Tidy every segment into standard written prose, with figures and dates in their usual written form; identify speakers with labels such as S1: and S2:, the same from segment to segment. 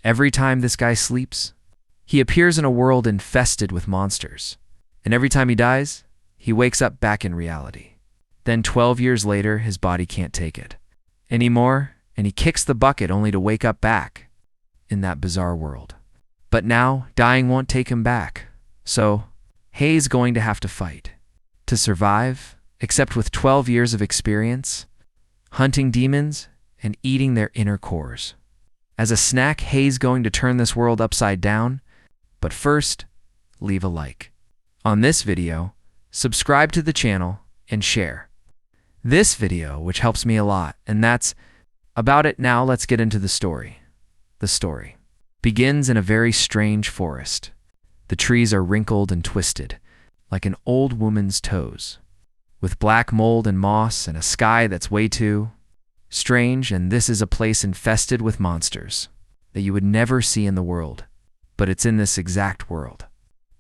S1: Every time this guy sleeps, he appears in a world infested with monsters. And every time he dies, he wakes up back in reality. Then 12 years later, his body can't take it anymore, and he kicks the bucket only to wake up back in that bizarre world. But now, dying won't take him back. So, Hei's going to have to fight to survive, except with 12 years of experience, hunting demons and eating their inner cores. As a snack, Hei's going to turn this world upside down, but first, leave a like on this video, subscribe to the channel, and share this video, which helps me a lot. And that's about it. Now let's get into the story. The story begins in a very strange forest. The trees are wrinkled and twisted, like an old woman's toes, with black mold and moss and a sky that's way too strange. And this is a place infested with monsters that you would never see in the world. But it's in this exact world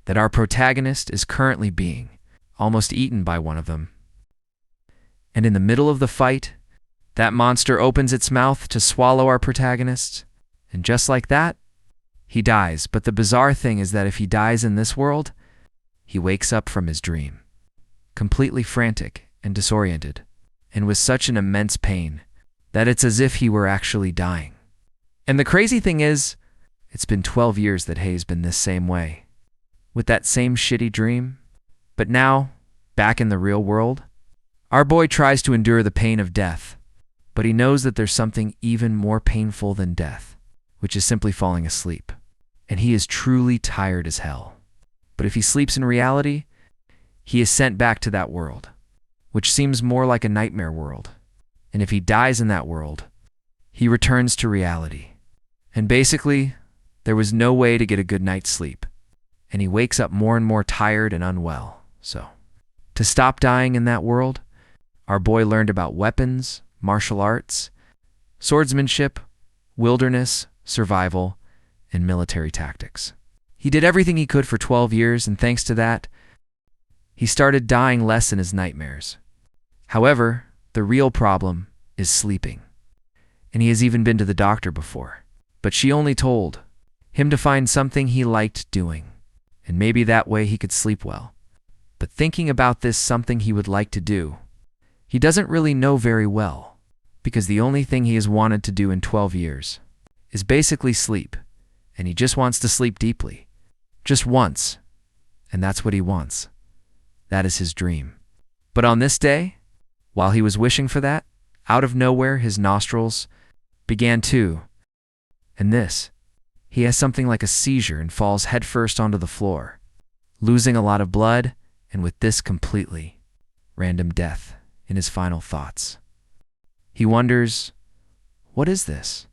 S1: that our protagonist is currently being almost eaten by one of them. And in the middle of the fight, that monster opens its mouth to swallow our protagonist. And just like that, he dies. But the bizarre thing is that if he dies in this world, he wakes up from his dream, completely frantic and disoriented, and with such an immense pain that it's as if he were actually dying. And the crazy thing is, it's been 12 years that Hei's been this same way, with that same shitty dream. But now, back in the real world, our boy tries to endure the pain of death, but he knows that there's something even more painful than death, which is simply falling asleep. And he is truly tired as hell. But if he sleeps in reality, he is sent back to that world, which seems more like a nightmare world. And if he dies in that world, he returns to reality. And basically, there was no way to get a good night's sleep, and he wakes up more and more tired and unwell. So, to stop dying in that world, our boy learned about weapons, martial arts, swordsmanship, wilderness, survival, and military tactics. He did everything he could for 12 years, and thanks to that, he started dying less in his nightmares. However, the real problem is sleeping. And he has even been to the doctor before, but she only told him to find something he liked doing, and maybe that way he could sleep well. But thinking about this something he would like to do, he doesn't really know very well, because the only thing he has wanted to do in 12 years is basically sleep, and he just wants to sleep deeply, just once, and that's what he wants. That is his dream. But on this day, while he was wishing for that, out of nowhere his nostrils began to, and this, he has something like a seizure and falls headfirst onto the floor, losing a lot of blood, and with this completely random death in his final thoughts. He wonders, what is this?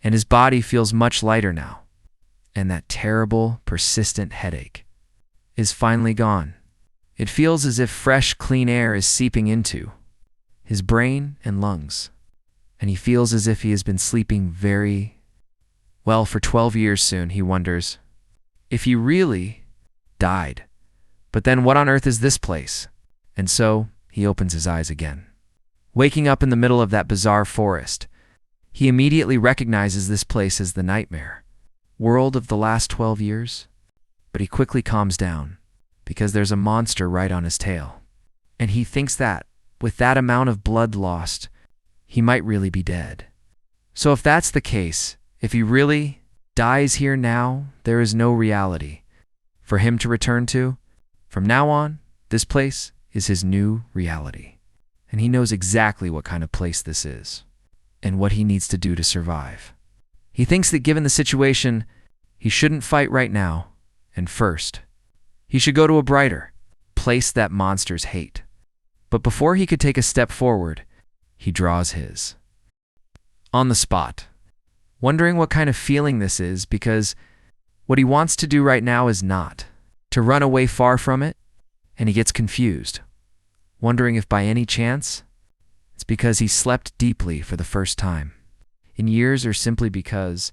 S1: And his body feels much lighter now, and that terrible, persistent headache is finally gone. It feels as if fresh, clean air is seeping into his brain and lungs, and he feels as if he has been sleeping very well for 12 years soon. He wonders if he really died. But then what on earth is this place? And so he opens his eyes again. Waking up in the middle of that bizarre forest, he immediately recognizes this place as the nightmare world of the last 12 years. But he quickly calms down, because there's a monster right on his tail. And he thinks that, with that amount of blood lost, he might really be dead. So if that's the case, if he really dies here now, there is no reality for him to return to. From now on, this place is his new reality. And he knows exactly what kind of place this is, and what he needs to do to survive. He thinks that given the situation, he shouldn't fight right now, and first, he should go to a brighter place that monsters hate. But before he could take a step forward, he draws his on the spot, wondering what kind of feeling this is, because what he wants to do right now is not to run away far from it, and he gets confused, wondering if by any chance it's because he slept deeply for the first time in years, or simply because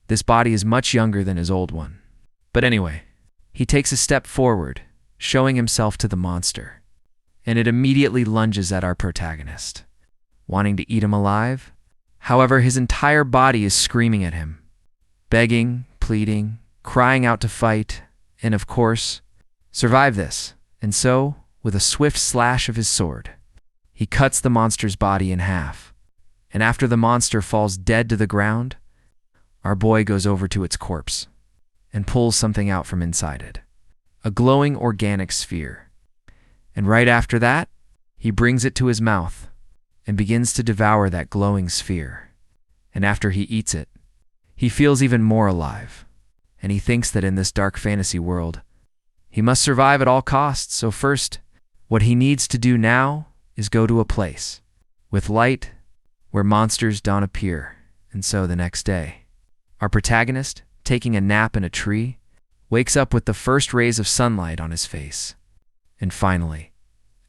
S1: this body is much younger than his old one. But anyway, he takes a step forward, showing himself to the monster, and it immediately lunges at our protagonist, wanting to eat him alive. However, his entire body is screaming at him, begging, pleading, crying out to fight, and of course, survive this. And so, with a swift slash of his sword, he cuts the monster's body in half. And after the monster falls dead to the ground, our boy goes over to its corpse and pulls something out from inside it, a glowing organic sphere. And right after that, he brings it to his mouth and begins to devour that glowing sphere. And after he eats it, he feels even more alive, and he thinks that in this dark fantasy world, he must survive at all costs. So first, what he needs to do now is go to a place with light where monsters don't appear. And so the next day, our protagonist, taking a nap in a tree, wakes up with the first rays of sunlight on his face. And finally,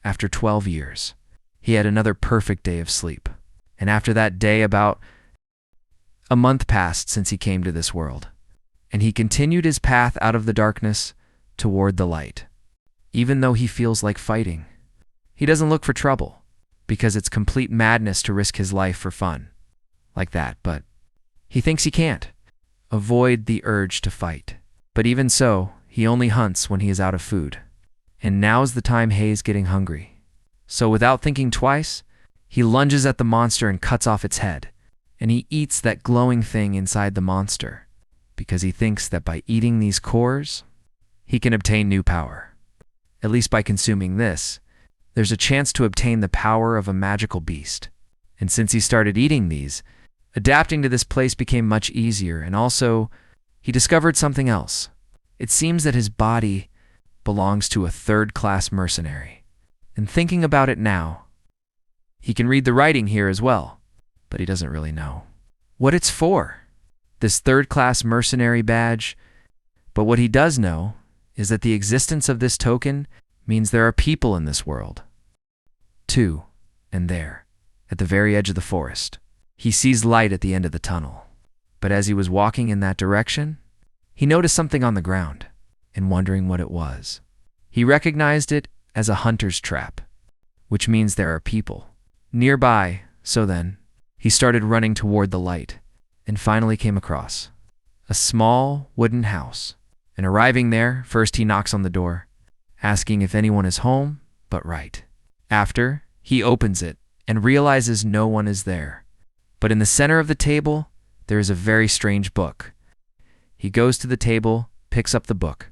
S1: after 12 years, he had another perfect day of sleep. And after that day, about a month passed since he came to this world, and he continued his path out of the darkness toward the light. Even though he feels like fighting, he doesn't look for trouble, because it's complete madness to risk his life for fun like that, but he thinks he can't avoid the urge to fight. But even so, he only hunts when he is out of food. And now's the time Hay's getting hungry. So without thinking twice, he lunges at the monster and cuts off its head. And he eats that glowing thing inside the monster, because he thinks that by eating these cores, he can obtain new power. At least by consuming this, there's a chance to obtain the power of a magical beast. And since he started eating these, adapting to this place became much easier, and also, he discovered something else. It seems that his body belongs to a third-class mercenary. And thinking about it now, he can read the writing here as well, but he doesn't really know what it's for, this third-class mercenary badge. But what he does know is that the existence of this token means there are people in this world. Too, and there, at the very edge of the forest, he sees light at the end of the tunnel. But as he was walking in that direction, he noticed something on the ground, and wondering what it was, he recognized it as a hunter's trap, which means there are people nearby. So then, he started running toward the light, and finally came across a small wooden house. And arriving there, first he knocks on the door, asking if anyone is home, but right after, he opens it and realizes no one is there. But in the center of the table, there is a very strange book. He goes to the table, picks up the book,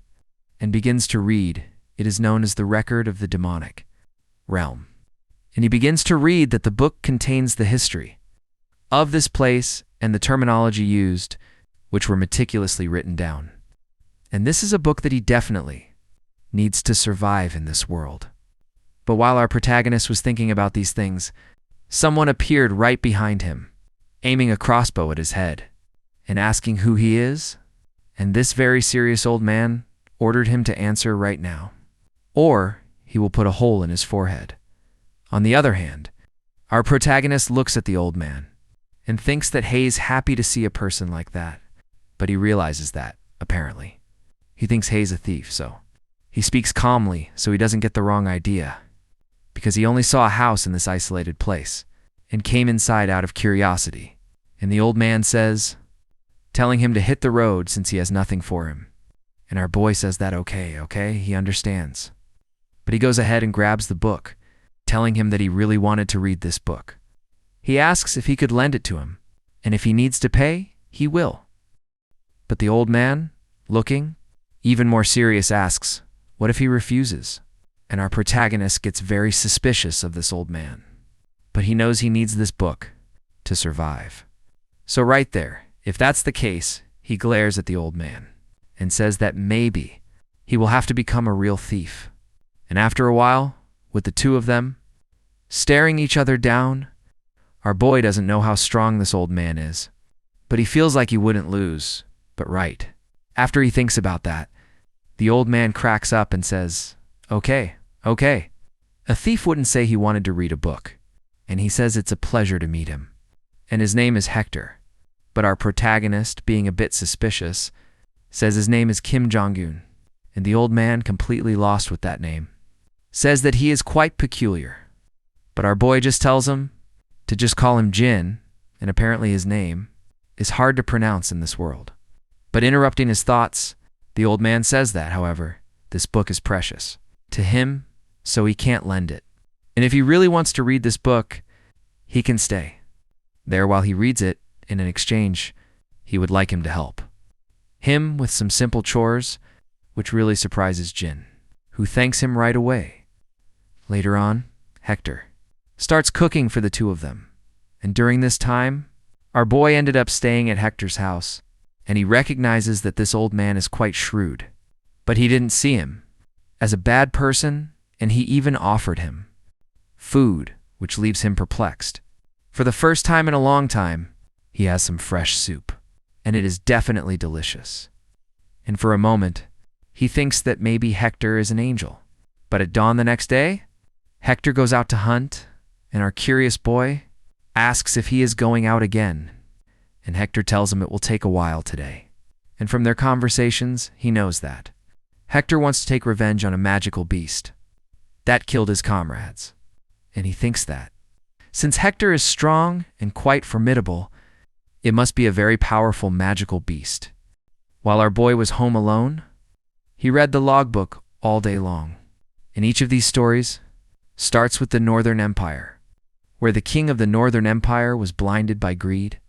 S1: and begins to read. It is known as the Record of the Demonic Realm. And he begins to read that the book contains the history of this place and the terminology used, which were meticulously written down. And this is a book that he definitely needs to survive in this world. But while our protagonist was thinking about these things, someone appeared right behind him, aiming a crossbow at his head and asking who he is. And this very serious old man ordered him to answer right now, or he will put a hole in his forehead. On the other hand, our protagonist looks at the old man and thinks that Hay's happy to see a person like that. But he realizes that, apparently, he thinks Hay's a thief, so he speaks calmly so he doesn't get the wrong idea, because he only saw a house in this isolated place and came inside out of curiosity. And the old man says, telling him to hit the road since he has nothing for him. And our boy says that okay, he understands. But he goes ahead and grabs the book, telling him that he really wanted to read this book. He asks if he could lend it to him, and if he needs to pay, he will. But the old man, looking even more serious, asks, what if he refuses? And our protagonist gets very suspicious of this old man. But he knows he needs this book to survive. So right there, if that's the case, he glares at the old man and says that maybe he will have to become a real thief. And after a while, with the two of them staring each other down, our boy doesn't know how strong this old man is, but he feels like he wouldn't lose. But right after he thinks about that, the old man cracks up and says, okay. A thief wouldn't say he wanted to read a book, and he says it's a pleasure to meet him. And his name is Hector. But our protagonist, being a bit suspicious, says his name is Kim Jong-un, and the old man, completely lost with that name, says that he is quite peculiar. But our boy just tells him to just call him Jin, and apparently his name is hard to pronounce in this world. But interrupting his thoughts, the old man says that, however, this book is precious to him, so he can't lend it. And if he really wants to read this book, he can stay there while he reads it, and in exchange, he would like him to help him with some simple chores, which really surprises Jin, who thanks him right away. Later on, Hector starts cooking for the two of them, and during this time, our boy ended up staying at Hector's house, and he recognizes that this old man is quite shrewd. But he didn't see him as a bad person, and he even offered him food, which leaves him perplexed. For the first time in a long time, he has some fresh soup, and it is definitely delicious. And for a moment, he thinks that maybe Hector is an angel. But at dawn the next day, Hector goes out to hunt, and our curious boy asks if he is going out again, and Hector tells him it will take a while today. And from their conversations, he knows that Hector wants to take revenge on a magical beast that killed his comrades, and he thinks that since Hector is strong and quite formidable, it must be a very powerful magical beast. While our boy was home alone, he read the logbook all day long. And each of these stories starts with the Northern Empire, where the king of the Northern Empire was blinded by greed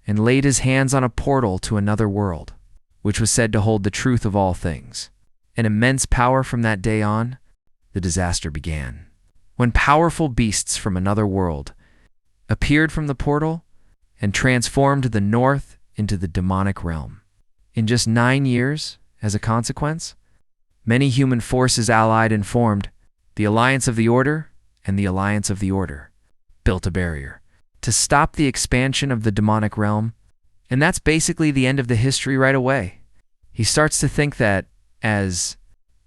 S1: and laid his hands on a portal to another world, which was said to hold the truth of all things. An immense power from that day on, the disaster began, when powerful beasts from another world appeared from the portal and transformed the North into the demonic realm. In just 9 years, as a consequence, many human forces allied and formed the Alliance of the Order, and the Alliance of the Order built a barrier to stop the expansion of the demonic realm, and that's basically the end of the history right away. He starts to think that, as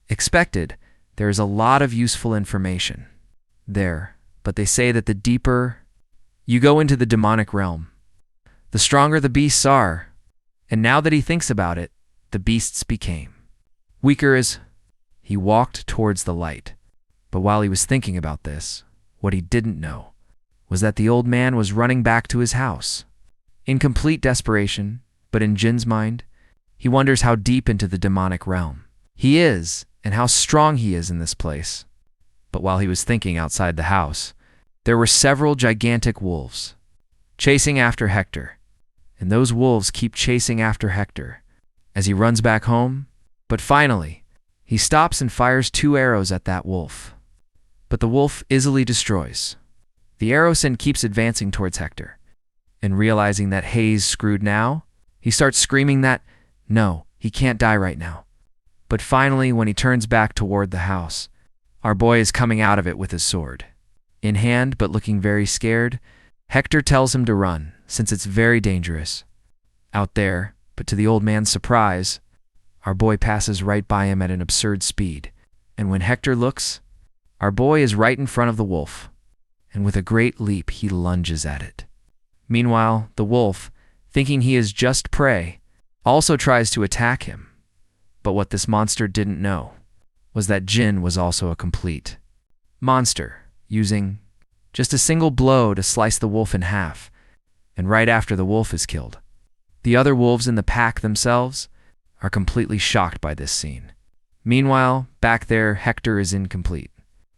S1: expected, there is a lot of useful information there, but they say that the deeper you go into the demonic realm, the stronger the beasts are, and now that he thinks about it, the beasts became weaker as he walked towards the light. But while he was thinking about this, what he didn't know was that the old man was running back to his house. In complete desperation, but in Jin's mind, he wonders how deep into the demonic realm he is and how strong he is in this place. But while he was thinking outside the house, there were several gigantic wolves chasing after Hector, and those wolves keep chasing after Hector as he runs back home. But finally, he stops and fires 2 arrows at that wolf. But the wolf easily destroys the arrows and keeps advancing towards Hector. And realizing that Hayes screwed now, he starts screaming that, no, he can't die right now. But finally, when he turns back toward the house, our boy is coming out of it with his sword in hand, but looking very scared. Hector tells him to run, since it's very dangerous out there, but to the old man's surprise, our boy passes right by him at an absurd speed. And when Hector looks, our boy is right in front of the wolf, and with a great leap he lunges at it. Meanwhile, the wolf, thinking he is just prey, also tries to attack him. But what this monster didn't know was that Jin was also a complete monster, using just a single blow to slice the wolf in half, and right after the wolf is killed, the other wolves in the pack themselves are completely shocked by this scene. Meanwhile, back there, Hector is in complete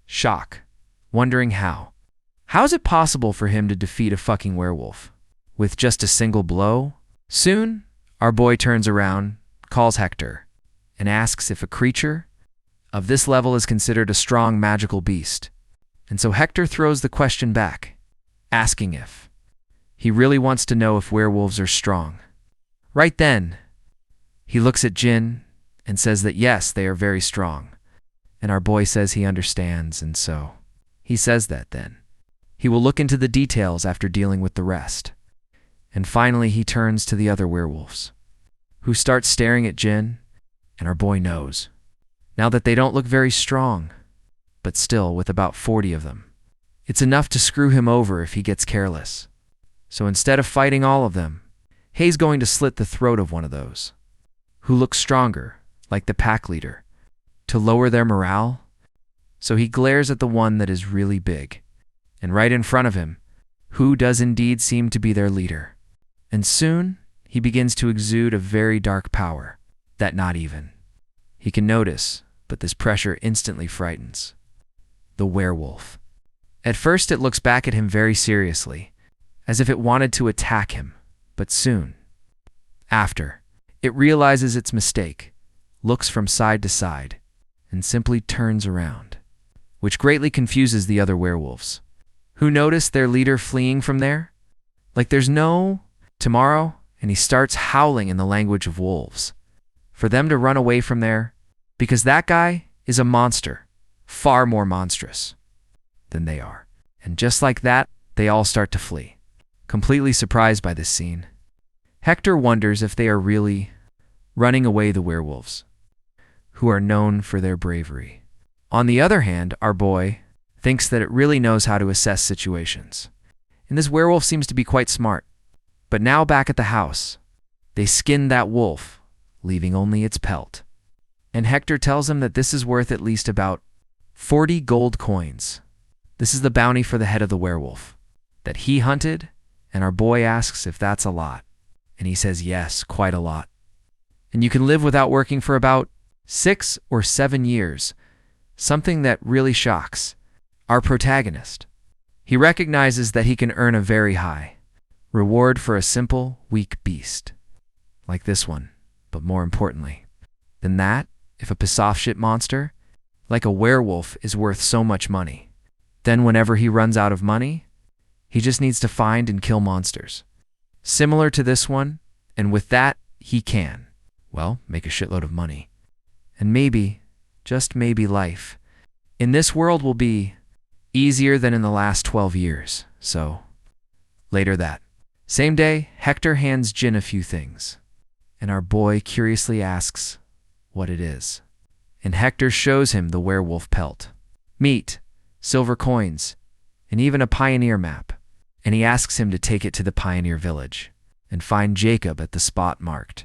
S1: shock, wondering how is it possible for him to defeat a fucking werewolf with just a single blow? Soon, our boy turns around, calls Hector, and asks if a creature of this level is considered a strong magical beast. And so Hector throws the question back, asking if he really wants to know if werewolves are strong. Right then, he looks at Jin and says that yes, they are very strong. And our boy says he understands, and so he says that then he will look into the details after dealing with the rest. And finally, he turns to the other werewolves, who start staring at Jin, and our boy knows now that they don't look very strong, but still, with about 40 of them, it's enough to screw him over if he gets careless. So instead of fighting all of them, Hay's going to slit the throat of one of those who looks stronger, like the pack leader, to lower their morale. So he glares at the one that is really big, and right in front of him, who does indeed seem to be their leader. And soon, he begins to exude a very dark power that not even he can notice, but this pressure instantly frightens. The werewolf. At first it looks back at him very seriously, as if it wanted to attack him, but soon after, it realizes its mistake, looks from side to side, and simply turns around, which greatly confuses the other werewolves, who notice their leader fleeing from there, like there's no tomorrow, and he starts howling in the language of wolves, for them to run away from there, because that guy is a monster, far more monstrous than they are. And just like that, they all start to flee. Completely surprised by this scene, Hector wonders if they are really running away, the werewolves, who are known for their bravery. On the other hand, our boy thinks that it really knows how to assess situations. And this werewolf seems to be quite smart. But now back at the house, they skin that wolf, leaving only its pelt. And Hector tells him that this is worth at least about 40 gold coins. This is the bounty for the head of the werewolf that he hunted, and our boy asks if that's a lot. And he says yes, quite a lot. And you can live without working for about 6 or 7 years, something that really shocks our protagonist. He recognizes that he can earn a very high reward for a simple, weak beast like this one, but more importantly than that, if a piss-off shit monster like a werewolf is worth so much money, then whenever he runs out of money, he just needs to find and kill monsters similar to this one, and with that, he can, well, make a shitload of money. And maybe, just maybe, life in this world will be easier than in the last 12 years. So, later that same day, Hector hands Jin a few things, and our boy curiously asks what it is. And Hector shows him the werewolf pelt, meat, silver coins, and even a pioneer map. And he asks him to take it to the pioneer village and find Jacob at the spot marked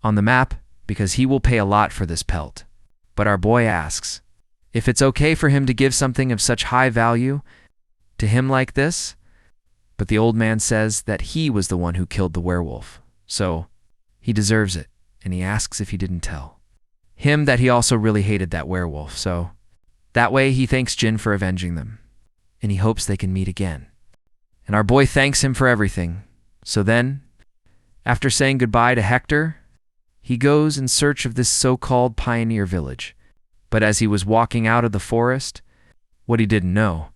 S1: on the map, because he will pay a lot for this pelt. But our boy asks if it's okay for him to give something of such high value to him like this. But the old man says that he was the one who killed the werewolf, so he deserves it, and he asks if he didn't tell him that he also really hated that werewolf, so that way he thanks Jin for avenging them, and he hopes they can meet again. And our boy thanks him for everything. So then, after saying goodbye to Hector, he goes in search of this so-called pioneer village. But as he was walking out of the forest, what he didn't know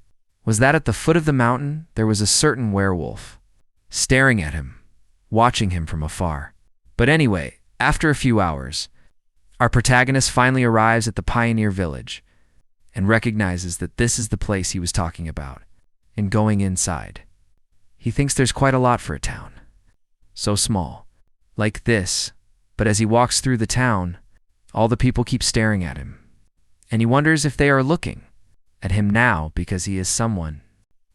S1: was that at the foot of the mountain there was a certain werewolf, staring at him, watching him from afar. But anyway, after a few hours, our protagonist finally arrives at the pioneer village and recognizes that this is the place he was talking about. And going inside, he thinks there's quite a lot for a town. So small, like this, but as he walks through the town, all the people keep staring at him. And he wonders if they are looking at him now because he is someone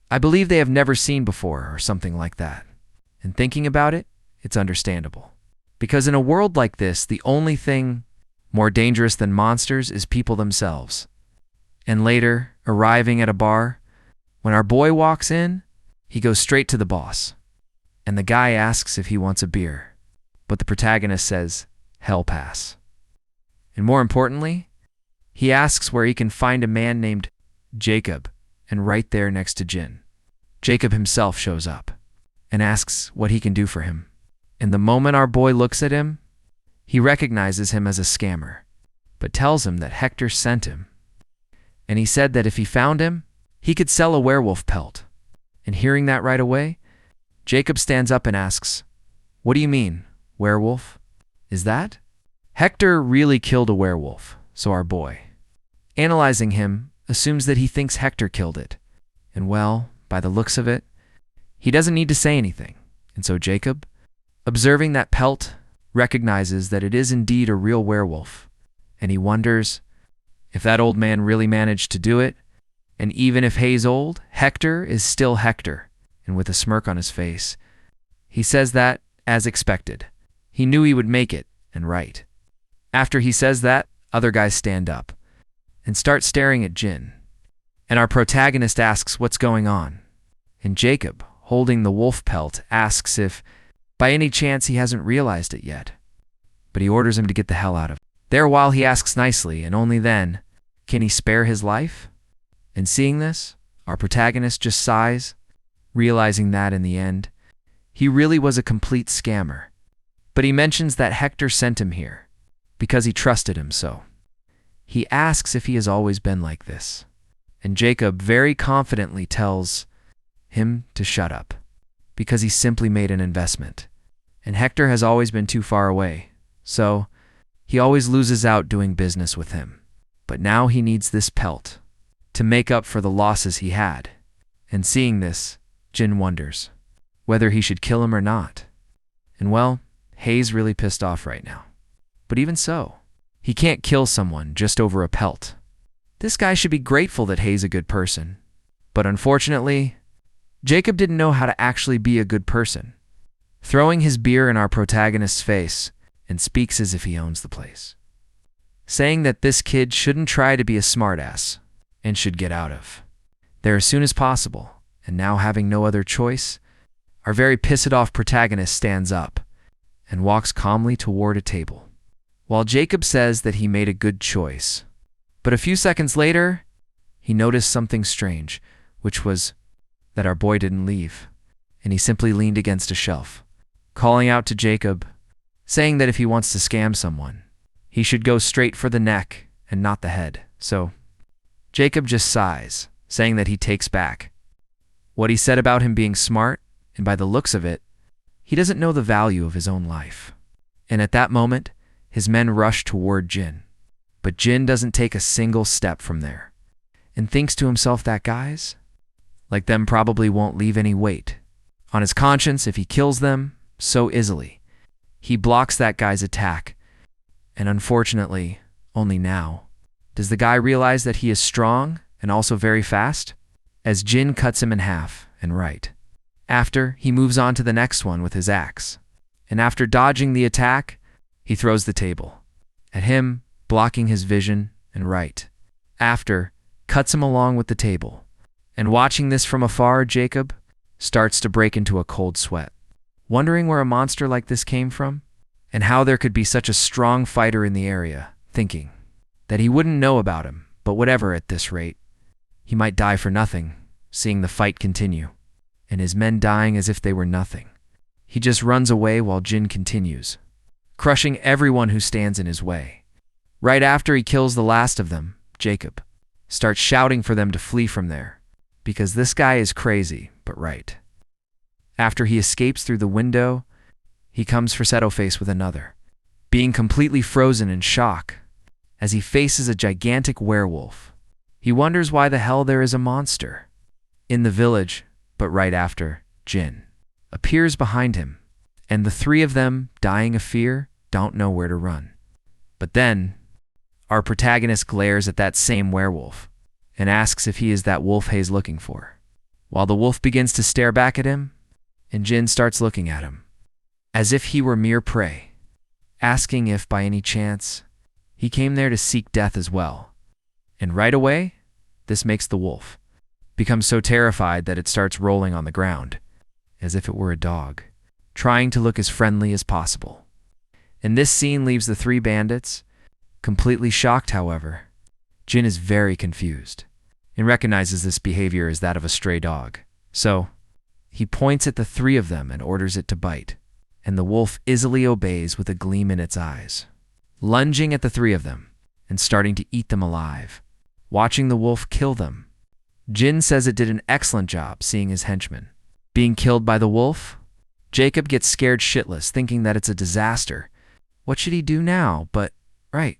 S1: I believe they have never seen before or something like that. And thinking about it, it's understandable. Because in a world like this, the only thing more dangerous than monsters is people themselves. And later, arriving at a bar, when our boy walks in, he goes straight to the boss. And the guy asks if he wants a beer. But the protagonist says, hell pass. And more importantly, he asks where he can find a man named Jacob, and right there next to Jin, Jacob himself shows up and asks what he can do for him. And the moment our boy looks at him, he recognizes him as a scammer, but tells him that Hector sent him. And he said that if he found him, he could sell a werewolf pelt. And hearing that right away, Jacob stands up and asks, what do you mean, werewolf? Is that? Hector really killed a werewolf, so our boy, analyzing him, assumes that he thinks Hector killed it. And well, by the looks of it, he doesn't need to say anything. And so Jacob, observing that pelt, recognizes that it is indeed a real werewolf. And he wonders if that old man really managed to do it. And even if he's old, Hector is still Hector. And with a smirk on his face, he says that, as expected, he knew he would make it, and right. After he says that, other guys stand up and start staring at Jin. And our protagonist asks what's going on. And Jacob, holding the wolf pelt, asks if By any chance, he hasn't realized it yet, but he orders him to get the hell out of there while he asks nicely, and only then can he spare his life. And seeing this, our protagonist just sighs, realizing that in the end, he really was a complete scammer. But he mentions that Hector sent him here because he trusted him so. He asks if he has always been like this, and Jacob very confidently tells him to shut up because he simply made an investment. And Hector has always been too far away, so he always loses out doing business with him. But now he needs this pelt to make up for the losses he had. And seeing this, Jin wonders whether he should kill him or not. And well, Hei's really pissed off right now. But even so, he can't kill someone just over a pelt. This guy should be grateful that Hei's a good person. But unfortunately, Jacob didn't know how to actually be a good person, throwing his beer in our protagonist's face and speaks as if he owns the place, saying that this kid shouldn't try to be a smartass and should get out of there as soon as possible. And now, having no other choice, our very pissed-off protagonist stands up and walks calmly toward a table, while Jacob says that he made a good choice. But a few seconds later, he noticed something strange, which was that our boy didn't leave, and he simply leaned against a shelf, calling out to Jacob, saying that if he wants to scam someone, he should go straight for the neck and not the head. So Jacob just sighs, saying that he takes back what he said about him being smart, and by the looks of it, he doesn't know the value of his own life. And at that moment, his men rush toward Jin. But Jin doesn't take a single step from there, and thinks to himself that guys like them probably won't leave any weight on his conscience if he kills them so easily. He blocks that guy's attack, and unfortunately, only now does the guy realize that he is strong and also very fast, as Jin cuts him in half and right after, he moves on to the next one with his axe, and after dodging the attack, he throws the table at him, blocking his vision, and right after, cuts him along with the table. And watching this from afar, Jacob starts to break into a cold sweat, wondering where a monster like this came from, and how there could be such a strong fighter in the area, thinking that he wouldn't know about him, but whatever at this rate, he might die for nothing, seeing the fight continue, and his men dying as if they were nothing. He just runs away while Jin continues, crushing everyone who stands in his way. Right after he kills the last of them, Jacob starts shouting for them to flee from there, because this guy is crazy, but right after he escapes through the window, he comes for Face with another, being completely frozen in shock as he faces a gigantic werewolf. He wonders why the hell there is a monster in the village, but right after, Jin appears behind him, and the three of them, dying of fear, don't know where to run. But then, our protagonist glares at that same werewolf and asks if he is that wolf Hei's looking for, while the wolf begins to stare back at him, and Jin starts looking at him as if he were mere prey, asking if by any chance he came there to seek death as well. And right away, this makes the wolf become so terrified that it starts rolling on the ground, as if it were a dog, trying to look as friendly as possible. And this scene leaves the three bandits completely shocked. However, Jin is very confused and recognizes this behavior as that of a stray dog. So he points at the three of them and orders it to bite, and the wolf easily obeys with a gleam in its eyes, lunging at the three of them and starting to eat them alive. Watching the wolf kill them, Jin says it did an excellent job seeing his henchmen being killed by the wolf. Jacob gets scared shitless, thinking that it's a disaster. What should he do now? But right.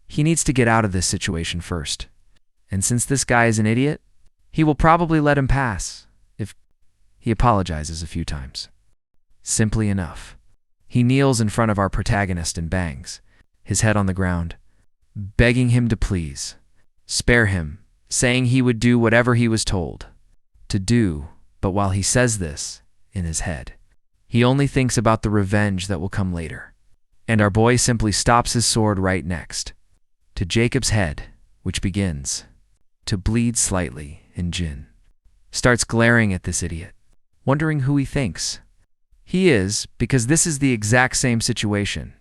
S1: He needs to get out of this situation first. And since this guy is an idiot, he will probably let him pass if he apologizes a few times. Simply enough, he kneels in front of our protagonist and bangs his head on the ground, begging him to please spare him, saying he would do whatever he was told to do. But while he says this in his head, he only thinks about the revenge that will come later. And our boy simply stops his sword right next to Jacob's head, which begins to bleed slightly, and Jin starts glaring at this idiot, wondering who he thinks He is, because this is the exact same situation.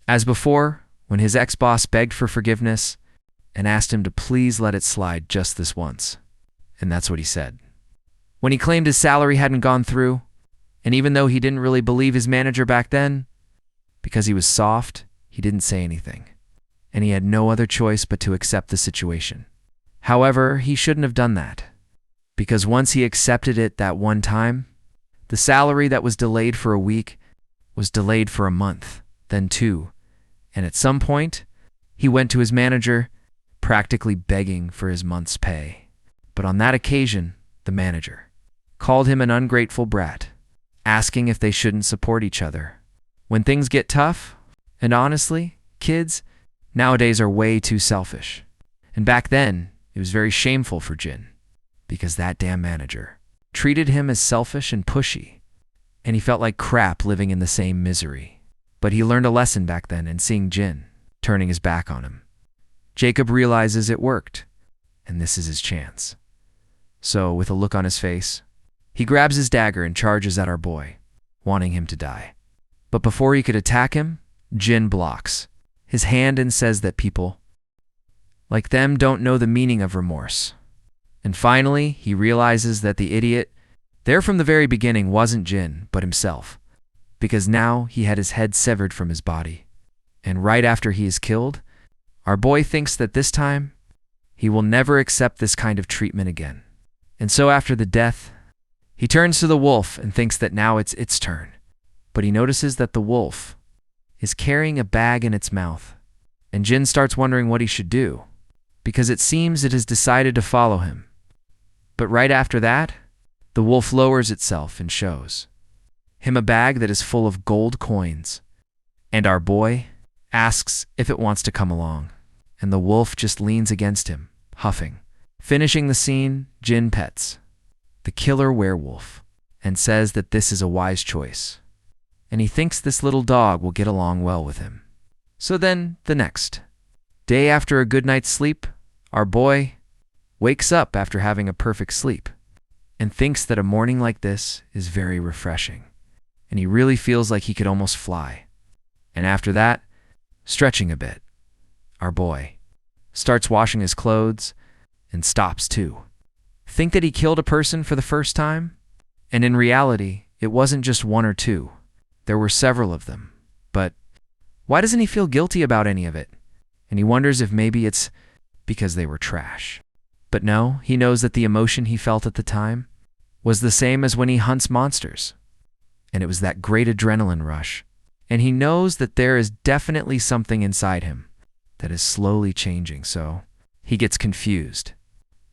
S1: As before, when his ex-boss begged for forgiveness and asked him to please let it slide just this once. And that's what he said. When he claimed his salary hadn't gone through, and even though he didn't really believe his manager back then, because he was soft, he didn't say anything. And he had no other choice but to accept the situation. However, he shouldn't have done that. Because once he accepted it that one time, the salary that was delayed for a week was delayed for a month, then 2. And at some point, he went to his manager, practically begging for his month's pay. But on that occasion, the manager called him an ungrateful brat, asking if they shouldn't support each other. When things get tough, and honestly, kids nowadays are way too selfish. And back then, it was very shameful for Jin, because that damn manager treated him as selfish and pushy, and he felt like crap living in the same misery. But he learned a lesson back then in seeing Jin turning his back on him. Jacob realizes it worked, and this is his chance. So, with a look on his face, he grabs his dagger and charges at our boy, wanting him to die. But before he could attack him, Jin blocks his hand and says that people like them don't know the meaning of remorse. And finally, he realizes that the idiot there from the very beginning wasn't Jin, but himself, because now he had his head severed from his body. And right after he is killed, our boy thinks that this time, he will never accept this kind of treatment again. And so after the death, he turns to the wolf and thinks that now it's its turn. But he notices that the wolf is carrying a bag in its mouth, and Jin starts wondering what he should do, because it seems it has decided to follow him. But right after that, the wolf lowers itself and shows him a bag that is full of gold coins, and our boy asks if it wants to come along, and the wolf just leans against him, huffing. Finishing the scene, Jin pets the killer werewolf and says that this is a wise choice, and he thinks this little dog will get along well with him. So then, the next day after a good night's sleep, our boy wakes up after having a perfect sleep and thinks that a morning like this is very refreshing, and he really feels like he could almost fly. And after that, stretching a bit, our boy starts washing his clothes and stops too. Think that he killed a person for the first time? And in reality, it wasn't just 1 or 2. There were several of them. But why doesn't he feel guilty about any of it? And he wonders if maybe it's because they were trash. But no, he knows that the emotion he felt at the time was the same as when he hunts monsters. And it was that great adrenaline rush. And he knows that there is definitely something inside him that is slowly changing, so he gets confused,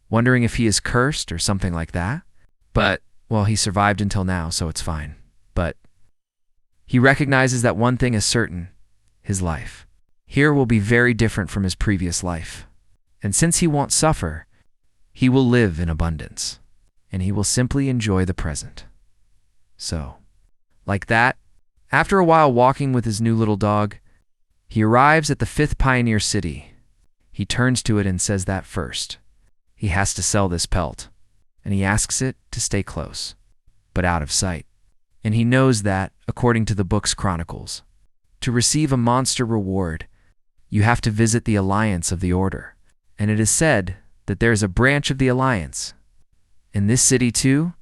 S1: wondering if he is cursed or something like that. But, well, he survived until now, so it's fine. But he recognizes that one thing is certain: his life here will be very different from his previous life. And since he won't suffer, he will live in abundance, and he will simply enjoy the present. So, like that, after a while walking with his new little dog, he arrives at the 5th pioneer city. He turns to it and says that first he has to sell this pelt, and he asks it to stay close, but out of sight. And he knows that, according to the book's chronicles, to receive a monster reward, you have to visit the Alliance of the Order. And it is said that there is a branch of the Alliance in this city too,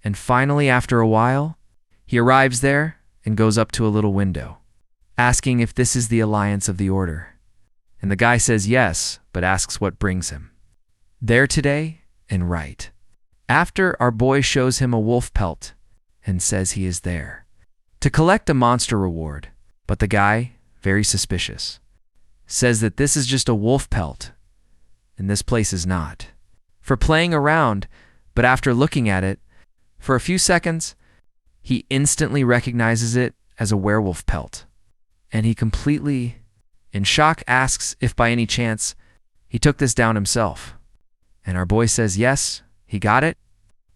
S1: and finally, after a while, he arrives there and goes up to a little window, asking if this is the Alliance of the Order. And the guy says yes, but asks what brings him there today, and right after, our boy shows him a wolf pelt and says he is there to collect a monster reward. But the guy, very suspicious, says that this is just a wolf pelt, and this place is not for playing around. But after looking at it for a few seconds, he instantly recognizes it as a werewolf pelt, and he completely, in shock, asks if by any chance he took this down himself. And our boy says yes, he got it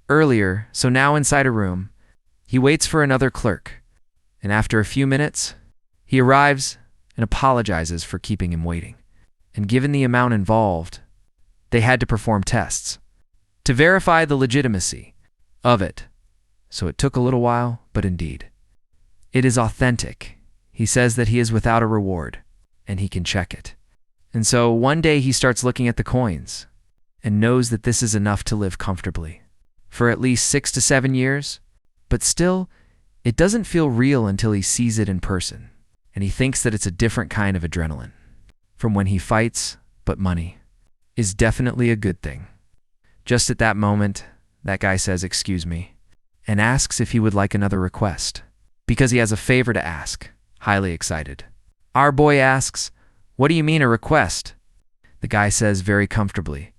S1: earlier. So now inside a room, he waits for another clerk, and after a few minutes, he arrives and apologizes for keeping him waiting. And given the amount involved, they had to perform tests to verify the legitimacy of it. So it took a little while, but indeed, It is authentic. He says that he is without a reward, and he can check it. And so one day he starts looking at the coins and knows that this is enough to live comfortably for at least 6 to 7 years, but still, it doesn't feel real until he sees it in person, and he thinks that it's a different kind of adrenaline from when he fights, but money is definitely a good thing. Just at that moment, that guy says, "Excuse me," and asks if he would like another request, because he has a favor to ask, highly excited. Our boy asks, "What do you mean a request?" The guy says very comfortably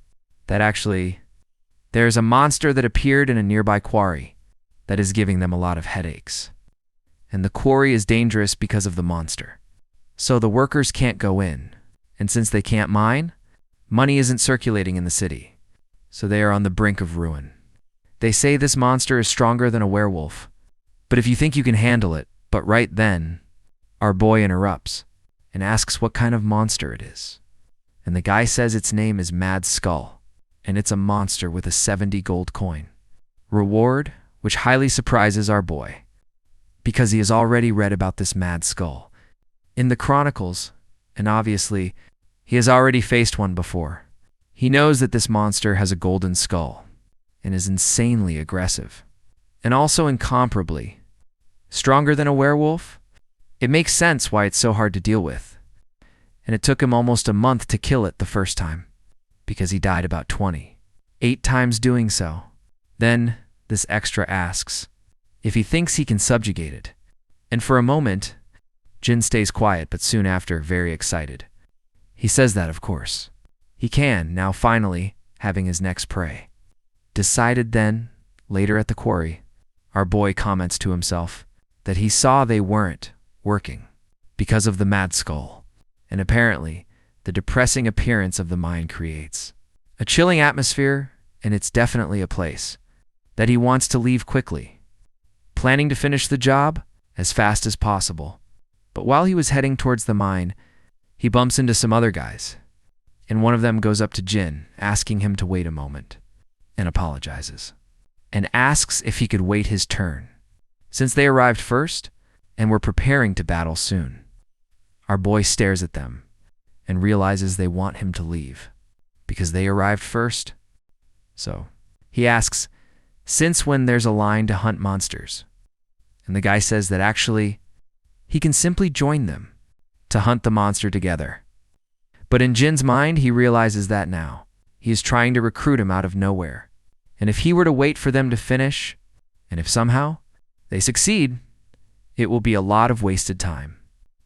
S1: that actually, there's a monster that appeared in a nearby quarry that is giving them a lot of headaches. And the quarry is dangerous because of the monster. So the workers can't go in, and since they can't mine, money isn't circulating in the city. So they are on the brink of ruin. They say this monster is stronger than a werewolf, but if you think you can handle it, but right then, our boy interrupts and asks what kind of monster it is. And the guy says its name is Mad Skull, and it's a monster with a 70 gold coin reward, which highly surprises our boy, because he has already read about this Mad Skull in the chronicles, and obviously, he has already faced one before. He knows that this monster has a golden skull and is insanely aggressive, and also incomparably stronger than a werewolf. It makes sense why it's so hard to deal with, and it took him almost a month to kill it the first time, because he died about 28 times doing so. Then, this extra asks if he thinks he can subjugate it, and for a moment, Jin stays quiet, but soon after, very excited. He says that, of course, he can, now finally having his next prey. Decided then, later at the quarry, our boy comments to himself that he saw they weren't working because of the Mad Skull, and apparently, the depressing appearance of the mine creates a chilling atmosphere, and it's definitely a place that he wants to leave quickly, planning to finish the job as fast as possible. But while he was heading towards the mine, he bumps into some other guys, and one of them goes up to Jin, asking him to wait a moment, and apologizes, and asks if he could wait his turn, since they arrived first and were preparing to battle soon. Our boy stares at them and realizes they want him to leave because they arrived first. So he asks, since when there's a line to hunt monsters? And the guy says that actually, he can simply join them to hunt the monster together. But in Jin's mind, he realizes that now he is trying to recruit him out of nowhere. And if he were to wait for them to finish, and if somehow they succeed, it will be a lot of wasted time.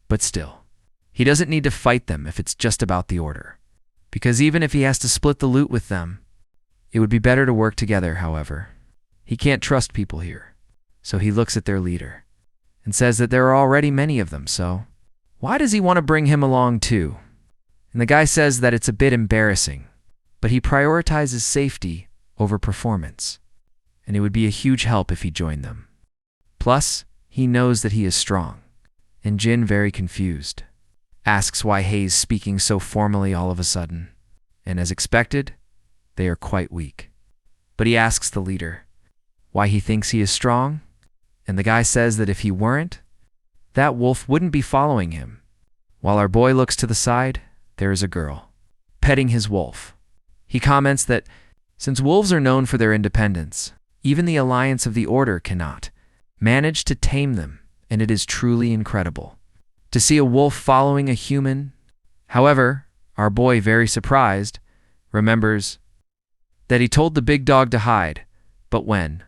S1: But still, he doesn't need to fight them if it's just about the order. Because even if he has to split the loot with them, it would be better to work together, however. He can't trust people here. So he looks at their leader and says that there are already many of them, so why does he want to bring him along too? And the guy says that it's a bit embarrassing, but he prioritizes safety over performance, and it would be a huge help if he joined them. Plus, he knows that he is strong, and Jin, very confused, asks why Hei's speaking so formally all of a sudden, and as expected, they are quite weak. But he asks the leader why he thinks he is strong, and the guy says that if he weren't, that wolf wouldn't be following him. While our boy looks to the side, there is a girl petting his wolf. He comments that since wolves are known for their independence, even the Alliance of the Order cannot manage to tame them, and it is truly incredible to see a wolf following a human. However, our boy, very surprised, remembers that he told the big dog to hide, but when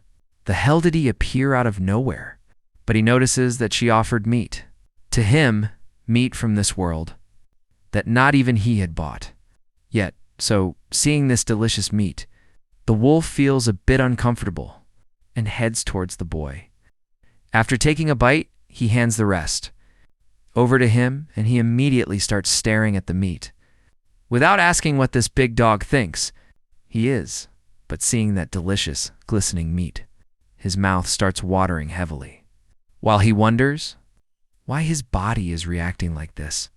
S1: the hell did he appear out of nowhere? But he notices that she offered meat. To him, meat from this world that not even he had bought yet. So, seeing this delicious meat, the wolf feels a bit uncomfortable and heads towards the boy. After taking a bite, he hands the rest over to him, and he immediately starts staring at the meat. Without asking what this big dog thinks, he is, but seeing that delicious, glistening meat, his mouth starts watering heavily, while he wonders why his body is reacting like this.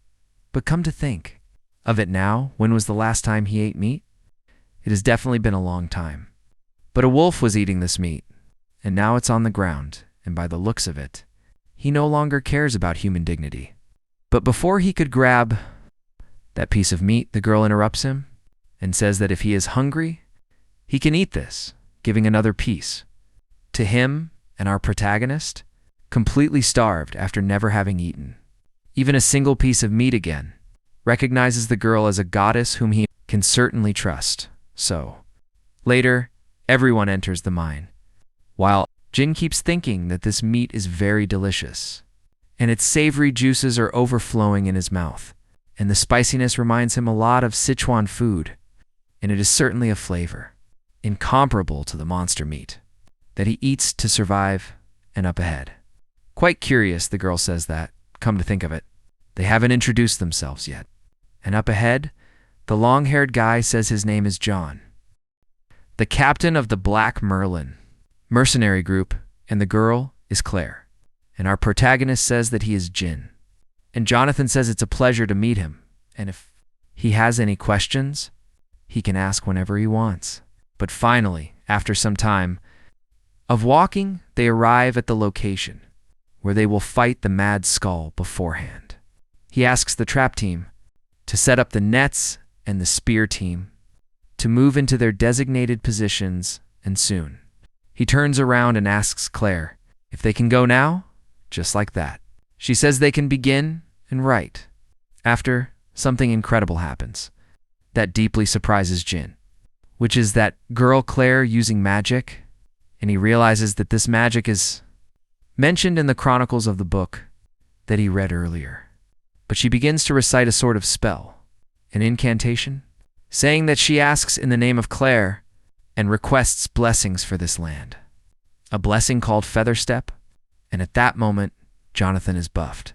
S1: But come to think of it now, when was the last time he ate meat? It has definitely been a long time. But a wolf was eating this meat, and now it's on the ground, and by the looks of it, he no longer cares about human dignity. But before he could grab that piece of meat, the girl interrupts him and says that if he is hungry, he can eat this, giving another piece to him and our protagonist, completely starved after never having eaten even a single piece of meat again, recognizes the girl as a goddess whom he can certainly trust. So, later, everyone enters the mine, while Jin keeps thinking that this meat is very delicious, and its savory juices are overflowing in his mouth, and the spiciness reminds him a lot of Sichuan food, and it is certainly a flavor incomparable to the monster meat that he eats to survive. And up ahead, quite curious, the girl says that, come to think of it, they haven't introduced themselves yet. And up ahead, the long-haired guy says his name is John, the captain of the Black Mercenary group, and the girl is Claire. And our protagonist says that he is Jin. And Jonathan says it's a pleasure to meet him, and if he has any questions, he can ask whenever he wants. But finally, after some time of walking, they arrive at the location where they will fight the Mad Skull beforehand. He asks the trap team to set up the nets and the spear team to move into their designated positions, and soon he turns around and asks Claire if they can go now, just like that. She says they can begin, and right after, something incredible happens that deeply surprises Jin, which is that girl Claire using magic, and he realizes that this magic is mentioned in the chronicles of the book that he read earlier. But she begins to recite a sort of spell, an incantation, saying that she asks in the name of Claire and requests blessings for this land, a blessing called Featherstep, and at that moment, Jonathan is buffed,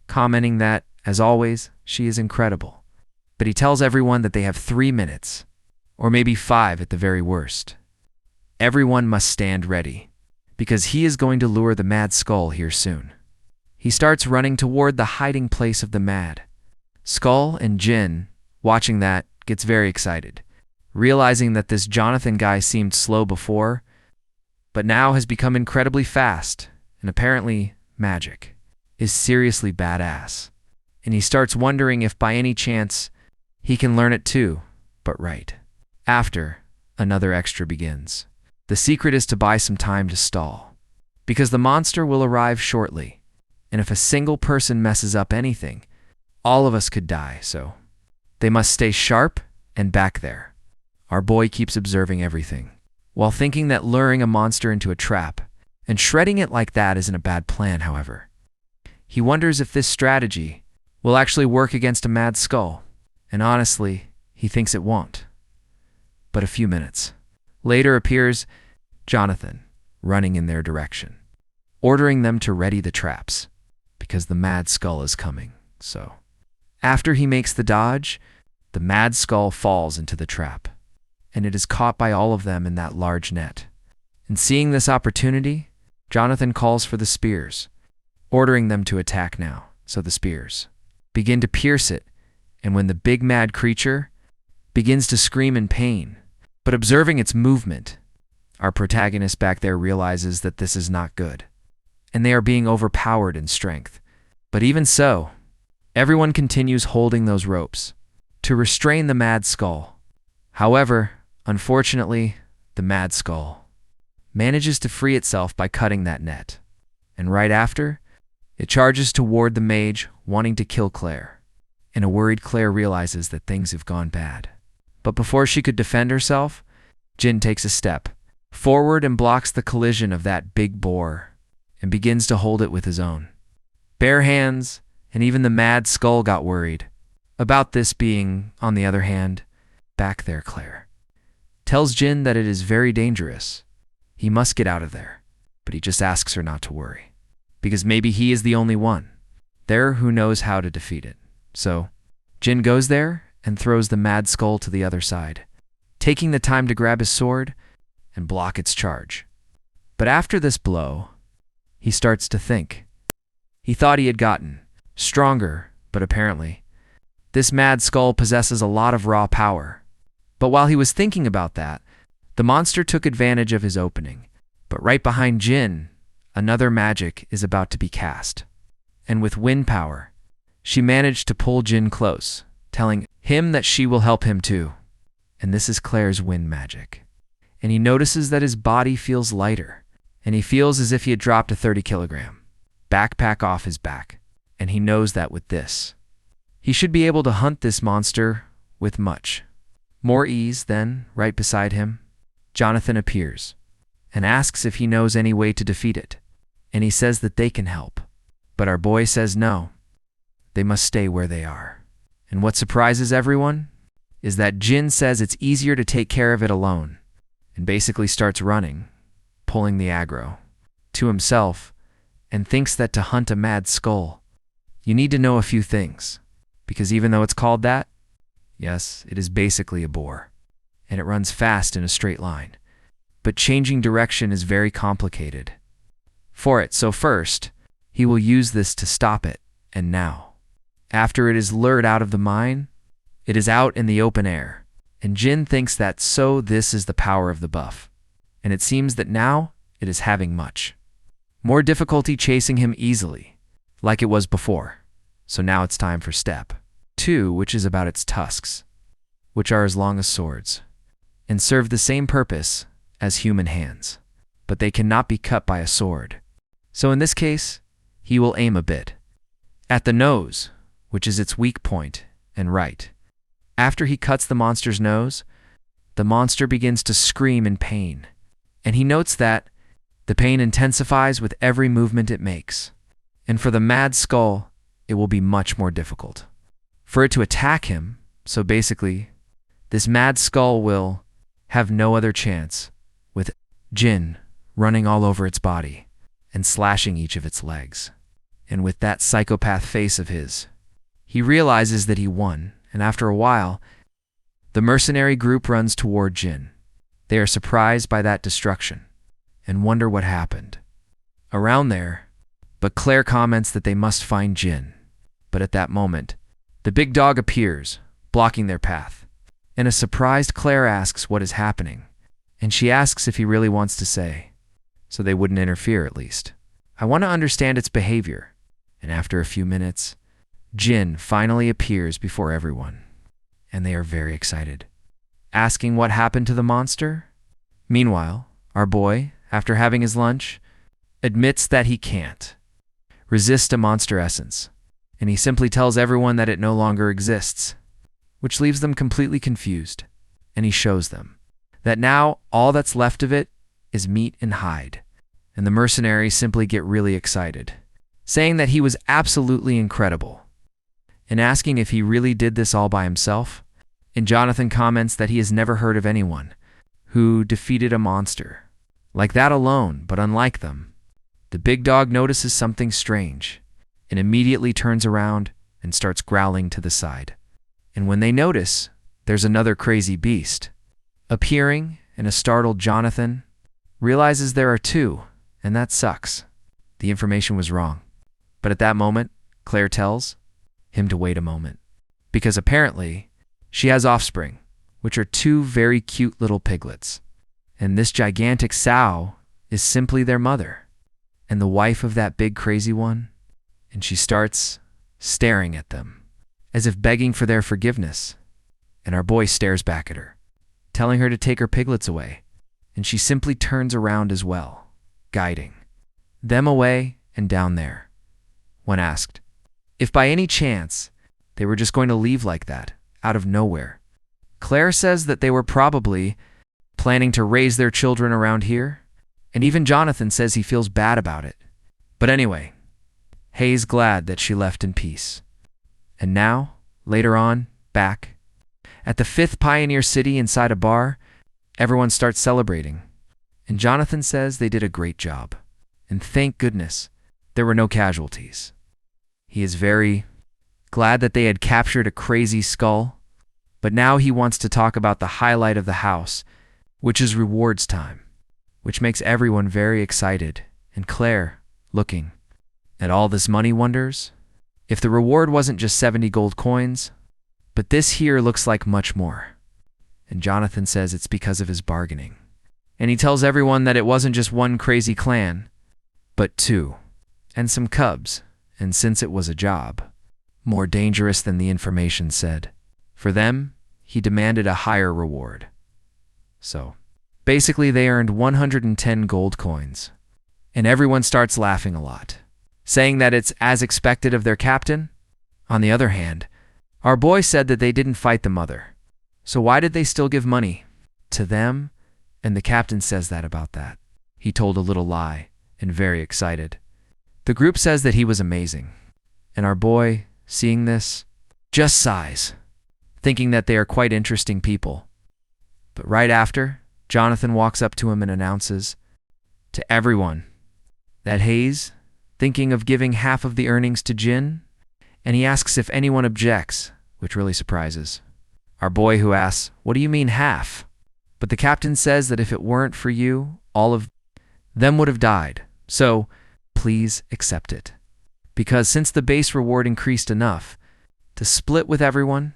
S1: commenting that, as always, she is incredible. But he tells everyone that they have 3 minutes, or maybe 5 at the very worst. Everyone must stand ready, because he is going to lure the Mad Skull here soon. He starts running toward the hiding place of the Mad Skull, and Jin, watching that, gets very excited, realizing that this Jonathan guy seemed slow before, but now has become incredibly fast, and apparently magic is seriously badass. And he starts wondering if by any chance he can learn it too. But right after, another extra begins. The secret is to buy some time to stall, because the monster will arrive shortly, and if a single person messes up anything, all of us could die, so they must stay sharp and back there. Our boy keeps observing everything, while thinking that luring a monster into a trap and shredding it like that isn't a bad plan, however. He wonders if this strategy will actually work against a Mad Skull, and honestly, he thinks it won't. But a few minutes later appears Jonathan, running in their direction, ordering them to ready the traps, because the Mad Skull is coming. So, after he makes the dodge, the Mad Skull falls into the trap, and it is caught by all of them in that large net. And seeing this opportunity, Jonathan calls for the spears, ordering them to attack now. So the spears begin to pierce it, and when the big mad creature begins to scream in pain, but observing its movement, our protagonist back there realizes that this is not good, and they are being overpowered in strength. But even so, everyone continues holding those ropes to restrain the Mad Skull. However, unfortunately, the Mad Skull manages to free itself by cutting that net, and right after, it charges toward the mage, wanting to kill Claire. And a worried Claire realizes that things have gone bad. But before she could defend herself, Jin takes a step forward and blocks the collision of that big boar and begins to hold it with his own bare hands, and even the Mad Skull got worried about this being, on the other hand, back there. Claire tells Jin that it is very dangerous. He must get out of there, but he just asks her not to worry, because maybe he is the only one there who knows how to defeat it. So, Jin goes there and throws the Mad Skull to the other side, taking the time to grab his sword and block its charge. But after this blow, he starts to think. He thought he had gotten stronger, but apparently, this Mad Skull possesses a lot of raw power. But while he was thinking about that, the monster took advantage of his opening. But right behind Jin, another magic is about to be cast. And with wind power, she managed to pull Jin close, telling him that she will help him too. And this is Claire's wind magic. And he notices that his body feels lighter, and he feels as if he had dropped a 30-kilogram backpack off his back. And he knows that with this, he should be able to hunt this monster with much more ease. Then, right beside him, Jonathan appears and asks if he knows any way to defeat it. And he says that they can help. But our boy says no, they must stay where they are. And what surprises everyone is that Jin says it's easier to take care of it alone, and basically starts running, pulling the aggro to himself, and thinks that to hunt a mad skull, you need to know a few things, because even though it's called that, yes, it is basically a boar, and it runs fast in a straight line. But changing direction is very complicated for it, so first, he will use this to stop it, and now, after it is lured out of the mine, it is out in the open air, and Jin thinks that so this is the power of the buff, and it seems that now it is having much more difficulty chasing him easily, like it was before. So now it's time for step 2, which is about its tusks, which are as long as swords, and serve the same purpose as human hands, but they cannot be cut by a sword. So in this case, he will aim a bit at the nose, which is its weak point, and right after he cuts the monster's nose, the monster begins to scream in pain, and he notes that the pain intensifies with every movement it makes. And for the mad skull, it will be much more difficult for it to attack him. So basically, this mad skull will have no other chance, with Jin running all over its body and slashing each of its legs. And with that psychopath face of his, he realizes that he won, and after a while, the mercenary group runs toward Jin. They are surprised by that destruction and wonder what happened around there, but Claire comments that they must find Jin. But at that moment, the big dog appears, blocking their path, and a surprised Claire asks what is happening, and she asks if he really wants to say, so they wouldn't interfere at least. I want to understand its behavior, and after a few minutes, Jin finally appears before everyone, and they are very excited, asking what happened to the monster. Meanwhile, our boy, after having his lunch, admits that he can't resist a monster essence, and he simply tells everyone that it no longer exists, which leaves them completely confused, and he shows them that now all that's left of it is meat and hide, and the mercenaries simply get really excited, saying that he was absolutely incredible, and asking if he really did this all by himself. And Jonathan comments that he has never heard of anyone who defeated a monster like that alone, but unlike them, the big dog notices something strange and immediately turns around and starts growling to the side. And when they notice, there's another crazy beast appearing, and a startled Jonathan realizes there are two, and that sucks. The information was wrong. But at that moment, Claire tells him to wait a moment, because apparently she has offspring, which are two very cute little piglets. And this gigantic sow is simply their mother, and the wife of that big crazy one. And she starts staring at them, as if begging for their forgiveness. And our boy stares back at her, telling her to take her piglets away. And she simply turns around as well, guiding them away and down there. When asked if by any chance they were just going to leave like that, out of nowhere, Claire says that they were probably planning to raise their children around here, and even Jonathan says he feels bad about it. But anyway, Hay's glad that she left in peace. And now, later on, back at the 5th Pioneer City inside a bar, everyone starts celebrating, and Jonathan says they did a great job, and thank goodness there were no casualties. He is very glad that they had captured a crazy skull, but now he wants to talk about the highlight of the house, which is rewards time, which makes everyone very excited, and Claire, looking at all this money, wonders if the reward wasn't just 70 gold coins, but this here looks like much more. And Jonathan says it's because of his bargaining. And he tells everyone that it wasn't just one crazy clan, but 2, and some cubs, and since it was a job, more dangerous than the information said, for them, he demanded a higher reward. So, basically they earned 110 gold coins, and everyone starts laughing a lot, saying that it's as expected of their captain. On the other hand, our boy said that they didn't fight the mother, so why did they still give money to them? And the captain says that about that. He told a little lie, and very excited. The group says that he was amazing, and our boy, seeing this, just sighs, thinking that they are quite interesting people. But right after, Jonathan walks up to him and announces to everyone that Hayes, thinking of giving half of the earnings to Jin, and he asks if anyone objects, which really surprises our boy, who asks, "What do you mean half?" But the captain says that if it weren't for you, all of them would have died, so please accept it. Because since the base reward increased enough to split with everyone,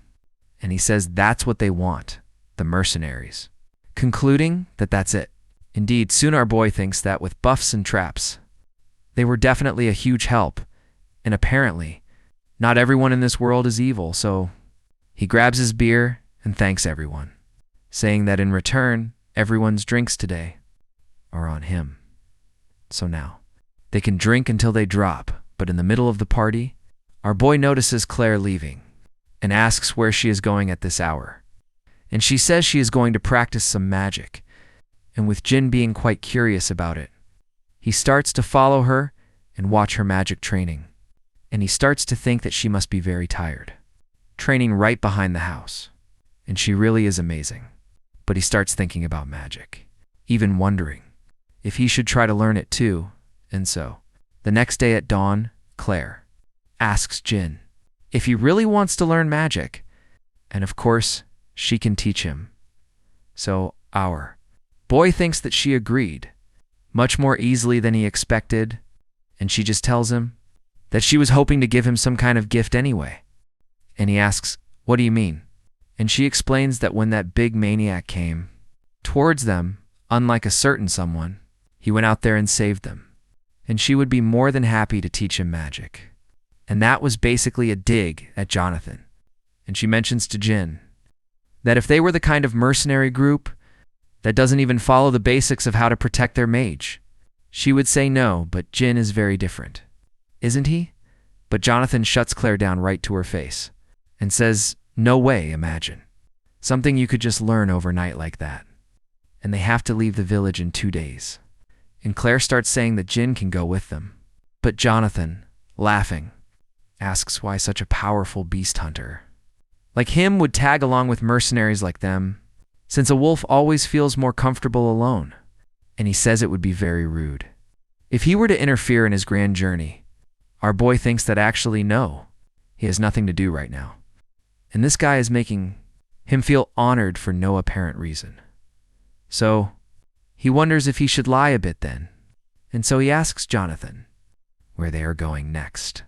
S1: and he says that's what they want, the mercenaries, concluding that that's it. Indeed, soon our boy thinks that with buffs and traps, they were definitely a huge help, and apparently, not everyone in this world is evil, so he grabs his beer and thanks everyone, saying that in return, everyone's drinks today are on him. So now, they can drink until they drop, but in the middle of the party, our boy notices Claire leaving and asks where she is going at this hour. And she says she is going to practice some magic, and with Jin being quite curious about it, he starts to follow her and watch her magic training, and he starts to think that she must be very tired, training right behind the house, and she really is amazing. But he starts thinking about magic, even wondering if he should try to learn it too, and so, the next day at dawn, Claire asks Jin if he really wants to learn magic, and of course, she can teach him. So our boy thinks that she agreed, much more easily than he expected, and she just tells him that she was hoping to give him some kind of gift anyway. And he asks, "What do you mean?" And she explains that when that big maniac came towards them, unlike a certain someone, he went out there and saved them, and she would be more than happy to teach him magic. And that was basically a dig at Jonathan. And she mentions to Jin that if they were the kind of mercenary group that doesn't even follow the basics of how to protect their mage, she would say no, but Jin is very different, isn't he? But Jonathan shuts Claire down right to her face and says, "No way, imagine. Something you could just learn overnight like that. And they have to leave the village in 2 days." And Claire starts saying that Jin can go with them. But Jonathan, laughing, asks why such a powerful beast hunter like him would tag along with mercenaries like them, since a wolf always feels more comfortable alone, and he says it would be very rude if he were to interfere in his grand journey. Our boy thinks that actually no, he has nothing to do right now, and this guy is making him feel honored for no apparent reason. So he wonders if he should lie a bit then, and so he asks Jonathan where they are going next.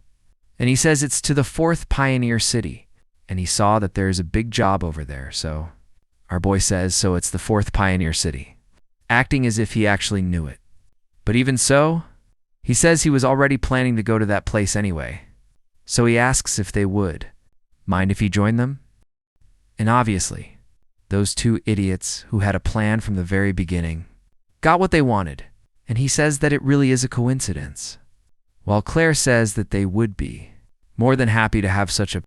S1: And he says it's to the 4th pioneer city, and he saw that there's a big job over there, so our boy says, so it's the 4th pioneer city, acting as if he actually knew it. But even so, he says he was already planning to go to that place anyway, so he asks if they would mind if he joined them. And obviously, those 2 idiots who had a plan from the very beginning got what they wanted, and he says that it really is a coincidence, while Claire says that they would be more than happy to have such a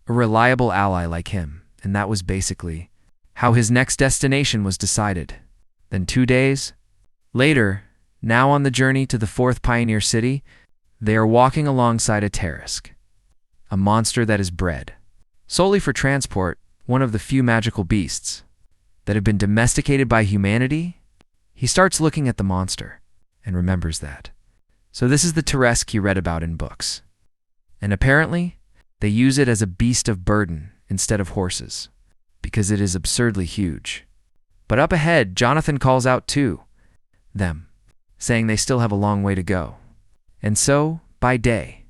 S1: reliable ally like him, and that was basically how his next destination was decided. Then 2 days later, now on the journey to the 4th pioneer city, they are walking alongside a Tarisk, a monster that is bred solely for transport, one of the few magical beasts that have been domesticated by humanity. He starts looking at the monster and remembers that. So this is the Tarisk he read about in books. And apparently, they use it as a beast of burden instead of horses, because it is absurdly huge. But up ahead, Jonathan calls out to them, saying they still have a long way to go. And so, by day,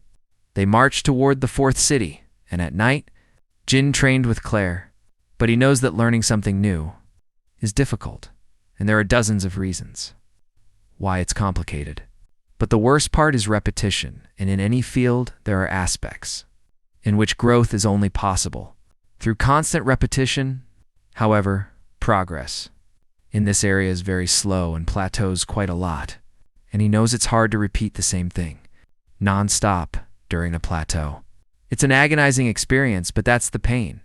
S1: they march toward the 4th city, and at night, Jin trained with Claire, but he knows that learning something new is difficult, and there are dozens of reasons why it's complicated. But the worst part is repetition, and in any field, there are aspects in which growth is only possible through constant repetition. However, progress in this area is very slow and plateaus quite a lot, and he knows it's hard to repeat the same thing non-stop during a plateau. It's an agonizing experience, but that's the pain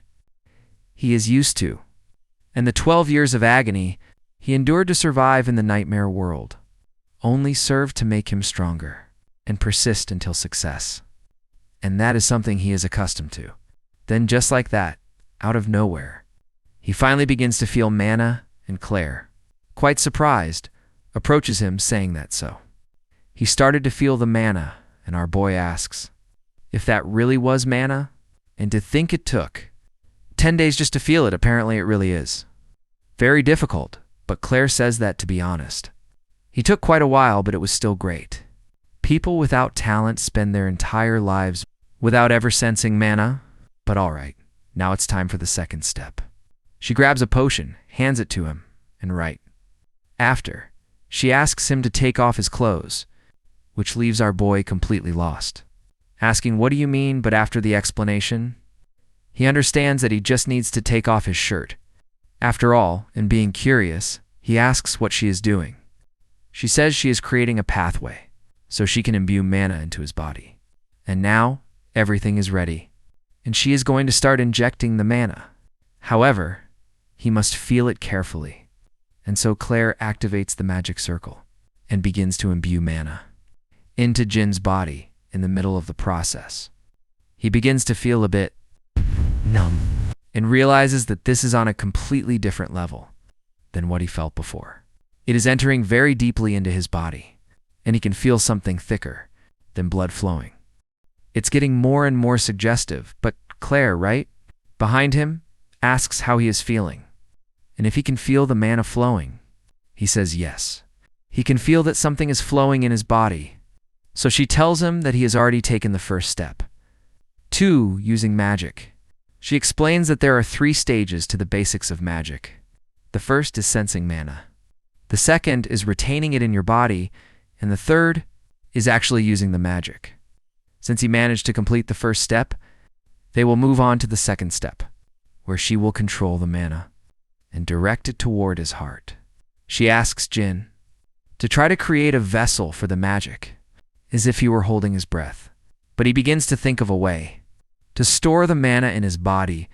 S1: he is used to, and the 12 years of agony he endured to survive in the nightmare world only served to make him stronger and persist until success. And that is something he is accustomed to. Then just like that, out of nowhere, he finally begins to feel mana, and Claire, quite surprised, approaches him saying that so. He started to feel the mana, and our boy asks if that really was mana, and to think it took 10 days just to feel it. Apparently it really is. Very difficult, but Claire says that, to be honest, he took quite a while, but it was still great. People without talent spend their entire lives without ever sensing mana, but all right, now it's time for the second step. She grabs a potion, hands it to him, and right after, she asks him to take off his clothes, which leaves our boy completely lost, asking what do you mean, but after the explanation, he understands that he just needs to take off his shirt. After all, in being curious, he asks what she is doing. She says she is creating a pathway so she can imbue mana into his body. And now, everything is ready, and she is going to start injecting the mana. However, he must feel it carefully, and so Claire activates the magic circle and begins to imbue mana into Jin's body. In the middle of the process, he begins to feel a bit numb and realizes that this is on a completely different level than what he felt before. It is entering very deeply into his body, and he can feel something thicker than blood flowing. It's getting more and more suggestive, but Claire, right behind him, asks how he is feeling, and if he can feel the mana flowing. He says yes. He can feel that something is flowing in his body, so she tells him that he has already taken the first step. 2. Using magic. She explains that there are 3 stages to the basics of magic. The first is sensing mana. The second is retaining it in your body, and the third is actually using the magic. Since he managed to complete the first step, they will move on to the second step, where she will control the mana and direct it toward his heart. She asks Jin to try to create a vessel for the magic, as if he were holding his breath. But he begins to think of a way to store the mana in his body.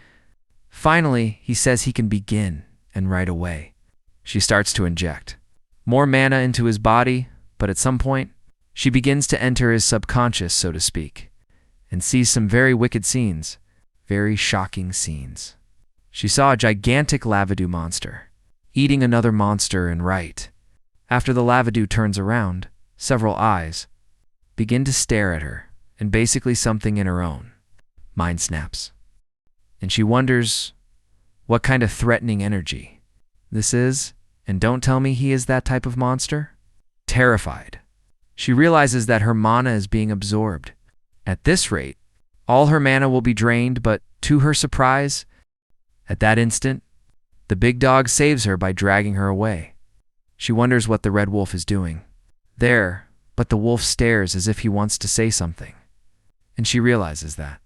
S1: Finally, he says he can begin, and right away, she starts to inject more mana into his body, but at some point, she begins to enter his subconscious, so to speak, and sees some very wicked scenes, very shocking scenes. She saw a gigantic lavadoo monster eating another monster, and right after the lavadoo turns around, several eyes begin to stare at her, and basically something in her own mind snaps. And she wonders what kind of threatening energy this is, and don't tell me he is that type of monster. Terrified, she realizes that her mana is being absorbed. At this rate, all her mana will be drained, but to her surprise, at that instant, the big dog saves her by dragging her away. She wonders what the red wolf is doing there, but the wolf stares as if he wants to say something, and she realizes that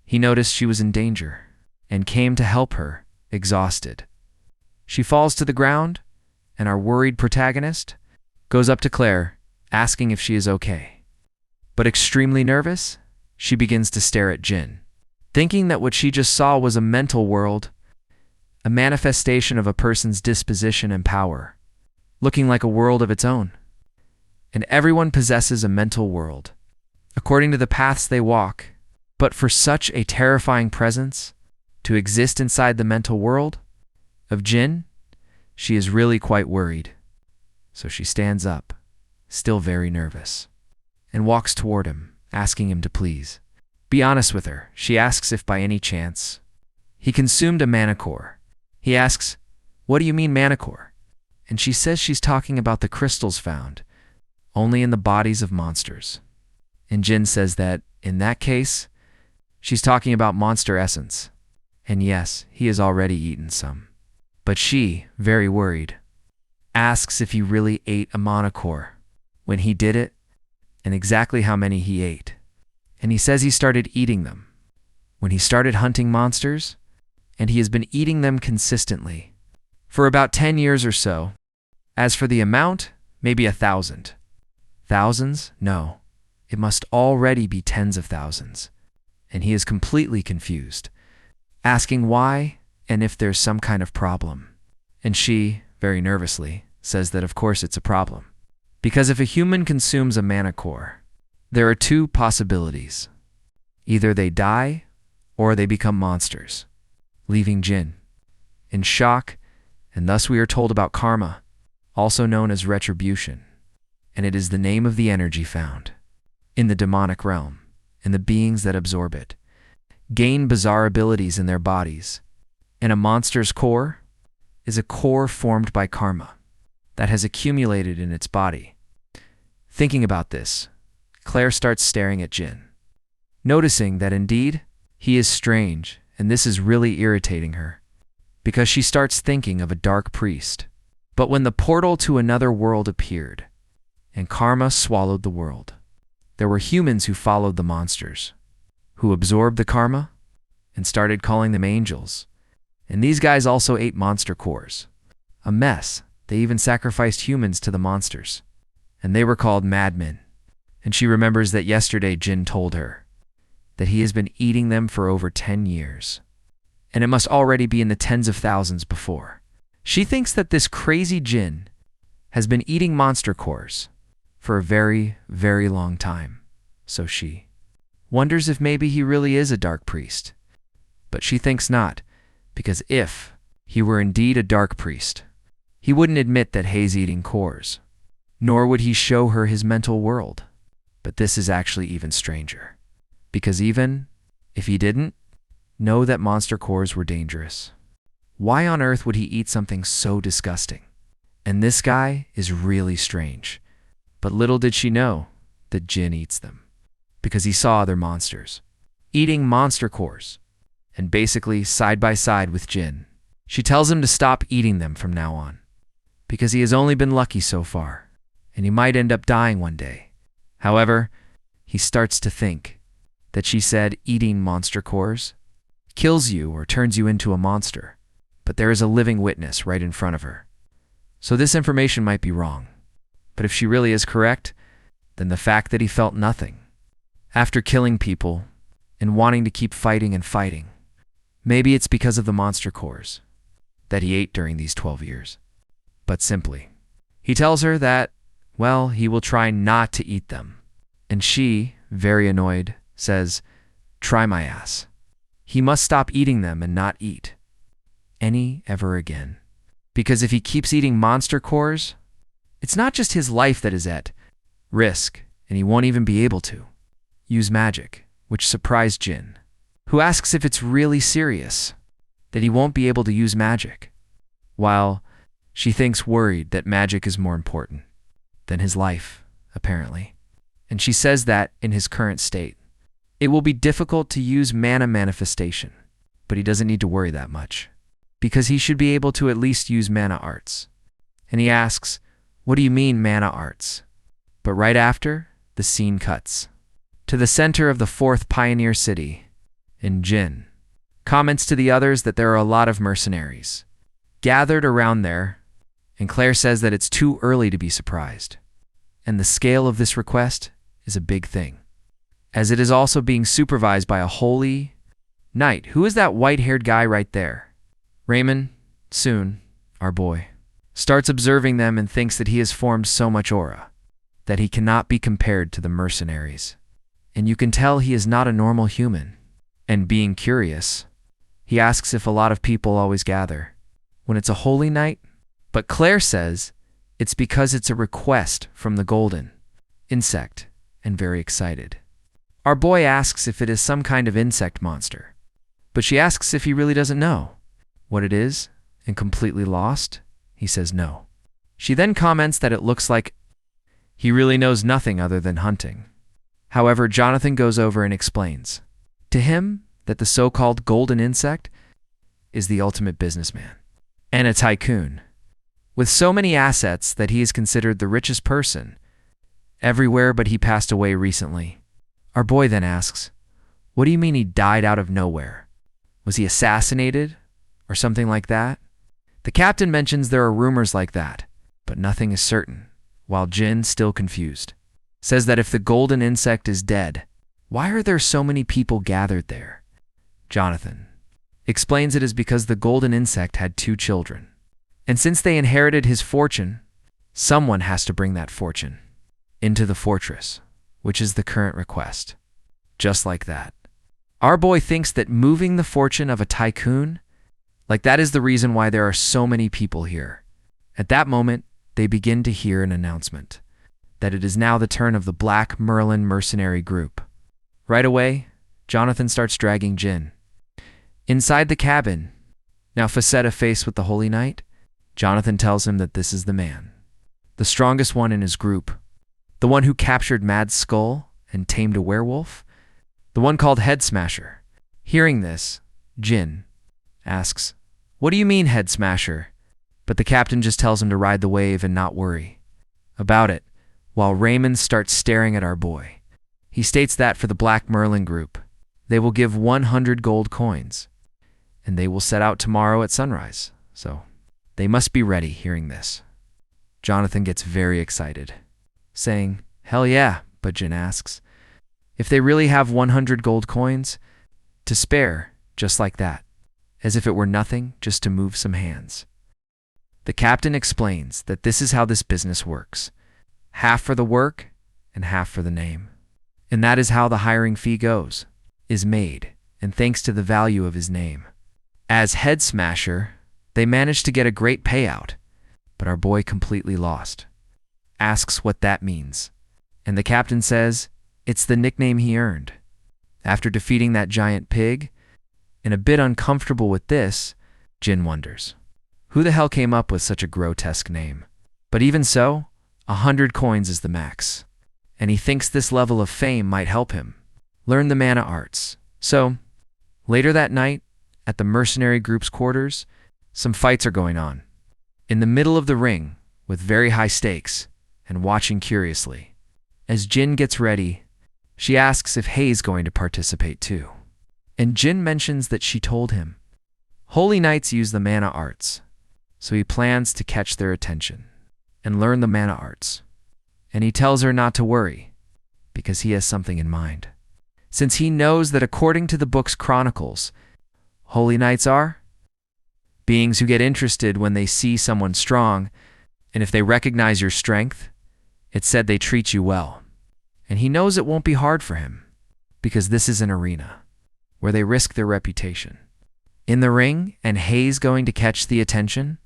S1: he noticed she was in danger and came to help her, exhausted. She falls to the ground, and our worried protagonist goes up to Claire, asking if she is okay. But extremely nervous, she begins to stare at Jin, thinking that what she just saw was a mental world, a manifestation of a person's disposition and power, looking like a world of its own. And everyone possesses a mental world, according to the paths they walk, but for such a terrifying presence to exist inside the mental world of Jin, she is really quite worried. So she stands up, still very nervous, and walks toward him, asking him to please be honest with her. She asks if by any chance he consumed a mana core. He asks, "What do you mean mana core?" And she says she's talking about the crystals found only in the bodies of monsters. And Jin says that, in that case, she's talking about monster essence. And yes, he has already eaten some. But she, very worried, asks if he really ate a mana core. When he did it, and exactly how many he ate. And he says he started eating them when he started hunting monsters, and he has been eating them consistently for about 10 years or so. As for the amount, maybe 1,000. Thousands? No. It must already be tens of thousands. And he is completely confused, asking why and if there's some kind of problem. And she, very nervously, says that of course it's a problem. Because if a human consumes a mana core, there are two possibilities. Either they die or they become monsters, leaving Jin in shock, and thus we are told about karma, also known as retribution, and it is the name of the energy found in the demonic realm, and the beings that absorb it gain bizarre abilities in their bodies, and a monster's core is a core formed by karma that has accumulated in its body. Thinking about this, Claire starts staring at Jin, noticing that indeed he is strange, and this is really irritating her, because she starts thinking of a dark priest. But when the portal to another world appeared, and karma swallowed the world, there were humans who followed the monsters, who absorbed the karma and started calling them angels. And these guys also ate monster cores. A mess. They even sacrificed humans to the monsters. And they were called madmen. And she remembers that yesterday Jin told her that he has been eating them for over 10 years. And it must already be in the tens of thousands before. She thinks that this crazy Jin has been eating monster cores for a very, very long time. So she wonders if maybe he really is a dark priest. But she thinks not, because if he were indeed a dark priest, he wouldn't admit that he's eating cores, nor would he show her his mental world. But this is actually even stranger, because even if he didn't know that monster cores were dangerous, why on earth would he eat something so disgusting? And this guy is really strange. But little did she know that Jin eats them, because he saw other monsters eating monster cores, and basically side by side with Jin. She tells him to stop eating them from now on, because he has only been lucky so far, and he might end up dying one day. However, he starts to think that she said eating monster cores kills you or turns you into a monster, but there is a living witness right in front of her. So this information might be wrong, but if she really is correct, then the fact that he felt nothing after killing people and wanting to keep fighting and fighting, maybe it's because of the monster cores that he ate during these 12 years. But simply, he tells her that, well, he will try not to eat them. And she, very annoyed, says, "Try my ass." He must stop eating them and not eat any ever again. Because if he keeps eating monster cores, it's not just his life that is at risk, and he won't even be able to use magic, which surprised Jin, who asks if it's really serious that he won't be able to use magic, while she thinks worried that magic is more important than his life, apparently. And she says that in his current state, it will be difficult to use mana manifestation, but he doesn't need to worry that much, because he should be able to at least use mana arts. And he asks, "What do you mean mana arts?" But right after, the scene cuts to the center of the 4th pioneer city, and Jin comments to the others that there are a lot of mercenaries gathered around there, and Claire says that it's too early to be surprised. And the scale of this request is a big thing, as it is also being supervised by a holy knight. Who is that white-haired guy right there? Raymond, soon, our boy, starts observing them and thinks that he has formed so much aura that he cannot be compared to the mercenaries. And you can tell he is not a normal human. And being curious, he asks if a lot of people always gather when it's a holy night. But Claire says it's because it's a request from the golden insect, and very excited. Our boy asks if it is some kind of insect monster, but she asks if he really doesn't know what it is, and completely lost, he says no. She then comments that it looks like he really knows nothing other than hunting. However, Jonathan goes over and explains to him that the so-called golden insect is the ultimate businessman and a tycoon with so many assets that he is considered the richest person Everywhere, but he passed away recently. Our boy then asks, "What do you mean he died out of nowhere? Was he assassinated? Or something like that?" The captain mentions there are rumors like that, but nothing is certain, while Jin, still confused, says that if the golden insect is dead, why are there so many people gathered there? Jonathan explains it is because the golden insect had 2 children, and since they inherited his fortune, someone has to bring that fortune into the fortress, which is the current request. Just like that. Our boy thinks that moving the fortune of a tycoon, like that is the reason why there are so many people here. At that moment, they begin to hear an announcement that it is now the turn of the Black Merlin mercenary group. Right away, Jonathan starts dragging Jin inside the cabin. Now Facetta faced with the Holy Knight, Jonathan tells him that this is the man, the strongest one in his group, the one who captured Mad's skull and tamed a werewolf, the one called Head Smasher. Hearing this, Jin asks, "What do you mean, Head Smasher?" But the captain just tells him to ride the wave and not worry about it, while Raymond starts staring at our boy. He states that for the Black Merlin group, they will give 100 gold coins, and they will set out tomorrow at sunrise, so they must be ready. Hearing this, Jonathan gets very excited, saying, "Hell yeah," but Jin asks if they really have 100 gold coins to spare, just like that, as if it were nothing just to move some hands. The captain explains that this is how this business works. Half for the work and half for the name. And that is how the hiring fee is made, and thanks to the value of his name. As Head Smasher, they managed to get a great payout, but our boy completely lost. Asks what that means, and the captain says it's the nickname he earned. After defeating that giant pig, and a bit uncomfortable with this, Jin wonders, who the hell came up with such a grotesque name? But even so, 100 coins is the max, and he thinks this level of fame might help him learn the mana arts. So, later that night, at the mercenary group's quarters, some fights are going on. In the middle of the ring, with very high stakes, and watching curiously. As Jin gets ready, she asks if Hei's going to participate too. And Jin mentions that she told him Holy Knights use the mana arts, so he plans to catch their attention and learn the mana arts. And he tells her not to worry, because he has something in mind. Since he knows that according to the book's chronicles, Holy Knights are beings who get interested when they see someone strong, and if they recognize your strength, it's said they treat you well. And he knows it won't be hard for him, because this is an arena where they risk their reputation. In the ring, and Hei's going to catch the attention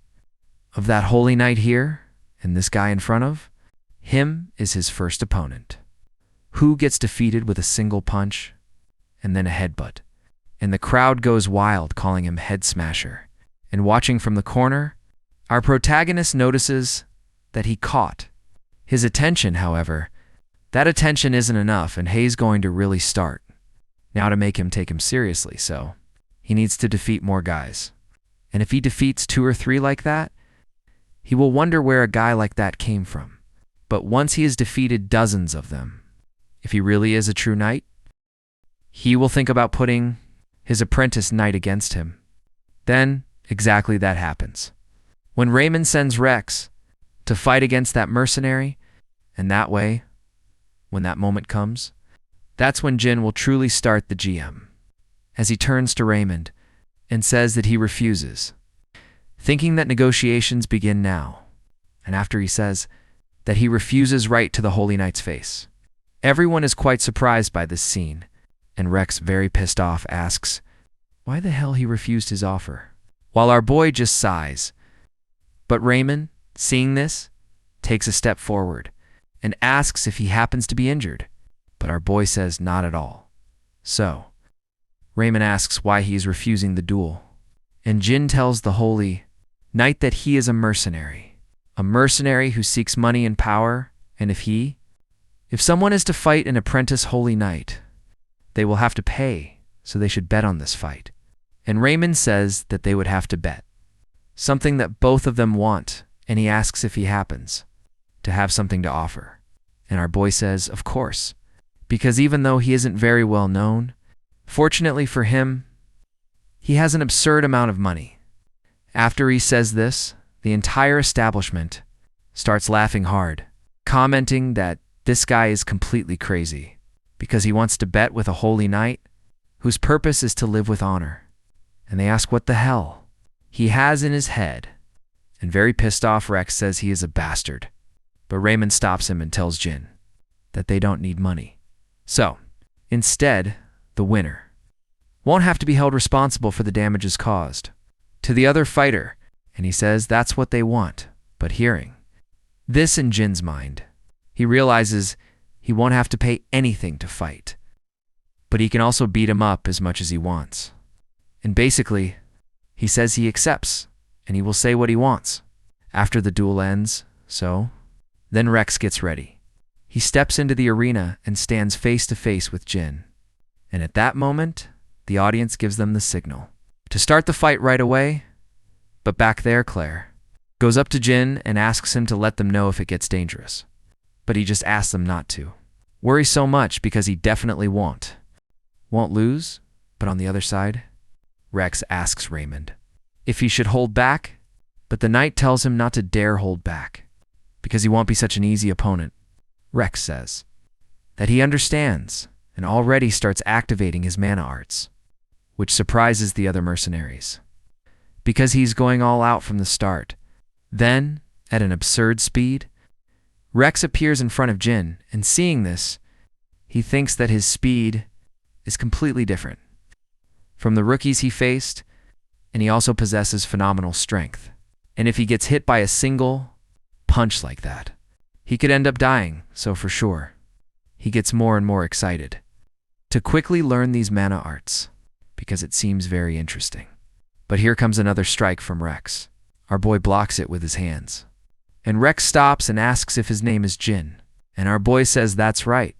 S1: of that Holy Knight here, and this guy in front of him is his first opponent, who gets defeated with a single punch and then a headbutt. And the crowd goes wild, calling him Head Smasher. And watching from the corner, our protagonist notices that he caught his attention. However, that attention isn't enough, and Hei's going to really start now to make him take him seriously, so he needs to defeat more guys. And if he defeats 2 or 3 like that, he will wonder where a guy like that came from. But once he has defeated dozens of them, if he really is a true knight, he will think about putting his apprentice knight against him. Then, exactly that happens. When Raymond sends Rex to fight against that mercenary, and that way, when that moment comes, that's when Jin will truly start the GM, as he turns to Raymond and says that he refuses, thinking that negotiations begin now, and after he says that he refuses right to the Holy Knight's face. Everyone is quite surprised by this scene, and Rex, very pissed off, asks why the hell he refused his offer, while our boy just sighs. But Raymond, seeing this, takes a step forward and asks if he happens to be injured, but our boy says not at all. So, Raymond asks why he is refusing the duel, and Jin tells the Holy Knight that he is a mercenary who seeks money and power, and if someone is to fight an apprentice Holy Knight, they will have to pay, so they should bet on this fight. And Raymond says that they would have to bet, something that both of them want, and he asks if he happens to have something to offer. And our boy says, of course, because even though he isn't very well known, fortunately for him, he has an absurd amount of money. After he says this, the entire establishment starts laughing hard, commenting that this guy is completely crazy because he wants to bet with a holy knight whose purpose is to live with honor. And they ask what the hell he has in his head. And very pissed off, Rex says he is a bastard. But Raymond stops him and tells Jin that they don't need money. So, instead, the winner won't have to be held responsible for the damages caused to the other fighter. And he says that's what they want. But hearing this in Jin's mind, he realizes he won't have to pay anything to fight. But he can also beat him up as much as he wants. And basically, he says he accepts, and he will say what he wants after the duel ends. So, then Rex gets ready. He steps into the arena and stands face to face with Jin. And at that moment, the audience gives them the signal to start the fight right away. But back there, Claire goes up to Jin and asks him to let them know if it gets dangerous. But he just asks them not to worry so much because he definitely won't lose. But on the other side, Rex asks Raymond if he should hold back, but the knight tells him not to dare hold back because he won't be such an easy opponent. Rex says that he understands and already starts activating his mana arts, which surprises the other mercenaries because he's going all out from the start. Then, at an absurd speed, Rex appears in front of Jin, and seeing this, he thinks that his speed is completely different from the rookies he faced, and he also possesses phenomenal strength. And if he gets hit by a single punch like that, he could end up dying, so for sure, he gets more and more excited to quickly learn these mana arts because it seems very interesting. But here comes another strike from Rex. Our boy blocks it with his hands. And Rex stops and asks if his name is Jin. And our boy says that's right.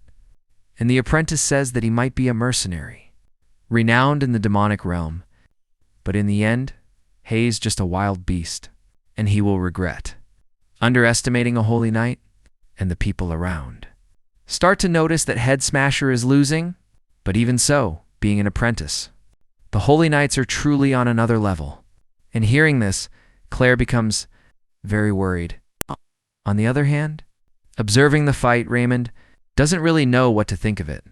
S1: And the apprentice says that he might be a mercenary, renowned in the demonic realm. But in the end, Hei's just a wild beast, and he will regret underestimating a holy knight. And the people around start to notice that Head Smasher is losing, but even so, being an apprentice, the holy knights are truly on another level. And hearing this, Claire becomes very worried. On the other hand, observing the fight, Raymond doesn't really know what to think of it.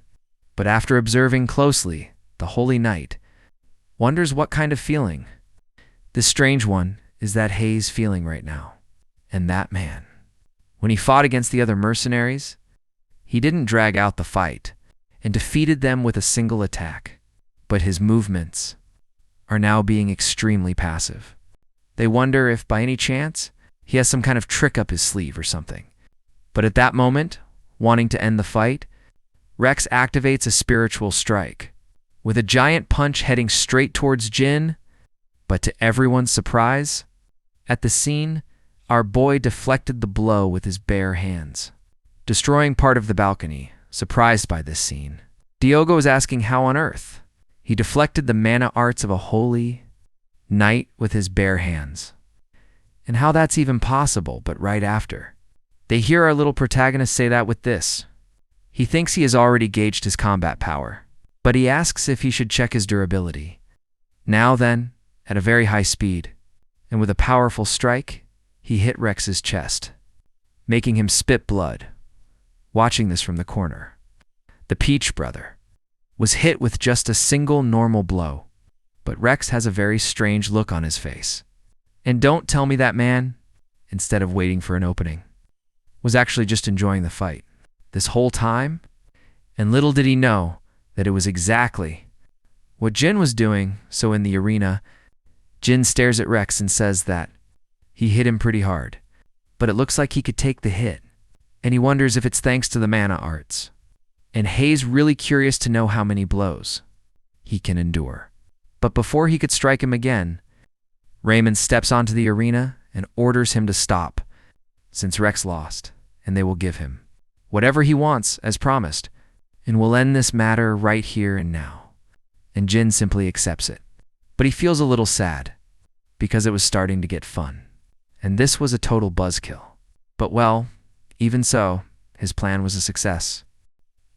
S1: But after observing closely, the holy knight wonders what kind of feeling this strange one is that Hei's feeling right now. And that man, when he fought against the other mercenaries, he didn't drag out the fight and defeated them with a single attack. But his movements are now being extremely passive. They wonder if by any chance he has some kind of trick up his sleeve or something. But at that moment, wanting to end the fight, Rex activates a spiritual strike with a giant punch heading straight towards Jin. But to everyone's surprise, at the scene, our boy deflected the blow with his bare hands, destroying part of the balcony. Surprised by this scene, Diogo is asking how on earth he deflected the mana arts of a holy knight with his bare hands, and how that's even possible. But right after, they hear our little protagonist say that with this. He thinks he has already gauged his combat power, but he asks if he should check his durability. Now then, at a very high speed, and with a powerful strike, he hit Rex's chest, making him spit blood. Watching this from the corner, the Peach brother was hit with just a single normal blow, but Rex has a very strange look on his face. And don't tell me that man, instead of waiting for an opening, was actually just enjoying the fight this whole time. And little did he know that it was exactly what Jin was doing. So in the arena, Jin stares at Rex and says that he hit him pretty hard, but it looks like he could take the hit. And he wonders if it's thanks to the mana arts. And Hei's really curious to know how many blows he can endure. But before he could strike him again, Raymond steps onto the arena and orders him to stop, since Rex lost, and they will give him whatever he wants, as promised, and will end this matter right here and now. And Jin simply accepts it. But he feels a little sad, because it was starting to get fun. And this was a total buzzkill. But well, even so, his plan was a success.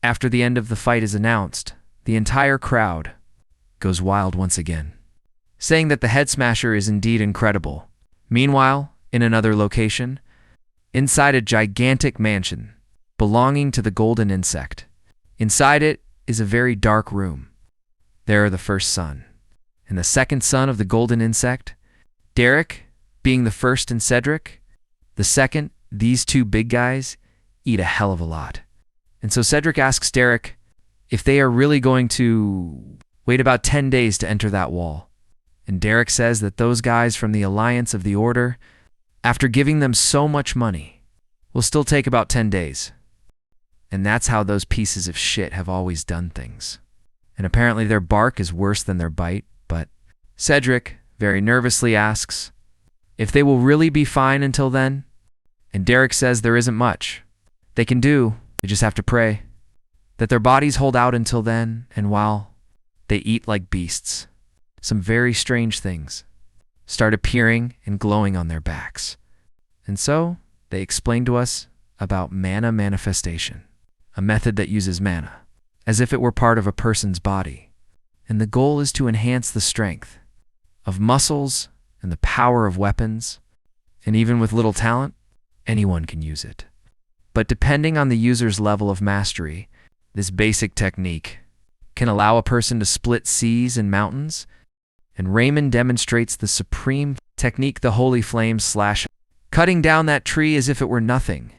S1: After the end of the fight is announced, the entire crowd goes wild once again, saying that the head smasher is indeed incredible. Meanwhile, in another location, inside a gigantic mansion belonging to the golden insect. Inside it is a very dark room. There are the first son and the second son of the golden insect, Derek being the first and Cedric the second. These two big guys eat a hell of a lot. And so Cedric asks Derek if they are really going to wait about 10 days to enter that wall. And Derek says that those guys from the Alliance of the Order, after giving them so much money, will still take about 10 days. And that's how those pieces of shit have always done things. And apparently their bark is worse than their bite, but Cedric very nervously asks if they will really be fine until then. And Derek says there isn't much they can do. They just have to pray that their bodies hold out until then, and while they eat like beasts, some very strange things start appearing and glowing on their backs. And so they explain to us about mana manifestation, a method that uses mana as if it were part of a person's body. And the goal is to enhance the strength of muscles and the power of weapons. And even with little talent, anyone can use it. But depending on the user's level of mastery, this basic technique can allow a person to split seas and mountains. And Raymond demonstrates the supreme technique, the holy flame slash, cutting down that tree as if it were nothing,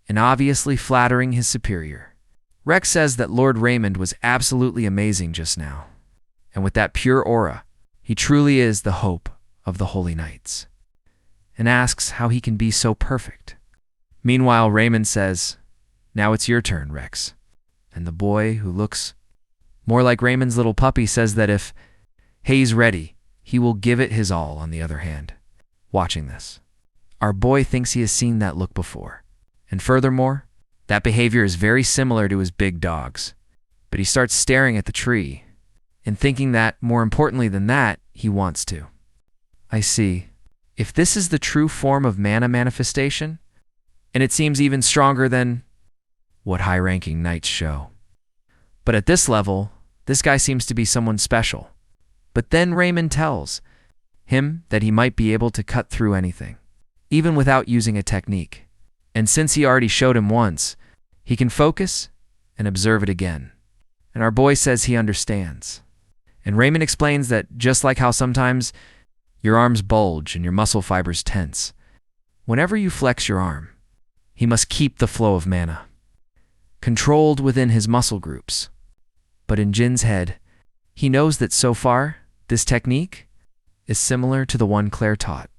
S1: and obviously flattering his superior. Rex says that Lord Raymond was absolutely amazing just now. And with that pure aura, he truly is the hope of the Holy Knights, and asks how he can be so perfect. Meanwhile, Raymond says, "Now it's your turn, Rex." And the boy, who looks more like Raymond's little puppy, says that if he's ready, he will give it his all. On the other hand, watching this, our boy thinks he has seen that look before. And furthermore, that behavior is very similar to his big dog's. But he starts staring at the tree and thinking that, more importantly than that, he wants to. I see. If this is the true form of mana manifestation, and it seems even stronger than what high-ranking knights show. But at this level, this guy seems to be someone special. But then Raymond tells him that he might be able to cut through anything, even without using a technique. And since he already showed him once, he can focus and observe it again. And our boy says he understands. And Raymond explains that just like how sometimes your arms bulge and your muscle fibers tense, whenever you flex your arm, he must keep the flow of mana controlled within his muscle groups. But in Jin's head, he knows that so far, this technique is similar to the one Claire taught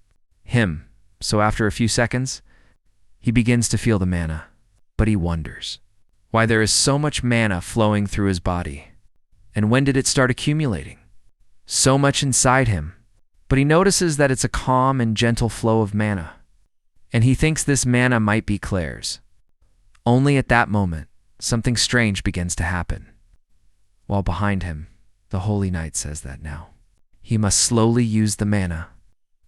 S1: him. So after a few seconds, he begins to feel the mana, but he wonders why there is so much mana flowing through his body. And when did it start accumulating? So much inside him. But he notices that it's a calm and gentle flow of mana. And he thinks this mana might be Claire's. Only at that moment, something strange begins to happen. While behind him, the Holy Knight says that now he must slowly use the mana,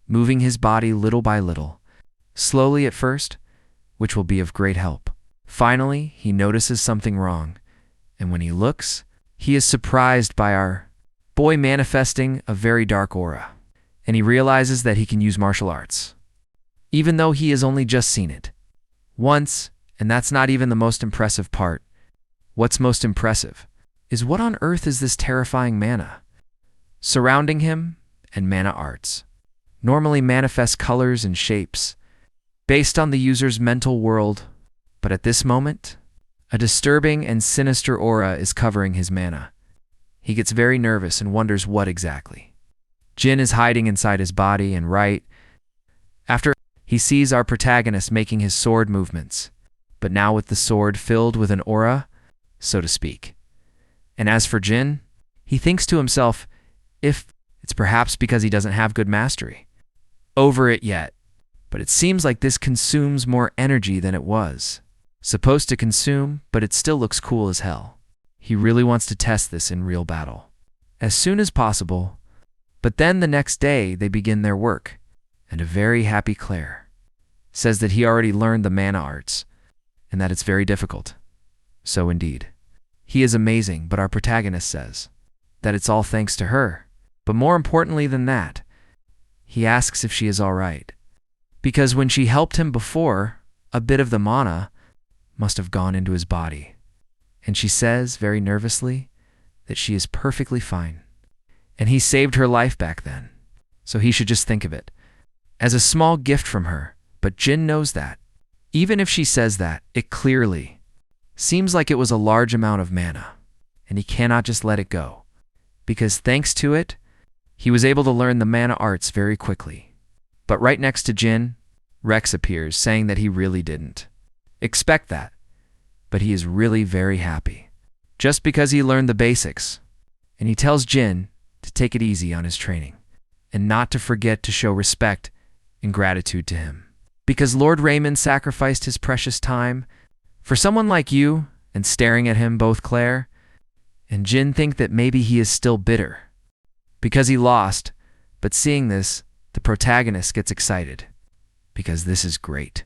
S1: moving his body little by little, slowly at first, which will be of great help. Finally, he notices something wrong, and when he looks, he is surprised by our boy manifesting a very dark aura, and he realizes that he can use martial arts, even though he has only just seen it once. And that's not even the most impressive part. What's most impressive is what on earth is this terrifying mana surrounding him. And mana arts normally manifest colors and shapes based on the user's mental world, but at this moment, a disturbing and sinister aura is covering his mana. He gets very nervous and wonders what exactly Jin is hiding inside his body. And right after, he sees our protagonist making his sword movements, but now with the sword filled with an aura, so to speak. And as for Jin, he thinks to himself if it's perhaps because he doesn't have good mastery over it yet. But it seems like this consumes more energy than it was supposed to consume, but it still looks cool as hell. He really wants to test this in real battle as soon as possible. But then the next day they begin their work, and a very happy Claire says that he already learned the mana arts, and that it's very difficult. So indeed, he is amazing, but our protagonist says that it's all thanks to her. But more importantly than that, he asks if she is all right. Because when she helped him before, a bit of the mana must have gone into his body. And she says, very nervously, that she is perfectly fine. And he saved her life back then. So he should just think of it as a small gift from her. But Jin knows that. Even if she says that, it clearly seems like it was a large amount of mana. And he cannot just let it go. Because thanks to it, he was able to learn the mana arts very quickly. But right next to Jin, Rex appears, saying that he really didn't expect that. But he is really very happy. Just because he learned the basics. And he tells Jin to take it easy on his training. And not to forget to show respect and gratitude to him. Because Lord Raymond sacrificed his precious time for someone like you, and staring at him, both Claire and Jin think that maybe he is still bitter because he lost, but seeing this, the protagonist gets excited because this is great.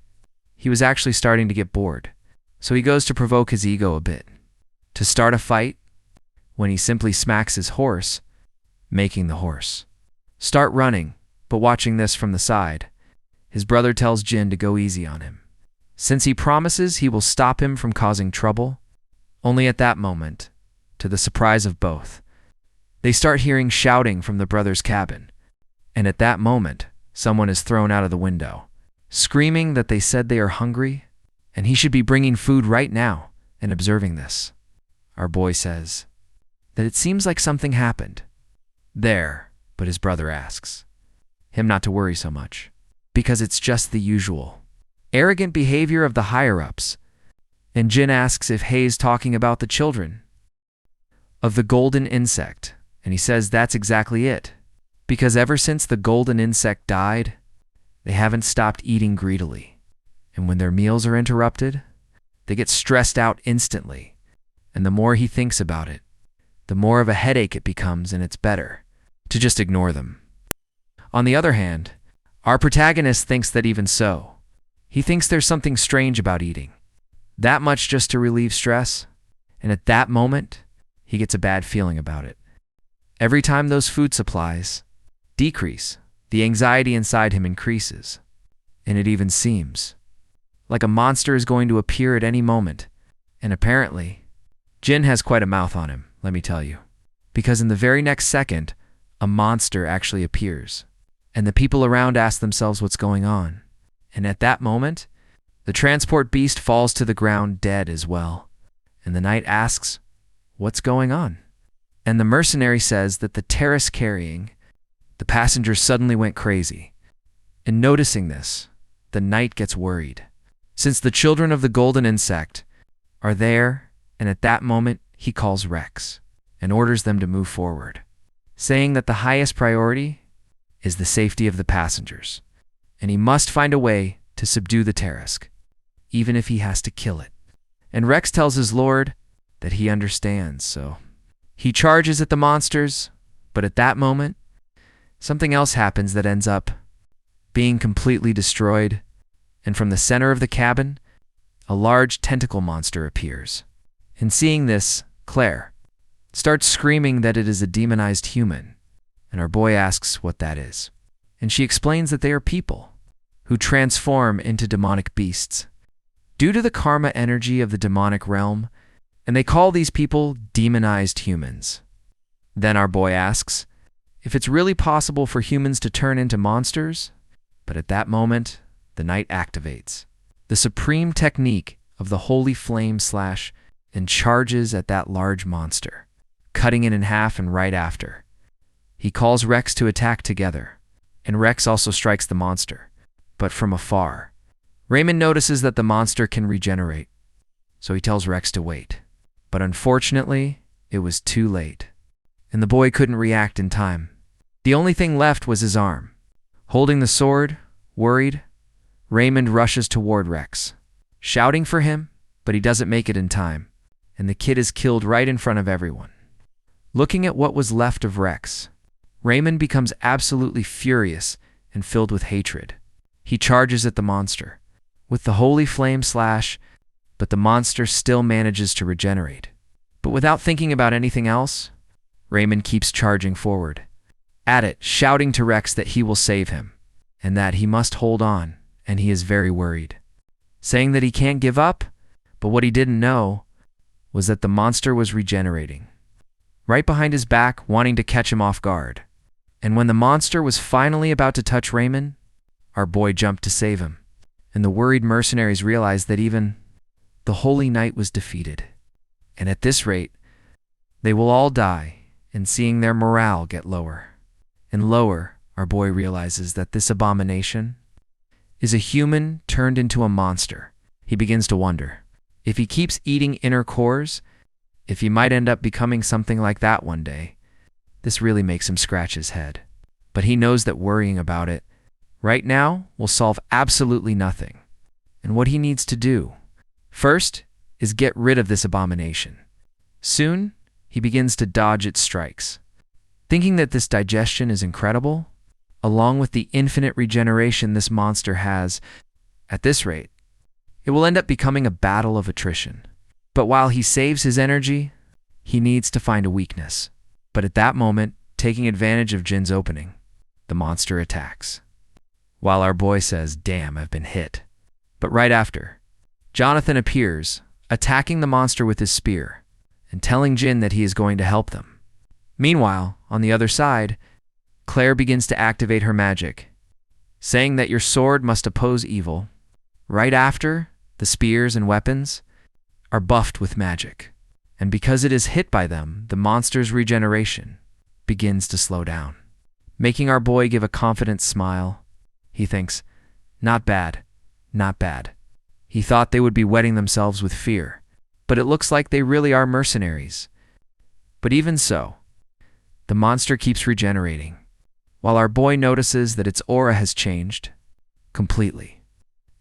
S1: He was actually starting to get bored, so he goes to provoke his ego a bit, to start a fight when he simply smacks his horse, making the horse start running. But watching this from the side, his brother tells Jin to go easy on him, since he promises he will stop him from causing trouble. Only at that moment, to the surprise of both, they start hearing shouting from the brother's cabin, and at that moment, someone is thrown out of the window, screaming that they said they are hungry, and he should be bringing food right now. And observing this, our boy says that it seems like something happened there, but his brother asks him not to worry so much, because it's just the usual arrogant behavior of the higher-ups. And Jin asks if Hei's talking about the children of the golden insect, and he says that's exactly it, because ever since the golden insect died, they haven't stopped eating greedily, and when their meals are interrupted, they get stressed out instantly, and the more he thinks about it, the more of a headache it becomes, and it's better to just ignore them. On the other hand, our protagonist thinks that even so, he thinks there's something strange about eating. That much just to relieve stress, and at that moment, he gets a bad feeling about it. Every time those food supplies decrease, the anxiety inside him increases, and it even seems like a monster is going to appear at any moment. And apparently, Jin has quite a mouth on him, let me tell you, because in the very next second, a monster actually appears, and the people around ask themselves what's going on. And at that moment, the transport beast falls to the ground dead as well, and the knight asks, what's going on? And the mercenary says that the terrace carrying the passengers suddenly went crazy. And noticing this, the knight gets worried, since the children of the golden insect are there, and at that moment he calls Rex and orders them to move forward, saying that the highest priority is the safety of the passengers, and he must find a way to subdue the Tarask, even if he has to kill it. And Rex tells his lord that he understands, so he charges at the monsters, but at that moment, something else happens that ends up being completely destroyed, and from the center of the cabin, a large tentacle monster appears. And seeing this, Claire starts screaming that it is a demonized human, and our boy asks what that is. And she explains that they are people who transform into demonic beasts due to the karma energy of the demonic realm, and they call these people demonized humans. Then our boy asks if it's really possible for humans to turn into monsters, but at that moment, the knight activates the supreme technique of the holy flame slash and charges at that large monster, cutting it in half. And right after, he calls Rex to attack together, and Rex also strikes the monster, but from afar. Raymond notices that the monster can regenerate, so he tells Rex to wait. But unfortunately, it was too late, and the boy couldn't react in time. The only thing left was his arm. Holding the sword, worried, Raymond rushes toward Rex, shouting for him, but he doesn't make it in time, and the kid is killed right in front of everyone. Looking at what was left of Rex, Raymond becomes absolutely furious and filled with hatred. He charges at the monster with the holy flame slash but the monster still manages to regenerate. But without thinking about anything else, Raymond keeps charging forward, at it, shouting to Rex that he will save him, and that he must hold on, and he is very worried, saying that he can't give up, but what he didn't know was that the monster was regenerating, right behind his back, wanting to catch him off guard. And when the monster was finally about to touch Raymond, our boy jumped to save him, and the worried mercenaries realized that even the Holy Knight was defeated. And at this rate, they will all die, and seeing their morale get lower and lower, our boy realizes that this abomination is a human turned into a monster. He begins to wonder, if he keeps eating inner cores, if he might end up becoming something like that one day. This really makes him scratch his head. But he knows that worrying about it right now will solve absolutely nothing. And what he needs to do first is get rid of this abomination. Soon, he begins to dodge its strikes, thinking that this digestion is incredible, along with the infinite regeneration this monster has. At this rate, it will end up becoming a battle of attrition. But while he saves his energy, he needs to find a weakness. But at that moment, taking advantage of Jin's opening, the monster attacks. While our boy says, "Damn, I've been hit." But right after, Jonathan appears, attacking the monster with his spear, and telling Jin that he is going to help them. Meanwhile, on the other side, Claire begins to activate her magic, saying that your sword must oppose evil. Right after, the spears and weapons are buffed with magic, and because it is hit by them, the monster's regeneration begins to slow down, making our boy give a confident smile. He thinks, not bad, not bad. He thought they would be wetting themselves with fear, but it looks like they really are mercenaries. But even so, the monster keeps regenerating, while our boy notices that its aura has changed completely.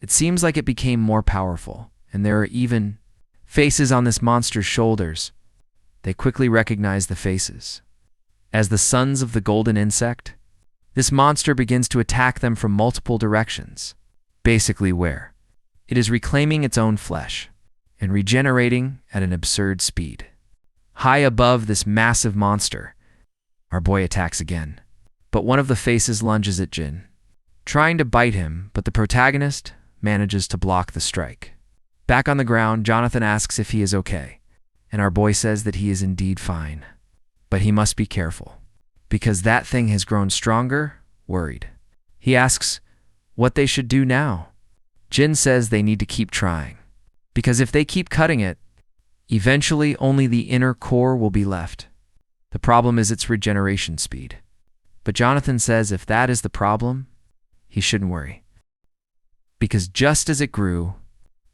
S1: It seems like it became more powerful, and there are even faces on this monster's shoulders. They quickly recognize the faces as the sons of the golden insect. This monster begins to attack them from multiple directions, basically where it is reclaiming its own flesh and regenerating at an absurd speed. High above this massive monster, our boy attacks again, but one of the faces lunges at Jin, trying to bite him, but the protagonist manages to block the strike. Back on the ground, Jonathan asks if he is okay, and our boy says that he is indeed fine. But he must be careful, because that thing has grown stronger, worried. He asks what they should do now. Jin says they need to keep trying, because if they keep cutting it, eventually only the inner core will be left. The problem is its regeneration speed. But Jonathan says if that is the problem, he shouldn't worry, because just as it grew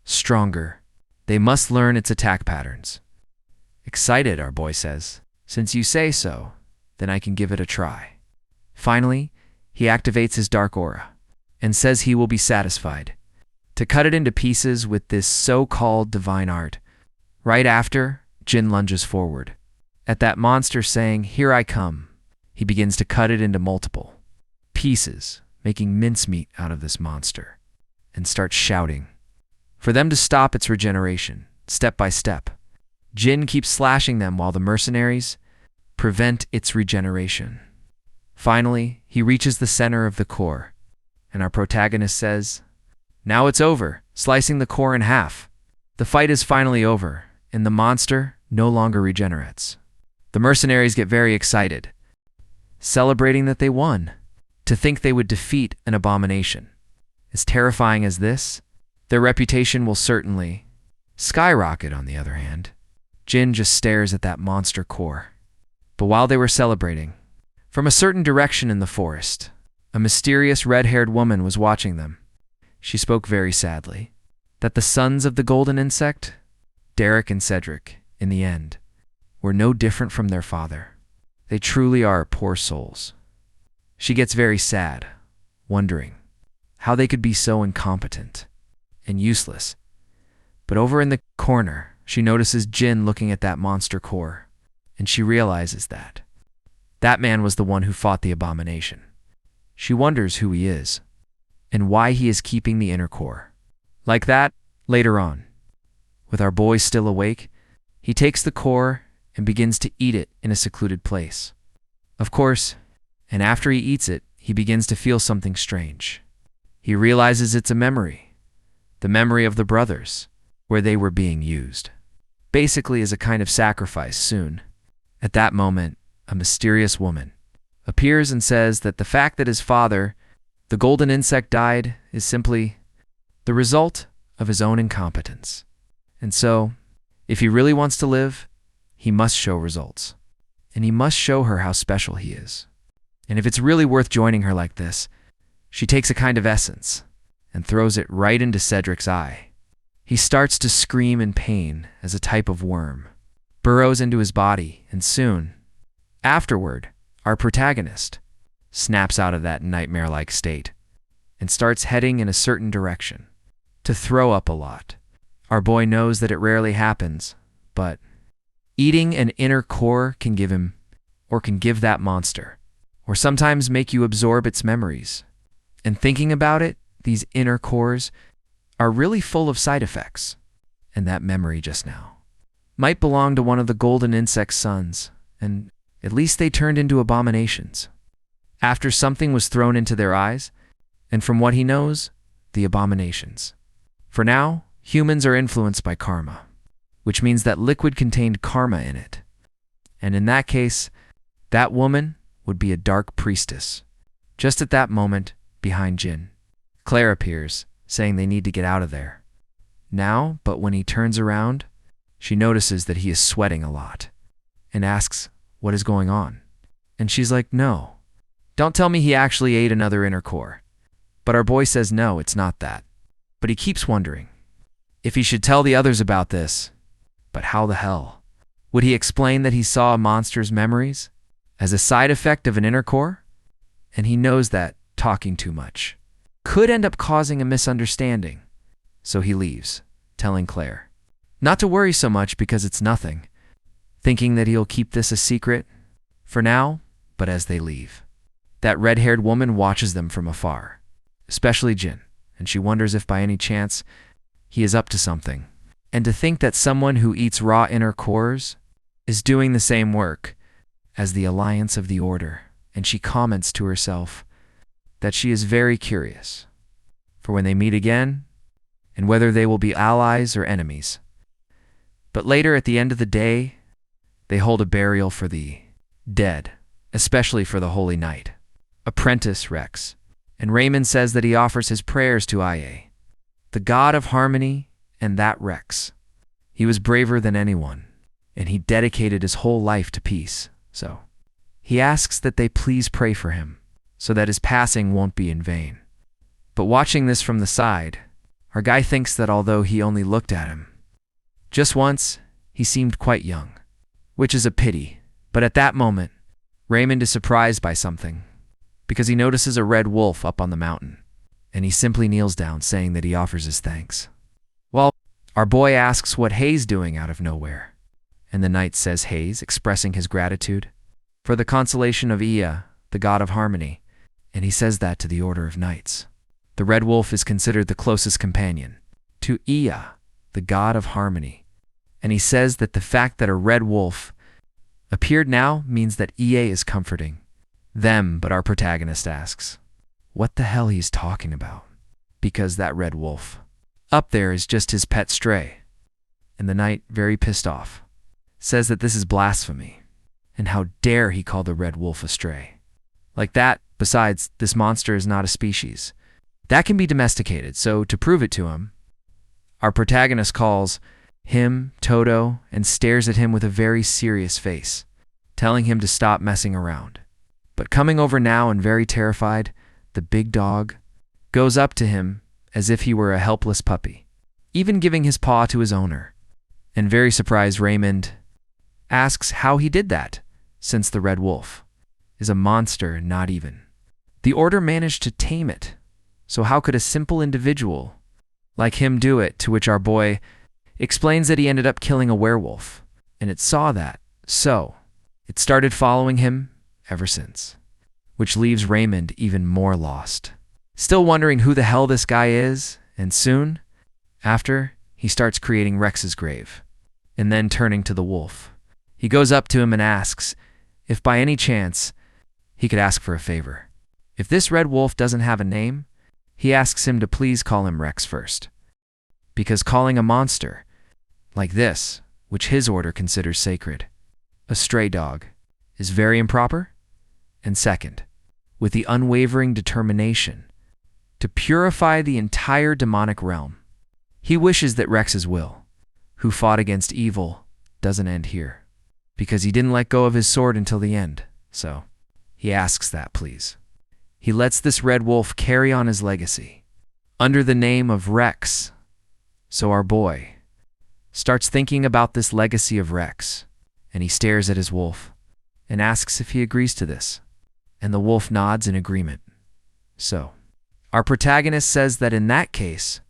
S1: stronger, they must learn its attack patterns. Excited, our boy says, since you say so, then I can give it a try. Finally, he activates his dark aura and says he will be satisfied to cut it into pieces with this so-called divine art. Right after, Jin lunges forward. At that monster saying, "Here I come," he begins to cut it into multiple pieces, making mincemeat out of this monster, and starts shouting for them to stop its regeneration, step by step. Jin keeps slashing them while the mercenaries prevent its regeneration. Finally, he reaches the center of the core, and our protagonist says, "Now it's over," slicing the core in half. The fight is finally over, and the monster no longer regenerates. The mercenaries get very excited, celebrating that they won. To think they would defeat an abomination, as terrifying as this, their reputation will certainly skyrocket. On the other hand, Jin just stares at that monster core. But while they were celebrating, from a certain direction in the forest, a mysterious red-haired woman was watching them. She spoke very sadly that the sons of the golden insect, Derek and Cedric, in the end, were no different from their father. They truly are poor souls. She gets very sad, wondering how they could be so incompetent and useless. But over in the corner, she notices Jin looking at that monster core, and she realizes that that man was the one who fought the abomination. She wonders who he is and why he is keeping the inner core. Like that, later on, With our boy still awake, he takes the core and begins to eat it in a secluded place. Of course, and after he eats it, he begins to feel something strange. He realizes it's a memory, the memory of the brothers, where they were being used, basically as a kind of sacrifice soon. At that moment, a mysterious woman appears and says that the fact that his father, the golden insect, died is simply the result of his own incompetence. And so, if he really wants to live, he must show results. And he must show her how special he is. And if it's really worth joining her like this, she takes a kind of essence and throws it right into Cedric's eye. He starts to scream in pain as a type of worm burrows into his body, and soon, afterward, our protagonist snaps out of that nightmare-like state and starts heading in a certain direction, to throw up a lot. Our boy knows that it rarely happens, but eating an inner core can give him, or can give that monster, or sometimes make you absorb its memories. And thinking about it, these inner cores are really full of side effects, and that memory just now might belong to one of the golden insect's sons, and at least they turned into abominations after something was thrown into their eyes, and from what he knows, the abominations. For now, humans are influenced by karma, which means that liquid contained karma in it. And in that case, that woman would be a dark priestess. Just at that moment, behind Jin, Claire appears, saying they need to get out of there now, but when he turns around, she notices that he is sweating a lot and asks what is going on. And she's like, no, don't tell me he actually ate another inner core. But our boy says no, it's not that. But he keeps wondering if he should tell the others about this. But how the hell would he explain that he saw a monster's memories as a side effect of an inner core? And he knows that talking too much could end up causing a misunderstanding. So he leaves, telling Claire not to worry so much because it's nothing, thinking that he'll keep this a secret for now. But as they leave, that red-haired woman watches them from afar, especially Jin, and she wonders if by any chance he is up to something. And to think that someone who eats raw inner cores is doing the same work as the Alliance of the Order, and she comments to herself that she is very curious for when they meet again and whether they will be allies or enemies. But later, at the end of the day, they hold a burial for the dead, especially for the Holy Knight, Apprentice Rex, and Raymond says that he offers his prayers to Ia, the god of harmony, and that Rex. He was braver than anyone, and he dedicated his whole life to peace, so he asks that they please pray for him, so that his passing won't be in vain. But watching this from the side, our guy thinks that although he only looked at him just once, he seemed quite young, which is a pity. But at that moment, Raymond is surprised by something, because he notices a red wolf up on the mountain, and he simply kneels down, saying that he offers his thanks. Well, our boy asks what Hayes doing out of nowhere, and the knight says Hayes, expressing his gratitude for the consolation of Ia, the god of harmony, and he says that to the Order of Knights. The red wolf is considered the closest companion to Ia, the god of harmony, and he says that the fact that a red wolf appeared now means that EA is comforting them. But our protagonist asks what the hell he's talking about, because that red wolf up there is just his pet stray. And the knight, very pissed off, says that this is blasphemy, and how dare he call the red wolf a stray like that. Besides, this monster is not a species that can be domesticated, so to prove it to him, our protagonist calls him Toto and stares at him with a very serious face, telling him to stop messing around. But coming over now and very terrified, the big dog goes up to him as if he were a helpless puppy, even giving his paw to his owner. And very surprised, Raymond asks how he did that, since the red wolf is a monster and not even the Order managed to tame it. So how could a simple individual like him do it? To which our boy explains that he ended up killing a werewolf, and it saw that, so it started following him ever since, which leaves Raymond even more lost, still wondering who the hell this guy is. And soon after, he starts creating Rex's grave, and then turning to the wolf. He goes up to him and asks if by any chance he could ask for a favor. If this red wolf doesn't have a name, he asks him to please call him Rex first, because calling a monster like this, which his order considers sacred, a stray dog, is very improper. And second, with the unwavering determination to purify the entire demonic realm, he wishes that Rex's will, who fought against evil, doesn't end here, because he didn't let go of his sword until the end. So he asks that, please. He lets this red wolf carry on his legacy under the name of Rex. So our boy starts thinking about this legacy of Rex, and he stares at his wolf and asks if he agrees to this. And the wolf nods in agreement. So our protagonist says that in that case,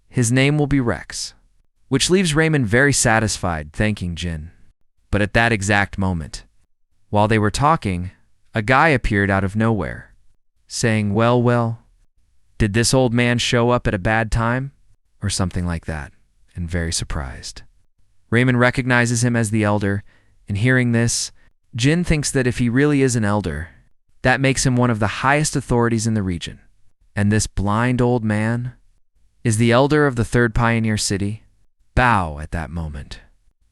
S1: his name will be Rex, which leaves Raymond very satisfied, thanking Jin. But at that exact moment, while they were talking, a guy appeared out of nowhere, saying, well, did this old man show up at a bad time? Or something like that, and very surprised. Raymond recognizes him as the elder, and hearing this, Jin thinks that if he really is an elder, that makes him one of the highest authorities in the region. And this blind old man is the elder of the third pioneer city. Bow at that moment.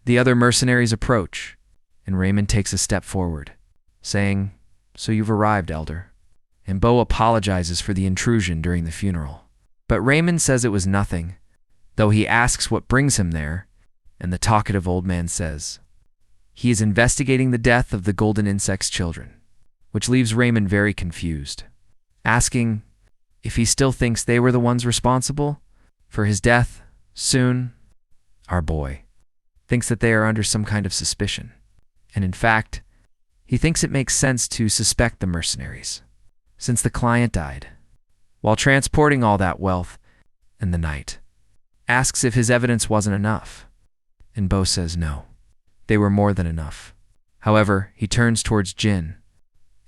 S1: The other mercenaries approach, and Raymond takes a step forward, saying, so you've arrived, elder. And Bo apologizes for the intrusion during the funeral. But Raymond says it was nothing, though he asks what brings him there, and the talkative old man says he is investigating the death of the golden insect's children, which leaves Raymond very confused, asking if he still thinks they were the ones responsible for his death. Soon, our boy thinks that they are under some kind of suspicion, and in fact, he thinks it makes sense to suspect the mercenaries, since the client died while transporting all that wealth in the night. Asks if his evidence wasn't enough, and Bo says no, they were more than enough. However, he turns towards Jin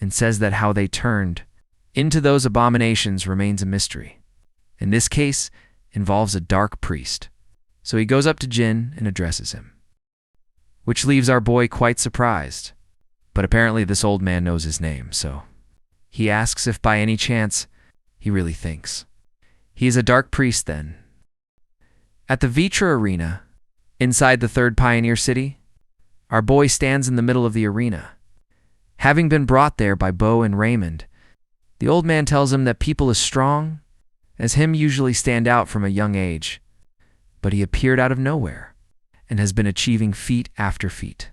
S1: and says that how they turned into those abominations remains a mystery. In this case, involves a dark priest. So he goes up to Jin and addresses him, which leaves our boy quite surprised. But apparently this old man knows his name, so he asks if by any chance he really thinks he is a dark priest then. At the Vitra Arena, inside the third pioneer city, our boy stands in the middle of the arena. Having been brought there by Bo and Raymond, the old man tells him that people as strong as him usually stand out from a young age, but he appeared out of nowhere and has been achieving feat after feat.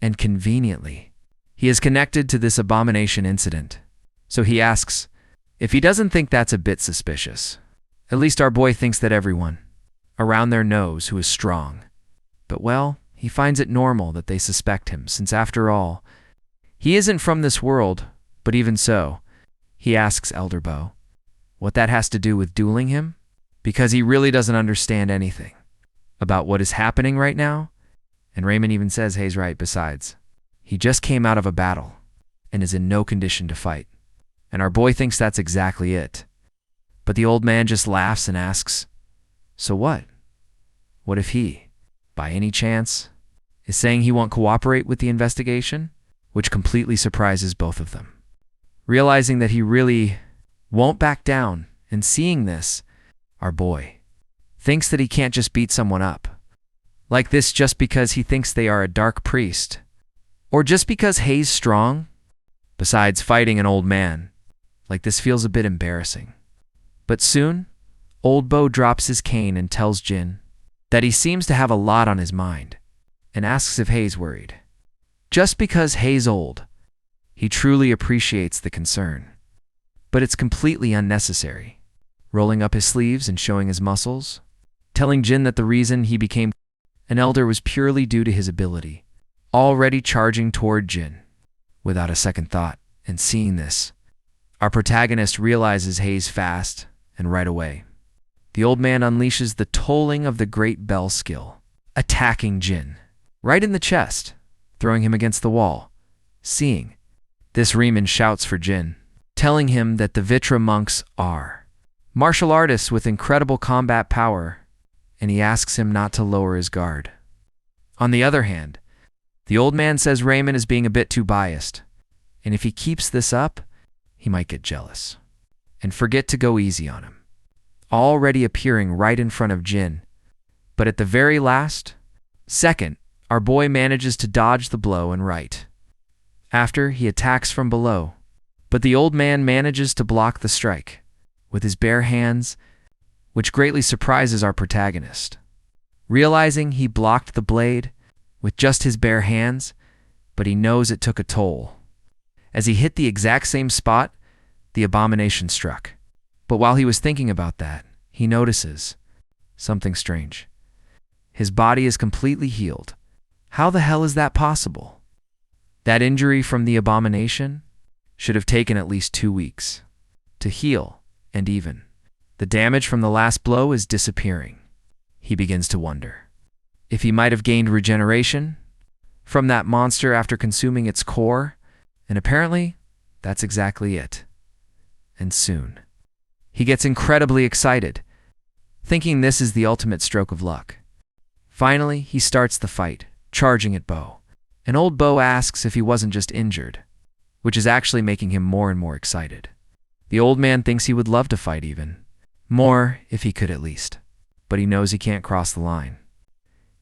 S1: And conveniently, he is connected to this abomination incident. So he asks if he doesn't think that's a bit suspicious. At least our boy thinks that everyone around there knows who is strong. But well, he finds it normal that they suspect him, since after all, he isn't from this world. But even so, he asks Elder Bo what that has to do with dueling him, because he really doesn't understand anything about what is happening right now. And Raymond even says, hey, he's right, besides, he just came out of a battle and is in no condition to fight. And our boy thinks that's exactly it. But the old man just laughs and asks, so what? What if he, by any chance, is saying he won't cooperate with the investigation? Which completely surprises both of them. Realizing that he really won't back down, and seeing this, our boy thinks that he can't just beat someone up like this just because he thinks they are a dark priest, or just because Hay's strong. Besides, fighting an old man like this feels a bit embarrassing. But soon, old Bo drops his cane and tells Jin that he seems to have a lot on his mind, and asks if Hay's worried. Just because Hay's old, he truly appreciates the concern. But it's completely unnecessary. Rolling up his sleeves and showing his muscles, telling Jin that the reason he became an elder was purely due to his ability, already charging toward Jin without a second thought. And seeing this, our protagonist realizes Hay's fast, and right away, the old man unleashes the tolling of the great bell skill, attacking Jin right in the chest, throwing him against the wall. Seeing this, Raymond shouts for Jin, telling him that the Vitra monks are martial artists with incredible combat power, and he asks him not to lower his guard. On the other hand, the old man says Raymond is being a bit too biased, and if he keeps this up, he might get jealous and forget to go easy on him, already appearing right in front of Jin. But at the very last second, our boy manages to dodge the blow and right after he attacks from below, but the old man manages to block the strike with his bare hands, which greatly surprises our protagonist. Realizing he blocked the blade with just his bare hands, but he knows it took a toll. As he hit the exact same spot, the abomination struck. But while he was thinking about that, he notices something strange. His body is completely healed. How the hell is that possible? That injury from the abomination should have taken at least 2 weeks to heal, and even the damage from the last blow is disappearing. He begins to wonder if he might have gained regeneration from that monster after consuming its core, and apparently that's exactly it. And soon, he gets incredibly excited, thinking this is the ultimate stroke of luck. Finally, he starts the fight, charging at Bo. And old Bo asks if he wasn't just injured, which is actually making him more and more excited. The old man thinks he would love to fight even more if he could at least, but he knows he can't cross the line.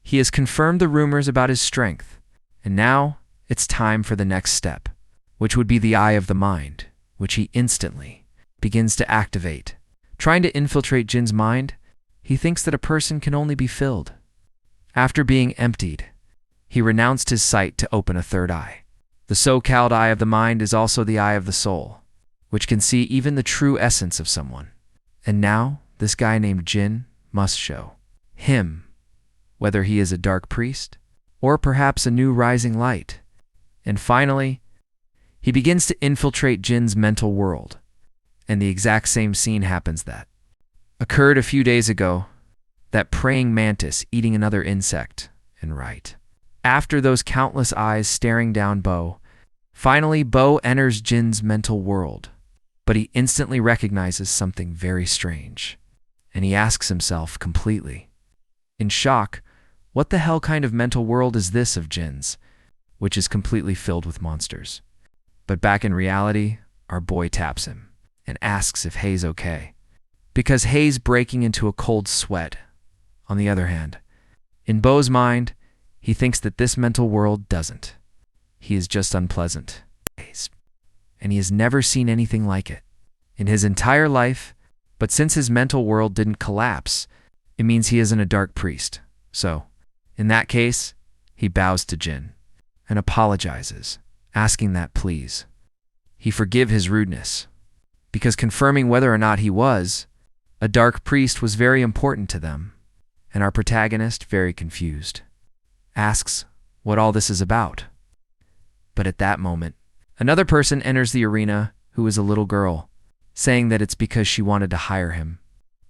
S1: He has confirmed the rumors about his strength, and now it's time for the next step, which would be the Eye of the Mind, which he instantly begins to activate. Trying to infiltrate Jin's mind, he thinks that a person can only be filled. After being emptied, he renounced his sight to open a third eye. The so-called Eye of the Mind is also the Eye of the Soul, which can see even the true essence of someone. And now, this guy named Jin must show him whether he is a dark priest or perhaps a new rising light. And finally, he begins to infiltrate Jin's mental world, and the exact same scene happens that occurred a few days ago, that praying mantis eating another insect, and right after those countless eyes staring down Bo, finally Bo enters Jin's mental world, but he instantly recognizes something very strange, and he asks himself completely in shock, what the hell kind of mental world is this of Jin's, which is completely filled with monsters? But back in reality, our boy taps him and asks if Hei's okay, because Hei's breaking into a cold sweat. On the other hand, in Bo's mind, he thinks that this mental world doesn't. He is just unpleasant, and he has never seen anything like it in his entire life, but since his mental world didn't collapse, it means he isn't a dark priest. So, in that case, he bows to Jin and apologizes, asking that please he forgive his rudeness, because confirming whether or not he was a dark priest was very important to them, and our protagonist, very confused, asks what all this is about. But at that moment, another person enters the arena who is a little girl, saying that it's because she wanted to hire him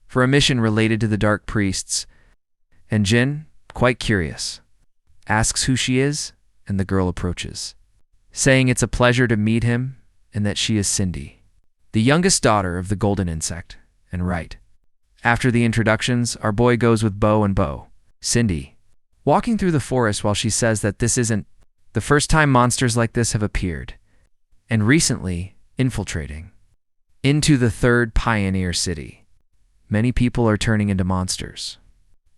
S1: for a mission related to the dark priests, and Jin, quite curious, asks who she is, and the girl approaches, saying it's a pleasure to meet him and that she is Cindy, the youngest daughter of the golden insect, and right after the introductions, our boy goes with Bo and Bo, Cindy, walking through the forest while she says that this isn't the first time monsters like this have appeared, and recently infiltrating into the third pioneer city. Many people are turning into monsters,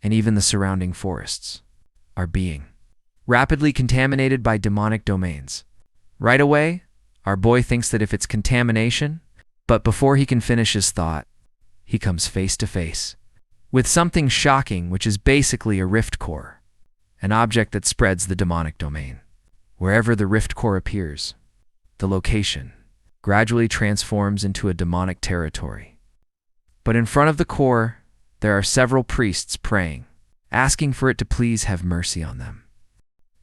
S1: and even the surrounding forests are being rapidly contaminated by demonic domains. Right away, our boy thinks that if it's contamination, but before he can finish his thought, he comes face to face with something shocking, which is basically a rift core, an object that spreads the demonic domain. Wherever the rift core appears, the location gradually transforms into a demonic territory. But in front of the core, there are several priests praying, asking for it to please have mercy on them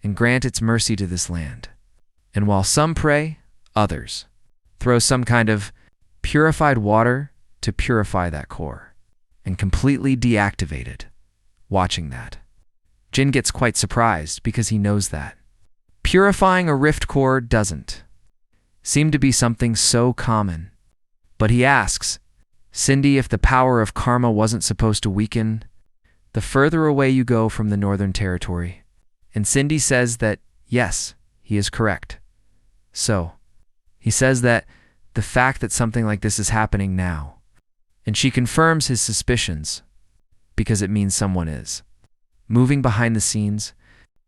S1: and grant its mercy to this land. And while some pray, others throw some kind of purified water to purify that core and completely deactivate it. Watching that, Jin gets quite surprised because he knows that purifying a rift core doesn't seem to be something so common. But he asks Cindy if the power of karma wasn't supposed to weaken the further away you go from the Northern Territory. And Cindy says that, yes, he is correct. So, he says that the fact that something like this is happening now, and she confirms his suspicions because it means someone is moving behind the scenes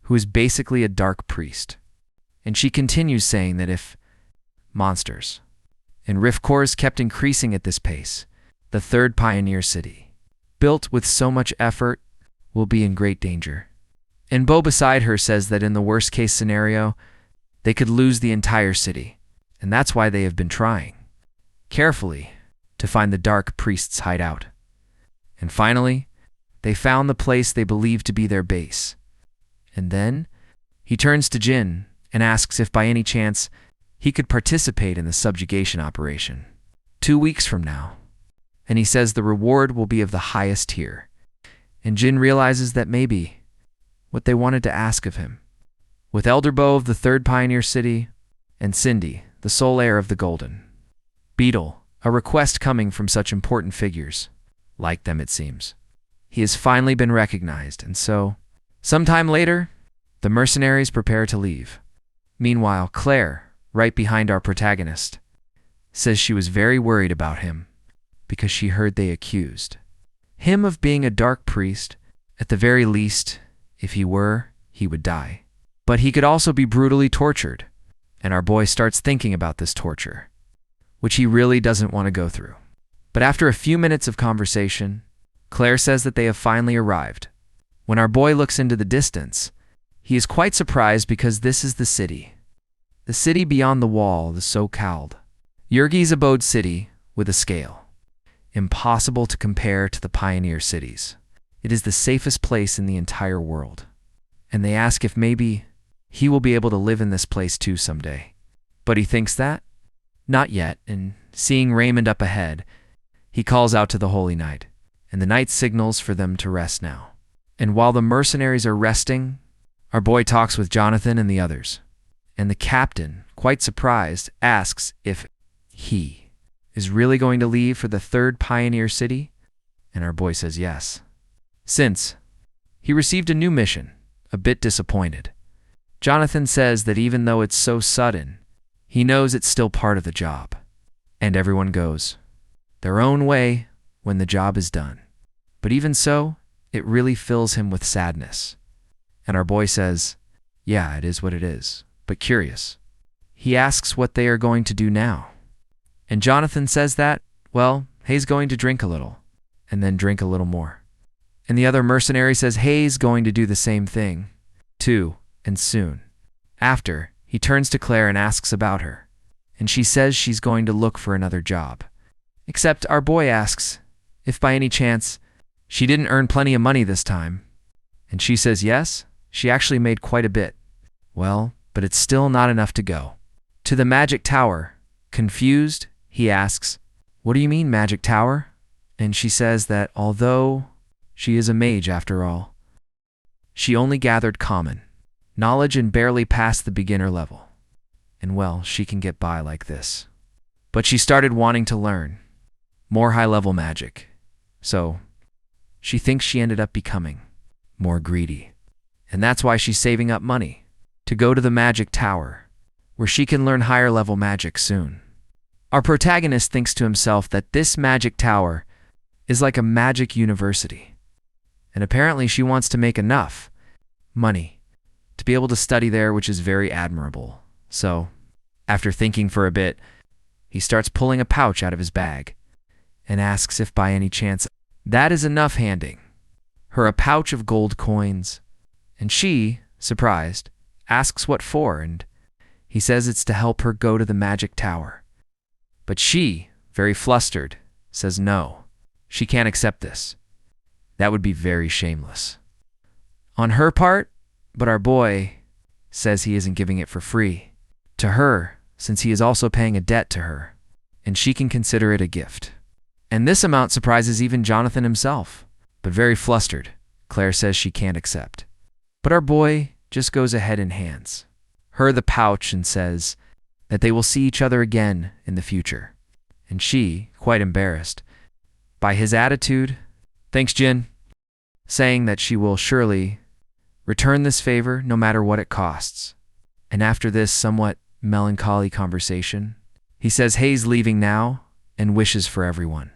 S1: who is basically a dark priest. And she continues saying that if monsters and rift cores kept increasing at this pace, the third pioneer city, built with so much effort, will be in great danger. And Bo beside her says that in the worst case scenario, they could lose the entire city, and that's why they have been trying carefully to find the dark priest's hideout. And finally, they found the place they believe to be their base. And then, he turns to Jin and asks if by any chance he could participate in the subjugation operation 2 weeks from now. And he says the reward will be of the highest tier. And Jin realizes that maybe what they wanted to ask of him. With Elder Bo of the third pioneer city, and Cindy, the sole heir of the Golden Beetle, a request coming from such important figures, like them it seems. He has finally been recognized, and so, sometime later, the mercenaries prepare to leave. Meanwhile, Claire, right behind our protagonist, says she was very worried about him because she heard they accused him of being a dark priest. At the very least, if he were, he would die. But he could also be brutally tortured, and our boy starts thinking about this torture, which he really doesn't want to go through. But after a few minutes of conversation, Claire says that they have finally arrived. When our boy looks into the distance, he is quite surprised because this is the city beyond the wall, the so-called Yurgi's abode city with a scale impossible to compare to the pioneer cities. It is the safest place in the entire world. And they ask if maybe he will be able to live in this place too someday. But he thinks that? Not yet, and seeing Raymond up ahead, he calls out to the Holy Knight, and the knight signals for them to rest now. And while the mercenaries are resting, our boy talks with Jonathan and the others. And the captain, quite surprised, asks if he is really going to leave for the third pioneer city? And our boy says yes. Since he received a new mission, a bit disappointed. Jonathan says that even though it's so sudden, he knows it's still part of the job. And everyone goes their own way when the job is done. But even so, it really fills him with sadness. And our boy says, yeah, it is what it is, but curious. He asks what they are going to do now. And Jonathan says that, well, Hay's going to drink a little, and then drink a little more. And the other mercenary says Hay's going to do the same thing, too, and soon. After, he turns to Claire and asks about her, and she says she's going to look for another job. Except our boy asks if by any chance she didn't earn plenty of money this time. And she says yes, she actually made quite a bit. Well, but it's still not enough to go to the magic tower. Confused, he asks, what do you mean magic tower? And she says that although she is a mage after all, she only gathered common knowledge and barely passed the beginner level. And well, she can get by like this. But she started wanting to learn more high-level magic. So, she thinks she ended up becoming more greedy. And that's why she's saving up money to go to the magic tower, where she can learn higher-level magic soon. Our protagonist thinks to himself that this magic tower is like a magic university. And apparently she wants to make enough money to be able to study there, which is very admirable. So, after thinking for a bit, he starts pulling a pouch out of his bag and asks if by any chance that is enough, handing her a pouch of gold coins. And she, surprised, asks what for, and he says it's to help her go to the magic tower. But she, very flustered, says no, she can't accept this. That would be very shameless on her part, but our boy says he isn't giving it for free to her, since he is also paying a debt to her, and she can consider it a gift. And this amount surprises even Jonathan himself, but very flustered, Claire says she can't accept. But our boy just goes ahead and hands her the pouch and says that they will see each other again in the future. And she, quite embarrassed by his attitude, thanks, Jin. saying that she will surely return this favor no matter what it costs. And after this somewhat melancholy conversation, he says Hayes leaving now and wishes for everyone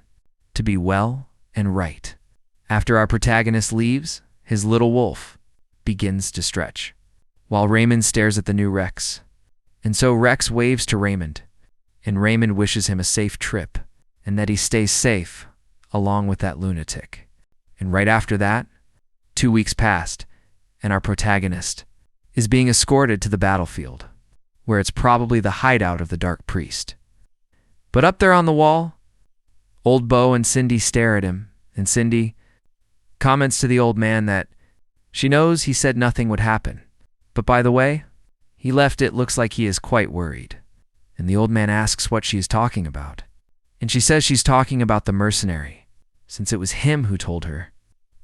S1: to be well and right. After our protagonist leaves, his little wolf begins to stretch, while Raymond stares at the new Rex. And so Rex waves to Raymond, and Raymond wishes him a safe trip, and that he stays safe along with that lunatic. And right after that, 2 weeks passed, and our protagonist is being escorted to the battlefield, where it's probably the hideout of the Dark Priest. But up there on the wall, old Bo and Cindy stare at him, and Cindy comments to the old man that she knows he said nothing would happen, but by the way, he left it looks like he is quite worried. And the old man asks what she is talking about, and she says she's talking about the mercenary, since it was him who told her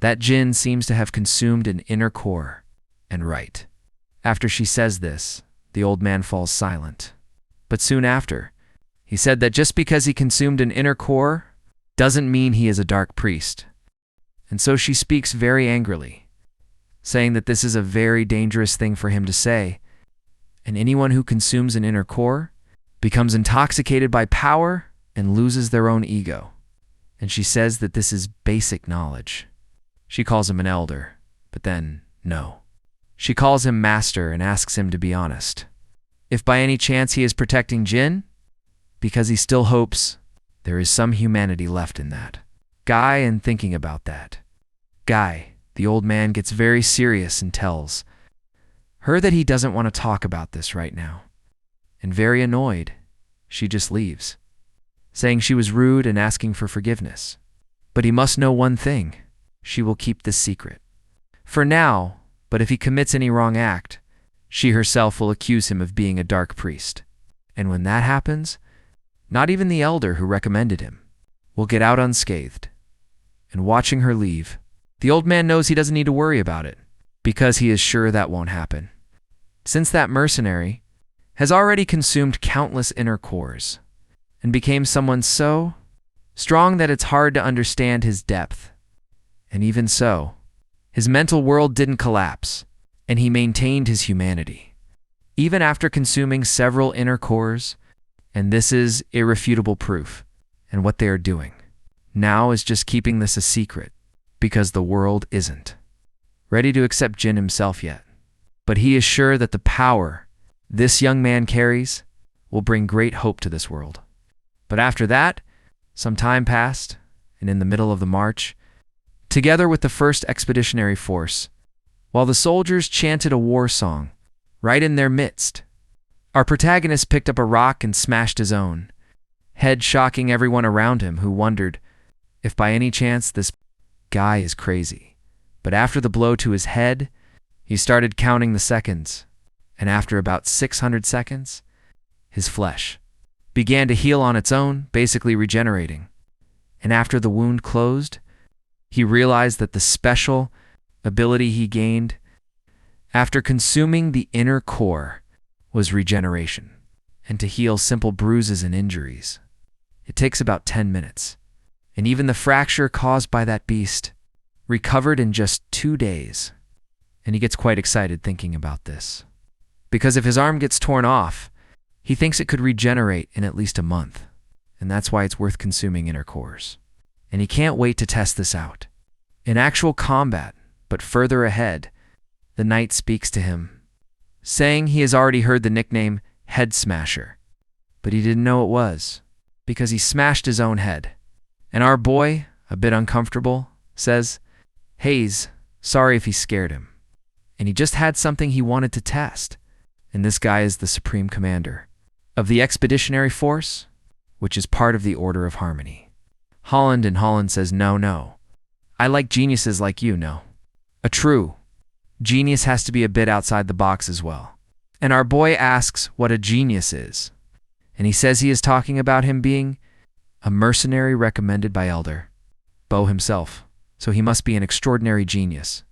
S1: that Jin seems to have consumed an inner core and right. After she says this, the old man falls silent. But soon after, he said that just because he consumed an inner core doesn't mean he is a dark priest. And so she speaks very angrily, saying that this is a very dangerous thing for him to say, and anyone who consumes an inner core becomes intoxicated by power and loses their own ego. And she says that this is basic knowledge. She calls him an elder, but then, no. She calls him master and asks him to be honest. If by any chance he is protecting Jin, because he still hopes there is some humanity left in that guy. And thinking about that guy, the old man gets very serious and tells her that he doesn't want to talk about this right now. And very annoyed, she just leaves, saying she was rude and asking for forgiveness. But he must know one thing: she will keep this secret for now, but if he commits any wrong act, she herself will accuse him of being a dark priest. And when that happens, not even the elder who recommended him will get out unscathed. And watching her leave, the old man knows he doesn't need to worry about it, because he is sure that won't happen, since that mercenary has already consumed countless inner cores and became someone so strong that it's hard to understand his depth. And even so, his mental world didn't collapse, and he maintained his humanity, even after consuming several inner cores. And this is irrefutable proof. And what they are doing now is just keeping this a secret, because the world isn't ready to accept Jin himself yet. But he is sure that the power this young man carries will bring great hope to this world. But after that, some time passed, and in the middle of the march, together with the first expeditionary force, while the soldiers chanted a war song right in their midst, our protagonist picked up a rock and smashed his own head, shocking everyone around him, who wondered if by any chance this guy is crazy. But after the blow to his head, he started counting the seconds, and after about 600 seconds, his flesh began to heal on its own, basically regenerating. And after the wound closed, he realized that the special ability he gained after consuming the inner core was regeneration, and to heal simple bruises and injuries. It takes about 10 minutes, and even the fracture caused by that beast recovered in just 2 days. And he gets quite excited thinking about this, because if his arm gets torn off, he thinks it could regenerate in at least a month, and that's why it's worth consuming inner cores. And he can't wait to test this out in actual combat. But further ahead, the knight speaks to him, saying he has already heard the nickname Head Smasher, but he didn't know it was because he smashed his own head. And our boy, a bit uncomfortable, says, Hayes, sorry if he scared him. And he just had something he wanted to test. And this guy is the supreme commander of the expeditionary force, which is part of the Order of Harmony. Holland says, no. I like geniuses like you, no. A true genius has to be a bit outside the box as well. And our boy asks what a genius is. And he says he is talking about him being a mercenary recommended by Elder Bo himself. So he must be an extraordinary genius.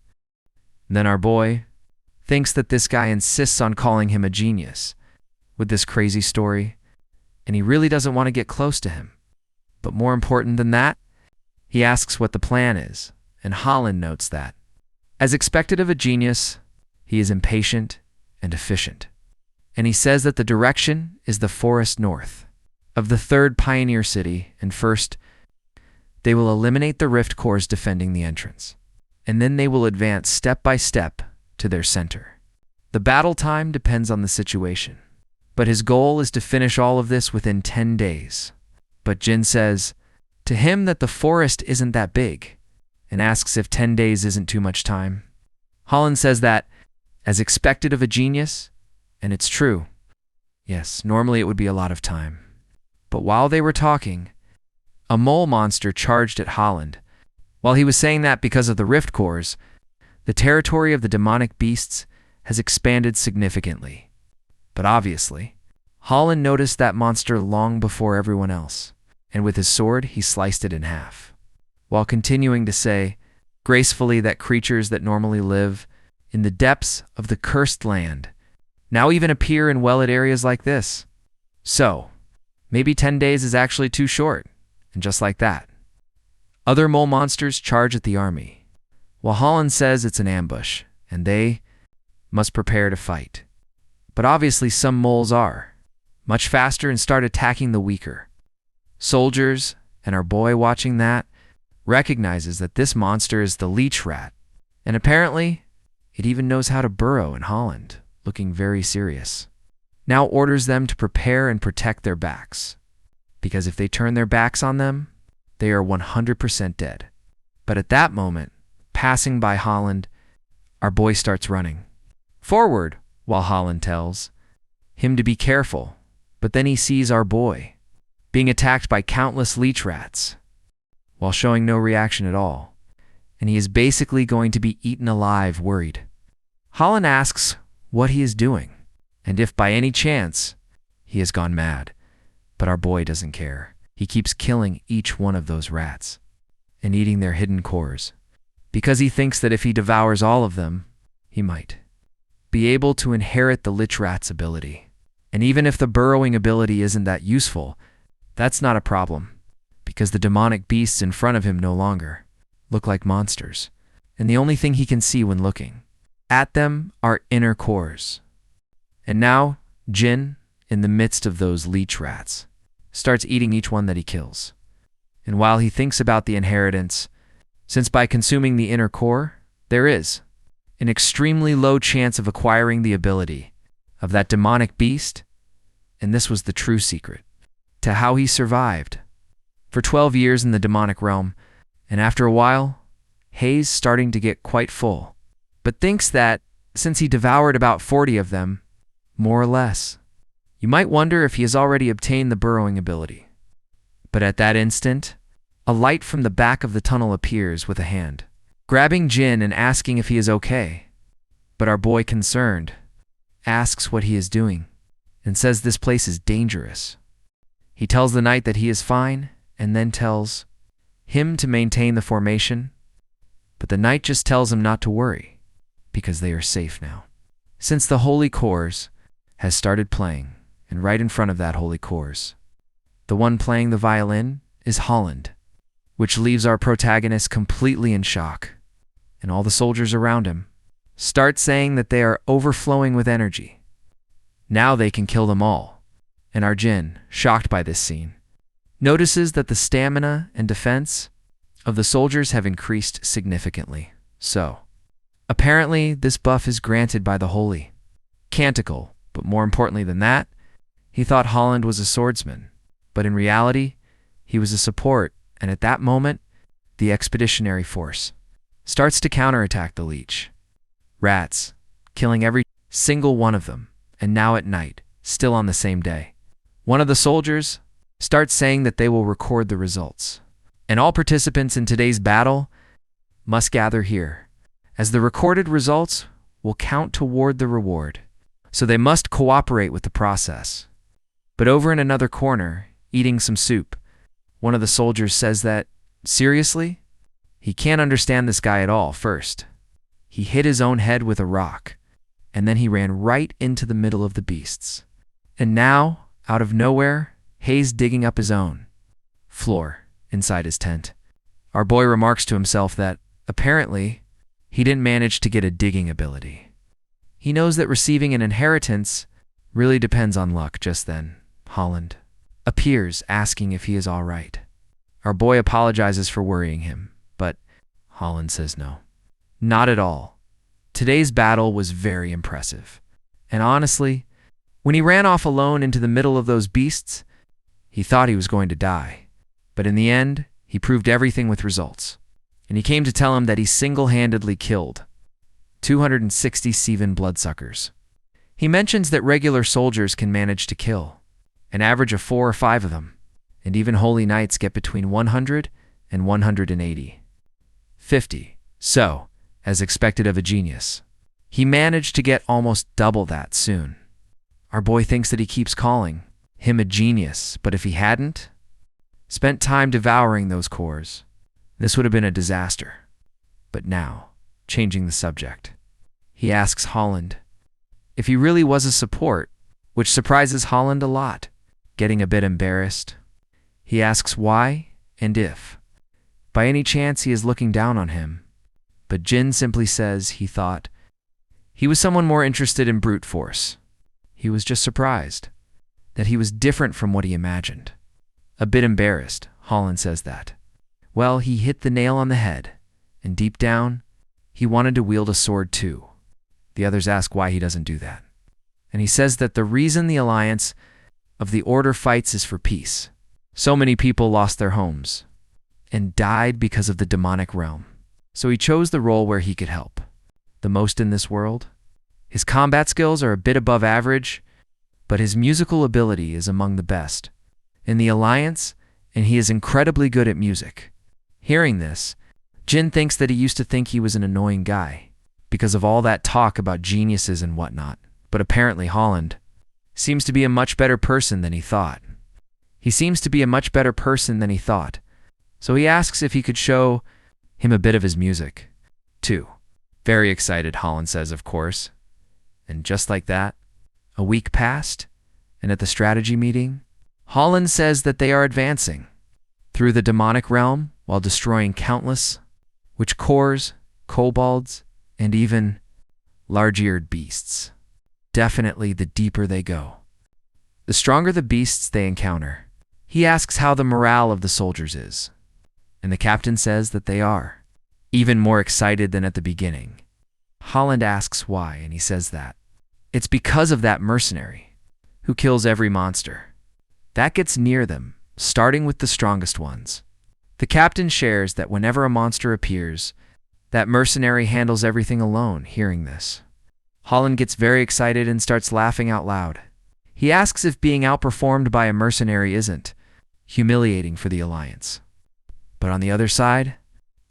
S1: And then our boy thinks that this guy insists on calling him a genius with this crazy story, and he really doesn't want to get close to him. But more important than that, he asks what the plan is, and Holland notes that, as expected of a genius, he is impatient and efficient. And he says that the direction is the forest north of the third pioneer city, and first, they will eliminate the rift cores defending the entrance, and then they will advance step by step to their center. The battle time depends on the situation, but his goal is to finish all of this within 10 days. But Jin says to him that the forest isn't that big, and asks if 10 days isn't too much time. Holland says that, as expected of a genius, and it's true. Yes, normally it would be a lot of time. But while they were talking, a mole monster charged at Holland. While he was saying that because of the rift cores, the territory of the demonic beasts has expanded significantly. But obviously, Holland noticed that monster long before everyone else, and with his sword he sliced it in half, while continuing to say gracefully that creatures that normally live in the depths of the cursed land now even appear in well-lit areas like this. So, maybe 10 days is actually too short, and just like that, other mole monsters charge at the army, while Holland says it's an ambush, and they must prepare to fight. But obviously some moles are much faster and start attacking the weaker soldiers, and our boy watching that recognizes that this monster is the leech rat, and apparently it even knows how to burrow in Holland, looking very serious. Now orders them to prepare and protect their backs, because if they turn their backs on them, they are 100% dead. But at that moment, passing by Holland, our boy starts running forward, while Holland tells him to be careful, but then he sees our boy being attacked by countless leech rats, while showing no reaction at all, and he is basically going to be eaten alive, worried. Holland asks what he is doing, and if by any chance he has gone mad, but our boy doesn't care. He keeps killing each one of those rats and eating their hidden cores, because he thinks that if he devours all of them, he might be able to inherit the lich rat's ability. And even if the burrowing ability isn't that useful, that's not a problem, because the demonic beasts in front of him no longer look like monsters, and the only thing he can see when looking at them are inner cores. And now, Jin, in the midst of those leech rats, starts eating each one that he kills. And while he thinks about the inheritance, since by consuming the inner core, there is an extremely low chance of acquiring the ability of that demonic beast, and this was the true secret to how he survived for 12 years in the demonic realm, and after a while, Hayes starting to get quite full, but thinks that since he devoured about 40 of them, more or less, you might wonder if he has already obtained the burrowing ability. But at that instant, a light from the back of the tunnel appears with a hand, grabbing Jin and asking if he is okay. But our boy, concerned, asks what he is doing, and says this place is dangerous. He tells the knight that he is fine, and then tells him to maintain the formation, but the knight just tells him not to worry, because they are safe now. Since the holy cores has started playing, and right in front of that holy cores, the one playing the violin is Holland, which leaves our protagonist completely in shock, and all the soldiers around him start saying that they are overflowing with energy. Now they can kill them all, and our Jin, shocked by this scene, notices that the stamina and defense of the soldiers have increased significantly. So, apparently this buff is granted by the holy canticle, but more importantly than that, he thought Holland was a swordsman, but in reality, he was a support, and at that moment, the expeditionary force starts to counterattack the leech rats, killing every single one of them. And now at night, still on the same day, one of the soldiers starts saying that they will record the results, and all participants in today's battle must gather here, as the recorded results will count toward the reward, so they must cooperate with the process. But over in another corner, eating some soup, one of the soldiers says that, seriously, he can't understand this guy at all. First, he hit his own head with a rock, and then he ran right into the middle of the beasts. And now, out of nowhere, Hayes digging up his own floor inside his tent. Our boy remarks to himself that, Apparently, he didn't manage to get a digging ability. He knows that receiving an inheritance really depends on luck. Just then, Holland appears, asking if he is all right. Our boy apologizes for worrying him, but Holland says no. Not at all. Today's battle was very impressive. And honestly, when he ran off alone into the middle of those beasts, he thought he was going to die. But in the end, he proved everything with results. And he came to tell him that he single-handedly killed 267 bloodsuckers. He mentions that regular soldiers can manage to kill an average of 4 or 5 of them, and even holy knights get between 100 and 180. 50. So, as expected of a genius, he managed to get almost double that soon. Our boy thinks that he keeps calling him a genius, but if he hadn't spent time devouring those cores, this would have been a disaster. But now, changing the subject, he asks Holland if he really was a support, which surprises Holland a lot. Getting a bit embarrassed, he asks why and if, by any chance, he is looking down on him. But Jin simply says he thought he was someone more interested in brute force. He was just surprised that he was different from what he imagined. A bit embarrassed, Holland says that, well, he hit the nail on the head, and deep down, he wanted to wield a sword too. The others ask why he doesn't do that. And he says that the reason the alliance of the Order fights is for peace. So many people lost their homes and died because of the demonic realm. So he chose the role where he could help the most in this world. His combat skills are a bit above average, but his musical ability is among the best in the alliance, and he is incredibly good at music. Hearing this, Jin thinks that he used to think he was an annoying guy because of all that talk about geniuses and whatnot, but apparently Holland seems to be a much better person than he thought. So he asks if he could show him a bit of his music, too. Very excited, Holland says, of course. And just like that, a week passed, and at the strategy meeting, Holland says that they are advancing through the demonic realm while destroying countless witch cores, kobolds, and even large-eared beasts. Definitely the deeper they go, the stronger the beasts they encounter. He asks how the morale of the soldiers is, and the captain says that they are even more excited than at the beginning. Holland asks why, and he says that it's because of that mercenary who kills every monster that gets near them, starting with the strongest ones. The captain shares that whenever a monster appears, that mercenary handles everything alone. Hearing this, Holland gets very excited and starts laughing out loud. He asks if being outperformed by a mercenary isn't humiliating for the alliance. But on the other side,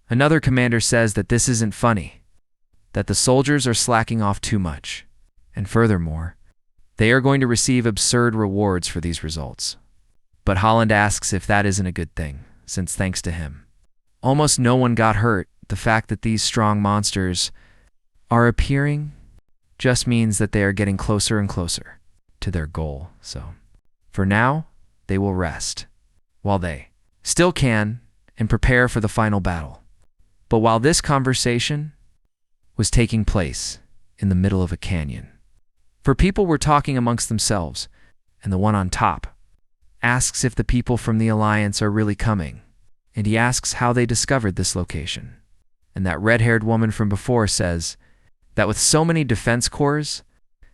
S1: another commander says that this isn't funny, that the soldiers are slacking off too much, and furthermore, they are going to receive absurd rewards for these results. But Holland asks if that isn't a good thing, since thanks to him, almost no one got hurt. The fact that these strong monsters are appearing just means that they are getting closer and closer to their goal. So, for now, they will rest while they still can and prepare for the final battle. But while this conversation was taking place in the middle of a canyon, for people were talking amongst themselves, and the one on top asks if the people from the Alliance are really coming, and he asks how they discovered this location. And that red-haired woman from before says that with so many defense cores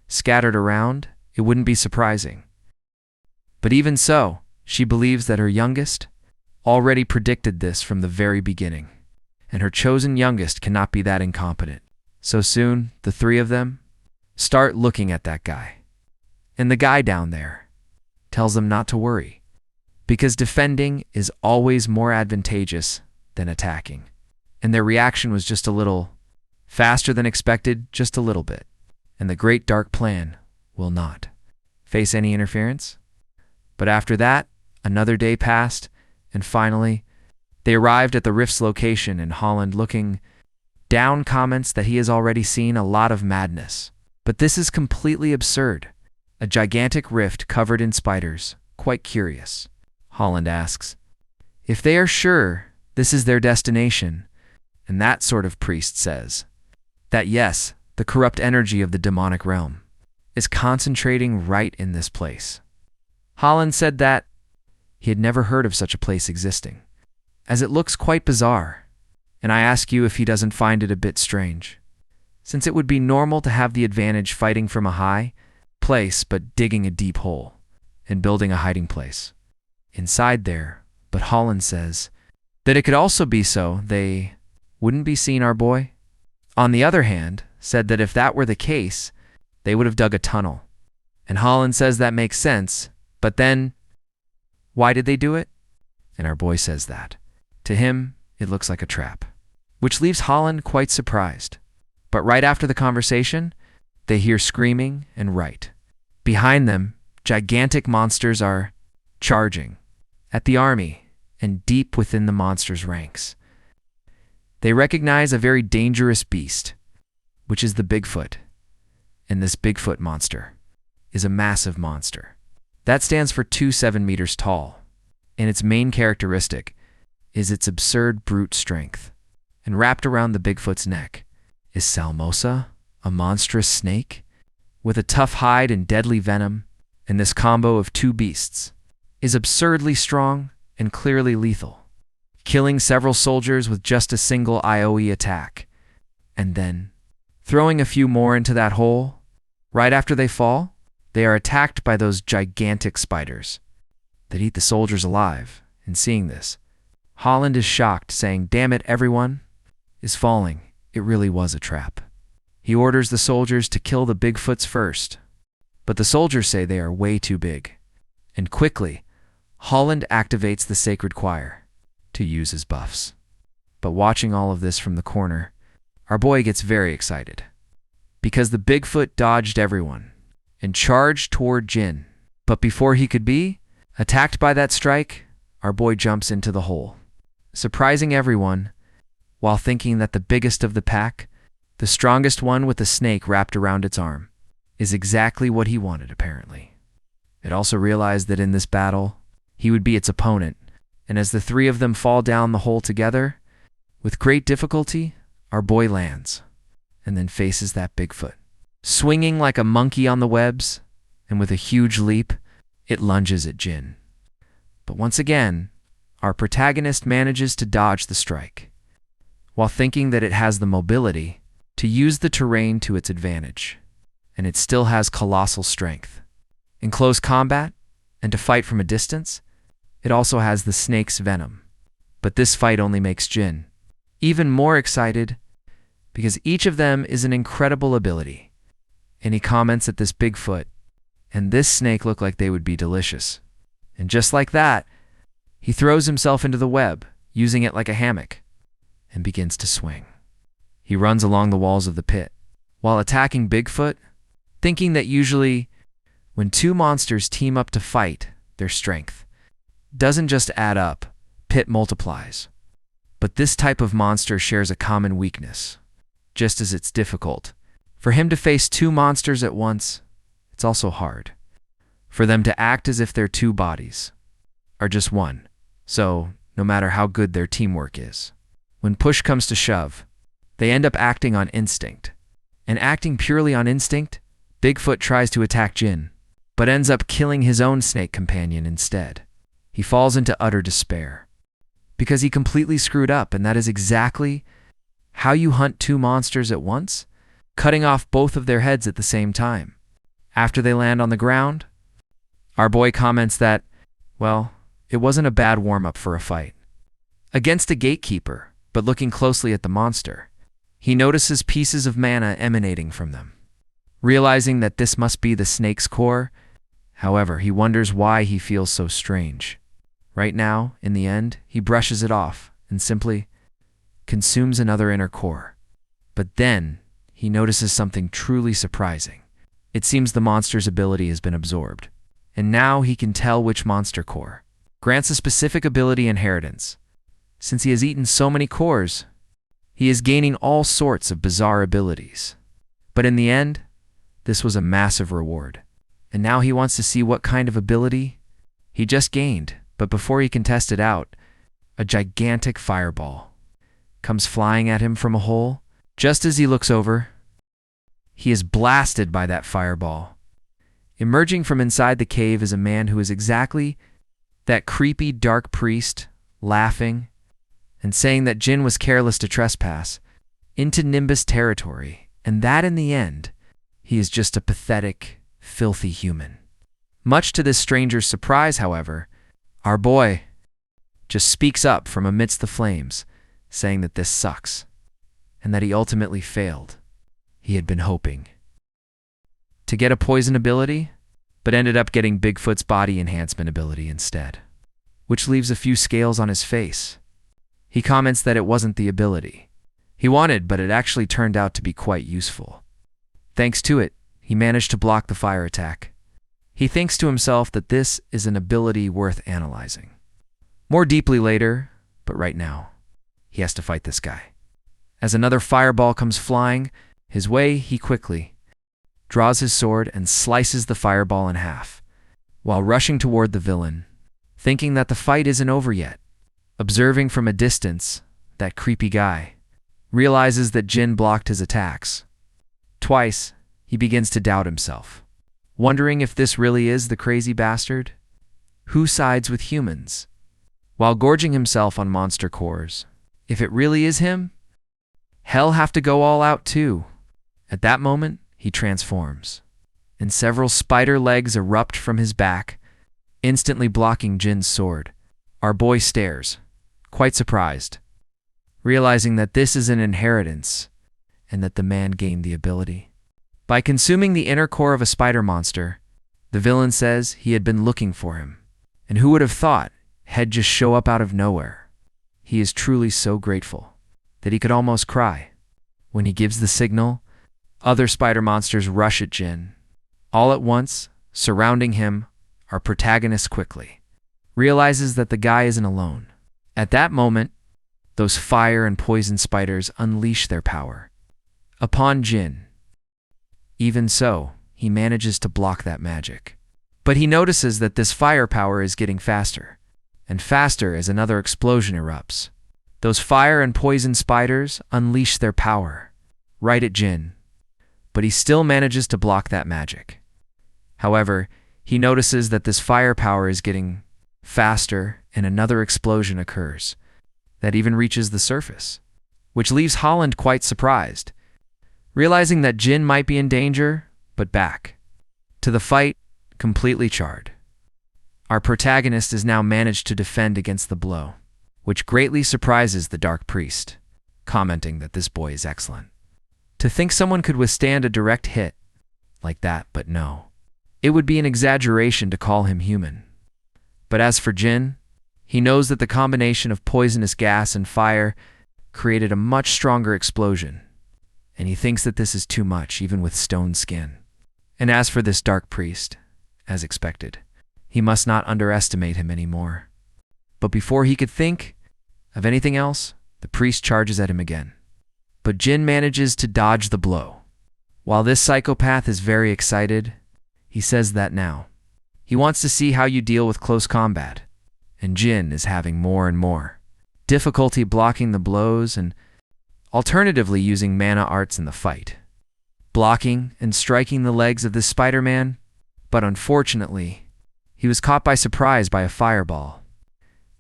S1: scattered around, it wouldn't be surprising. But even so, she believes that her youngest already predicted this from the very beginning, and her chosen youngest cannot be that incompetent. So soon, the three of them start looking at that guy. And the guy down there tells them not to worry, because defending is always more advantageous than attacking. And their reaction was just a little faster than expected, just a little bit. And the great dark plan will not face any interference. But after that, another day passed, and finally, they arrived at the rift's location, and Holland, looking down, comments that he has already seen a lot of madness. But this is completely absurd. A gigantic rift covered in spiders. Quite curious. Holland asks if they are sure this is their destination, And that sort of priest says that yes, the corrupt energy of the demonic realm is concentrating right in this place. Holland said that he had never heard of such a place existing, as it looks quite bizarre, and I ask you if he doesn't find it a bit strange, since it would be normal to have the advantage fighting from a high place but digging a deep hole and building a hiding place inside there. But Holland says that it could also be so they wouldn't be seen, our boy. On the other hand, said that if that were the case, they would have dug a tunnel. And Holland says that makes sense, but then why did they do it? And our boy says that to him, it looks like a trap, which leaves Holland quite surprised. But right after the conversation, they hear screaming, and right behind them, gigantic monsters are charging at the army, and deep within the monsters' ranks, they recognize a very dangerous beast, which is the Bigfoot. And this Bigfoot monster is a massive monster. That stands for 27 meters tall, and its main characteristic is its absurd brute strength. And wrapped around the Bigfoot's neck is Salmosa, a monstrous snake with a tough hide and deadly venom, and this combo of two beasts is absurdly strong and clearly lethal, killing several soldiers with just a single IOE attack, and then throwing a few more into that hole. Right after they fall, they are attacked by those gigantic spiders that eat the soldiers alive. And seeing this, Holland is shocked, saying, "Damn it, everyone is falling. It really was a trap." He orders the soldiers to kill the Bigfoots first, but the soldiers say they are way too big. And quickly, Holland activates the sacred choir to use his buffs. But watching all of this from the corner, our boy gets very excited, because the Bigfoot dodged everyone and charged toward Jin. But before he could be attacked by that strike, our boy jumps into the hole, surprising everyone while thinking that the biggest of the pack, the strongest one with a snake wrapped around its arm, is exactly what he wanted apparently. It also realized that in this battle, he would be its opponent, and as the three of them fall down the hole together, with great difficulty, our boy lands, and then faces that Bigfoot. Swinging like a monkey on the webs, and with a huge leap, it lunges at Jin. But once again, our protagonist manages to dodge the strike, while thinking that it has the mobility to use the terrain to its advantage, and it still has colossal strength. In close combat, and to fight from a distance, it also has the snake's venom. But this fight only makes Jin even more excited, because each of them is an incredible ability. And he comments at this Bigfoot and this snake look like they would be delicious. And just like that, he throws himself into the web, using it like a hammock, and begins to swing. He runs along the walls of the pit, while attacking Bigfoot, thinking that usually when two monsters team up to fight, their strength doesn't just add up, pit multiplies. But this type of monster shares a common weakness. Just as it's difficult for him to face two monsters at once, it's also hard for them to act as if their two bodies are just one. So, no matter how good their teamwork is, when push comes to shove, they end up acting on instinct. And acting purely on instinct, Bigfoot tries to attack Jin, but ends up killing his own snake companion instead. He falls into utter despair, because he completely screwed up, and that is exactly how you hunt two monsters at once, cutting off both of their heads at the same time. After they land on the ground, our boy comments that, well, it wasn't a bad warm-up for a fight against a gatekeeper, but looking closely at the monster, he notices pieces of mana emanating from them. Realizing that this must be the snake's core, however, he wonders why he feels so strange. Right now, in the end, he brushes it off and simply consumes another inner core. But then, he notices something truly surprising. It seems the monster's ability has been absorbed, and now he can tell which monster core grants a specific ability inheritance. Since he has eaten so many cores, he is gaining all sorts of bizarre abilities. But in the end, this was a massive reward, and now he wants to see what kind of ability he just gained. But before he can test it out, a gigantic fireball comes flying at him from a hole. Just as he looks over, he is blasted by that fireball. Emerging from inside the cave is a man who is exactly that creepy dark priest, laughing and saying that Jin was careless to trespass into Nimbus territory, and that in the end, he is just a pathetic, filthy human. Much to this stranger's surprise, however, our boy just speaks up from amidst the flames, saying that this sucks, and that he ultimately failed. He had been hoping to get a poison ability, but ended up getting Bigfoot's body enhancement ability instead, which leaves a few scales on his face. He comments that it wasn't the ability he wanted, but it actually turned out to be quite useful. Thanks to it, he managed to block the fire attack. He thinks to himself that this is an ability worth analyzing more deeply later, but right now, he has to fight this guy. As another fireball comes flying his way, he quickly draws his sword and slices the fireball in half, while rushing toward the villain, thinking that the fight isn't over yet. Observing from a distance, that creepy guy realizes that Jin blocked his attacks. Twice, he begins to doubt himself, wondering if this really is the crazy bastard who sides with humans, while gorging himself on monster cores. If it really is him, hell have to go all out too. At that moment, he transforms, and several spider legs erupt from his back, instantly blocking Jin's sword. Our boy stares, quite surprised, realizing that this is an inheritance and that the man gained the ability by consuming the inner core of a spider monster. The villain says he had been looking for him, and who would have thought he'd just show up out of nowhere. He is truly so grateful that he could almost cry. When he gives the signal, other spider monsters rush at Jin. All at once, surrounding him, our protagonist quickly realizes that the guy isn't alone. At that moment, those fire and poison spiders unleash their power upon Jin. Even so, he manages to block that magic. But he notices that this firepower is getting faster, and faster as another explosion erupts. Those fire and poison spiders unleash their power right at Jin, but he still manages to block that magic. However, he notices that this firepower is getting faster, and another explosion occurs that even reaches the surface, which leaves Holland quite surprised, realizing that Jin might be in danger, but back to the fight, completely charred. Our protagonist has now managed to defend against the blow, which greatly surprises the Dark Priest, commenting that this boy is excellent. To think someone could withstand a direct hit like that, but no. It would be an exaggeration to call him human. But as for Jin, he knows that the combination of poisonous gas and fire created a much stronger explosion, and he thinks that this is too much, even with stone skin. And as for this Dark Priest, as expected, he must not underestimate him anymore. But before he could think of anything else, the priest charges at him again. But Jin manages to dodge the blow. While this psychopath is very excited, he says that now he wants to see how you deal with close combat, and Jin is having more and more difficulty blocking the blows and alternatively using mana arts in the fight, blocking and striking the legs of this Spider-Man, but unfortunately, he was caught by surprise by a fireball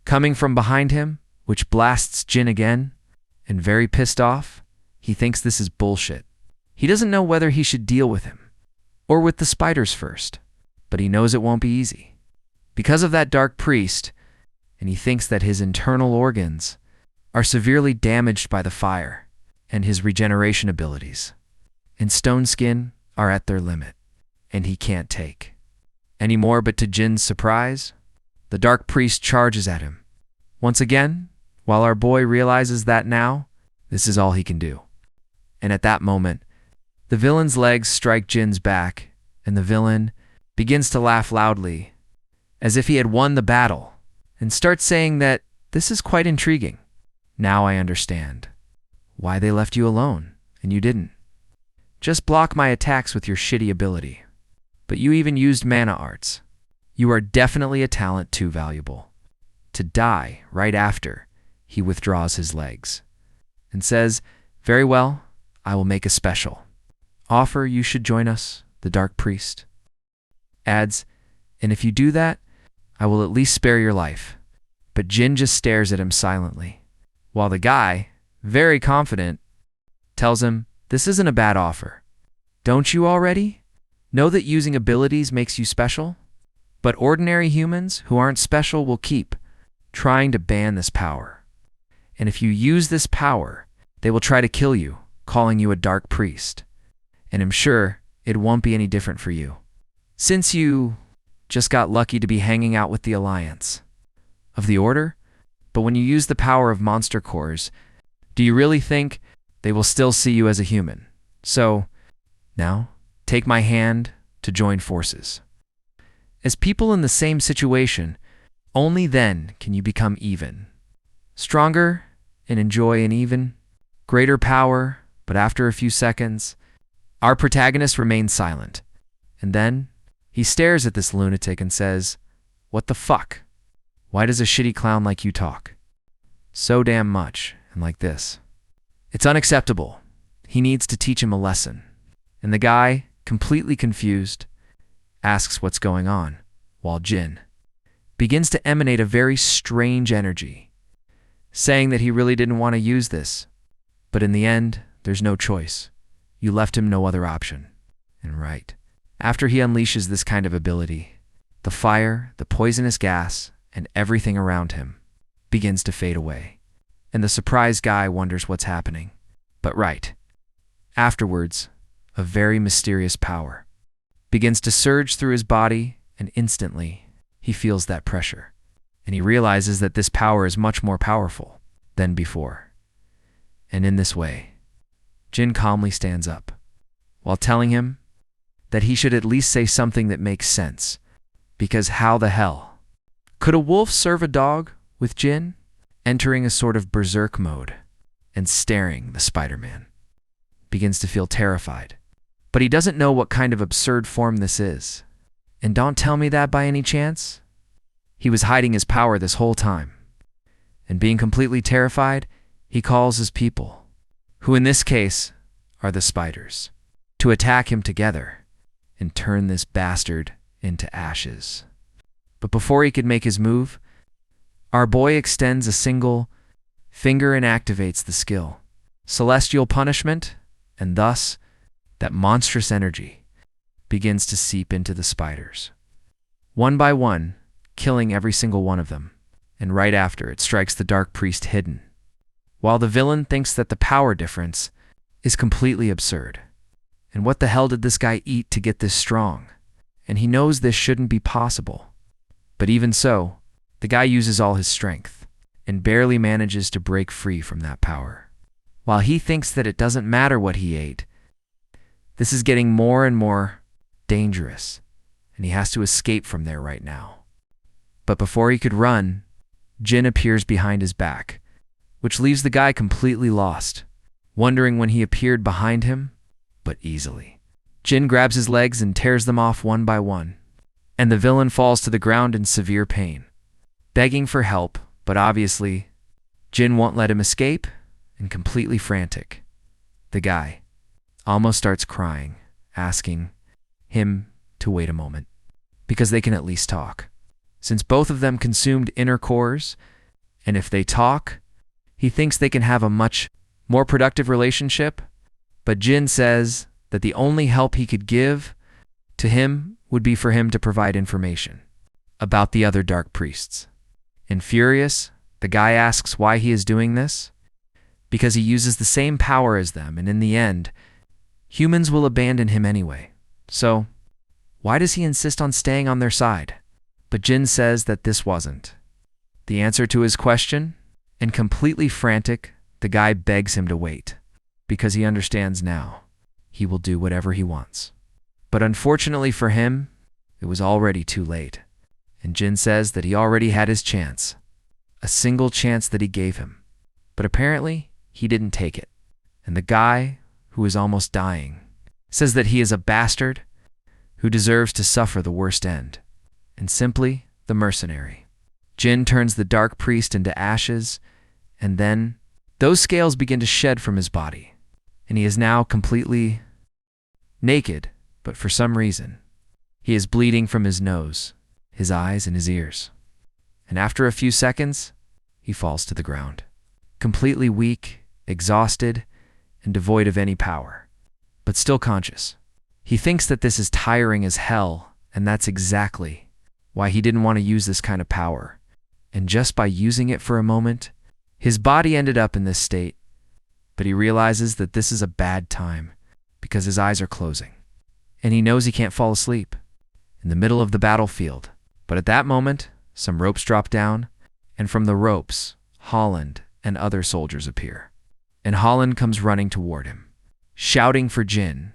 S1: coming from behind him, which blasts Jin again, and very pissed off, he thinks this is bullshit. He doesn't know whether he should deal with him or with the spiders first, but he knows it won't be easy because of that Dark Priest, and he thinks that his internal organs are severely damaged by the fire, and his regeneration abilities and stone skin are at their limit, and he can't take any more. But to Jin's surprise, the Dark Priest charges at him once again, while our boy realizes that now this is all he can do. And at that moment, the villain's legs strike Jin's back, and the villain begins to laugh loudly, as if he had won the battle, and starts saying that this is quite intriguing. Now I understand why they left you alone, and you didn't just block my attacks with your shitty ability, but you even used mana arts. You are definitely a talent too valuable to die right after he withdraws his legs. and says, "Very well, I will make a special offer. You should join us." The dark priest adds, "And if you do that, I will at least spare your life." But Jin just stares at him silently, while the guy, very confident, tells him, "This isn't a bad offer. Don't you already know that using abilities makes you special? But ordinary humans who aren't special will keep trying to ban this power. And if you use this power, they will try to kill you, calling you a dark priest. And I'm sure it won't be any different for you, since you just got lucky to be hanging out with the Alliance of the Order. But when you use the power of monster cores, do you really think they will still see you as a human? So, now, take my hand to join forces. As people in the same situation, only then can you become even stronger and enjoy an even greater power." But after a few seconds, our protagonist remains silent. And then he stares at this lunatic and says, "What the fuck? Why does a shitty clown like you talk so damn much and like this? It's unacceptable. He needs to teach him a lesson." And the guy, completely confused, asks what's going on, while Jin begins to emanate a very strange energy, saying that he really didn't want to use this, but in the end, there's no choice. You left him no other option. And right after he unleashes this kind of ability, the fire, the poisonous gas, and everything around him begins to fade away, and the surprised guy wonders what's happening. But right afterwards, a very mysterious power begins to surge through his body, and instantly he feels that pressure, and he realizes that this power is much more powerful than before. And in this way, Jin calmly stands up, while telling him that he should at least say something that makes sense, because how the hell could a wolf serve a dog? With Jin entering a sort of berserk mode and staring, the Spider-Man begins to feel terrified. But he doesn't know what kind of absurd form this is. And don't tell me that by any chance he was hiding his power this whole time. And being completely terrified, he calls his people, who in this case are the spiders, to attack him together and turn this bastard into ashes. But before he could make his move, our boy extends a single finger and activates the skill, Celestial Punishment, and thus that monstrous energy begins to seep into the spiders, one by one, killing every single one of them. And right after, it strikes the dark priest hidden, while the villain thinks that the power difference is completely absurd. And what the hell did this guy eat to get this strong? And he knows this shouldn't be possible. But even so, the guy uses all his strength and barely manages to break free from that power. While he thinks that it doesn't matter what he ate, this is getting more and more dangerous, and he has to escape from there right now. But before he could run, Jin appears behind his back, which leaves the guy completely lost, wondering when he appeared behind him, but easily. Jin grabs his legs and tears them off one by one, and the villain falls to the ground in severe pain, begging for help, but obviously, Jin won't let him escape, and completely frantic, the guy almost starts crying, asking him to wait a moment, because they can at least talk, since both of them consumed inner cores, and if they talk, he thinks they can have a much more productive relationship. But Jin says that the only help he could give to him would be for him to provide information about the other dark priests. And furious, the guy asks why he is doing this, because he uses the same power as them, and in the end, humans will abandon him anyway. So, why does he insist on staying on their side? But Jin says that this wasn't the answer to his question, and completely frantic, the guy begs him to wait, because he understands now he will do whatever he wants. But unfortunately for him, it was already too late, and Jin says that he already had his chance, a single chance that he gave him, but apparently he didn't take it. And the guy, who is almost dying, says that he is a bastard who deserves to suffer the worst end, and simply the mercenary. Jin turns the dark priest into ashes, and then Those scales begin to shed from his body, and he is now completely naked, but for some reason, he is bleeding from his nose, his eyes, and his ears. And after a few seconds, he falls to the ground, completely weak, exhausted, and devoid of any power, but still conscious. He thinks that this is tiring as hell, and that's exactly why he didn't want to use this kind of power. And just by using it for a moment, his body ended up in this state, but he realizes that this is a bad time because his eyes are closing, and he knows he can't fall asleep in the middle of the battlefield. But at that moment, some ropes drop down, and from the ropes, Holland and other soldiers appear. And Holland comes running toward him, shouting for Jin.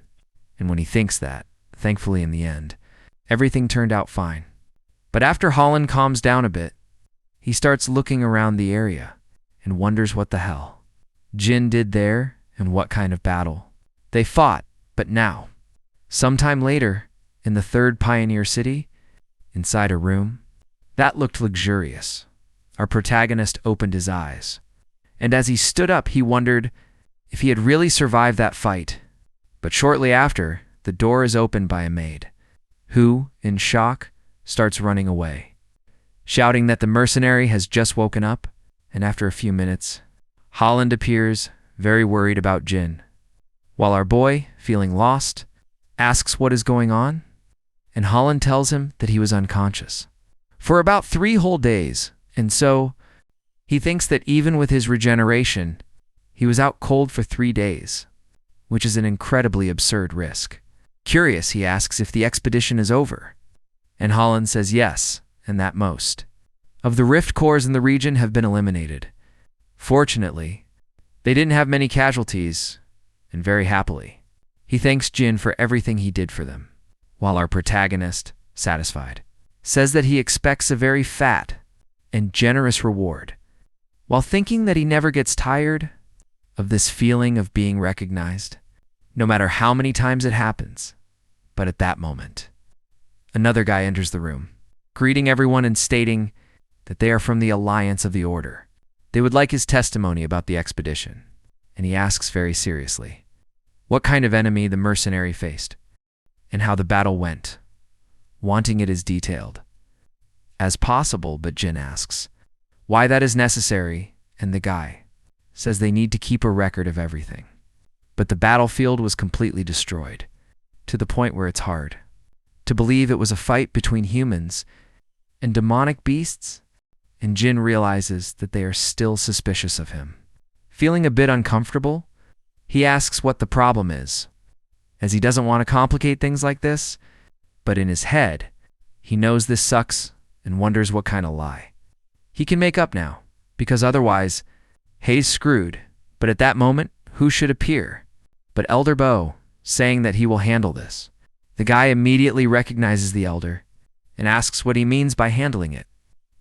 S1: And when he thinks that, thankfully in the end, everything turned out fine. But after Holland calms down a bit, he starts looking around the area and wonders what the hell Jin did there and what kind of battle they fought. But now, sometime later, in the third pioneer city, inside a room that looked luxurious, our protagonist opened his eyes. And as he stood up, he wondered if he had really survived that fight. But shortly after, the door is opened by a maid, who, in shock, starts running away, shouting that the mercenary has just woken up. And after a few minutes, Holland appears, very worried about Jin, while our boy, feeling lost, asks what is going on, and Holland tells him that he was unconscious for about 3 whole days, and so he thinks that even with his regeneration, he was out cold for 3 days, which is an incredibly absurd risk. Curious, he asks if the expedition is over, and Holland says yes, and that most of the rift cores in the region have been eliminated. Fortunately, they didn't have many casualties, and very happily, he thanks Jin for everything he did for them, while our protagonist, satisfied, says that he expects a very fat and generous reward, while thinking that he never gets tired of this feeling of being recognized, no matter how many times it happens. But at that moment, another guy enters the room, greeting everyone and stating that they are from the Alliance of the Order. They would like his testimony about the expedition, and he asks very seriously what kind of enemy the mercenary faced and how the battle went, wanting it as detailed as possible. But Jin asks why that is necessary, and the guy says they need to keep a record of everything. But the battlefield was completely destroyed, to the point where it's hard to believe it was a fight between humans and demonic beasts, and Jin realizes that they are still suspicious of him. Feeling a bit uncomfortable, he asks what the problem is, as he doesn't want to complicate things like this, but in his head, he knows this sucks and wonders what kind of lie he can make up now, because otherwise, he's screwed. But at that moment, who should appear but Elder Bo, saying that he will handle this. The guy immediately recognizes the Elder and asks what he means by handling it.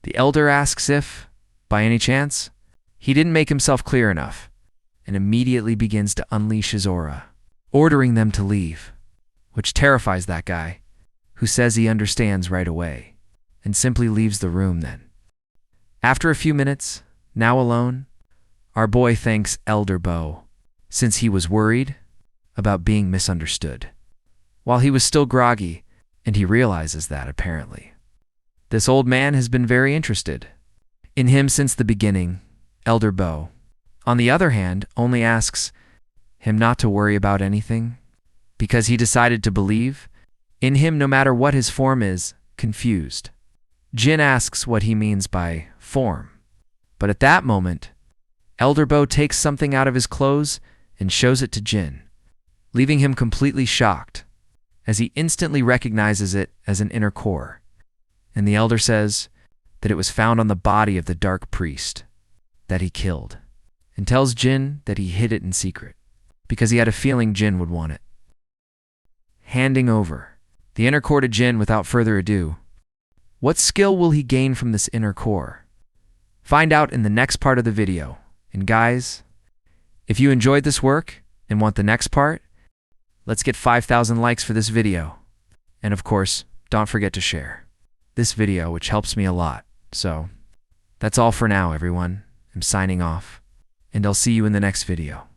S1: The Elder asks if, by any chance, he didn't make himself clear enough, and immediately begins to unleash his aura, ordering them to leave, which terrifies that guy, who says he understands right away, and simply leaves the room then. After a few minutes, now alone, our boy thanks Elder Bo, since he was worried about being misunderstood, while he was still groggy, and he realizes that, apparently, this old man has been very interested in him since the beginning. Elder Bo, on the other hand, only asks him not to worry about anything, because he decided to believe in him no matter what his form is. Confused, Jin asks what he means by form, but at that moment, Elder Bo takes something out of his clothes and shows it to Jin, leaving him completely shocked, as he instantly recognizes it as an inner core. And the Elder says that it was found on the body of the Dark Priest that he killed, and tells Jin that he hid it in secret, because he had a feeling Jin would want it. Handing over the inner core to Jin without further ado, what skill will he gain from this inner core? Find out in the next part of the video. And guys, if you enjoyed this work and want the next part, let's get 5,000 likes for this video. And of course, don't forget to share this video, which helps me a lot. So, that's all for now, everyone. I'm signing off. and I'll see you in the next video.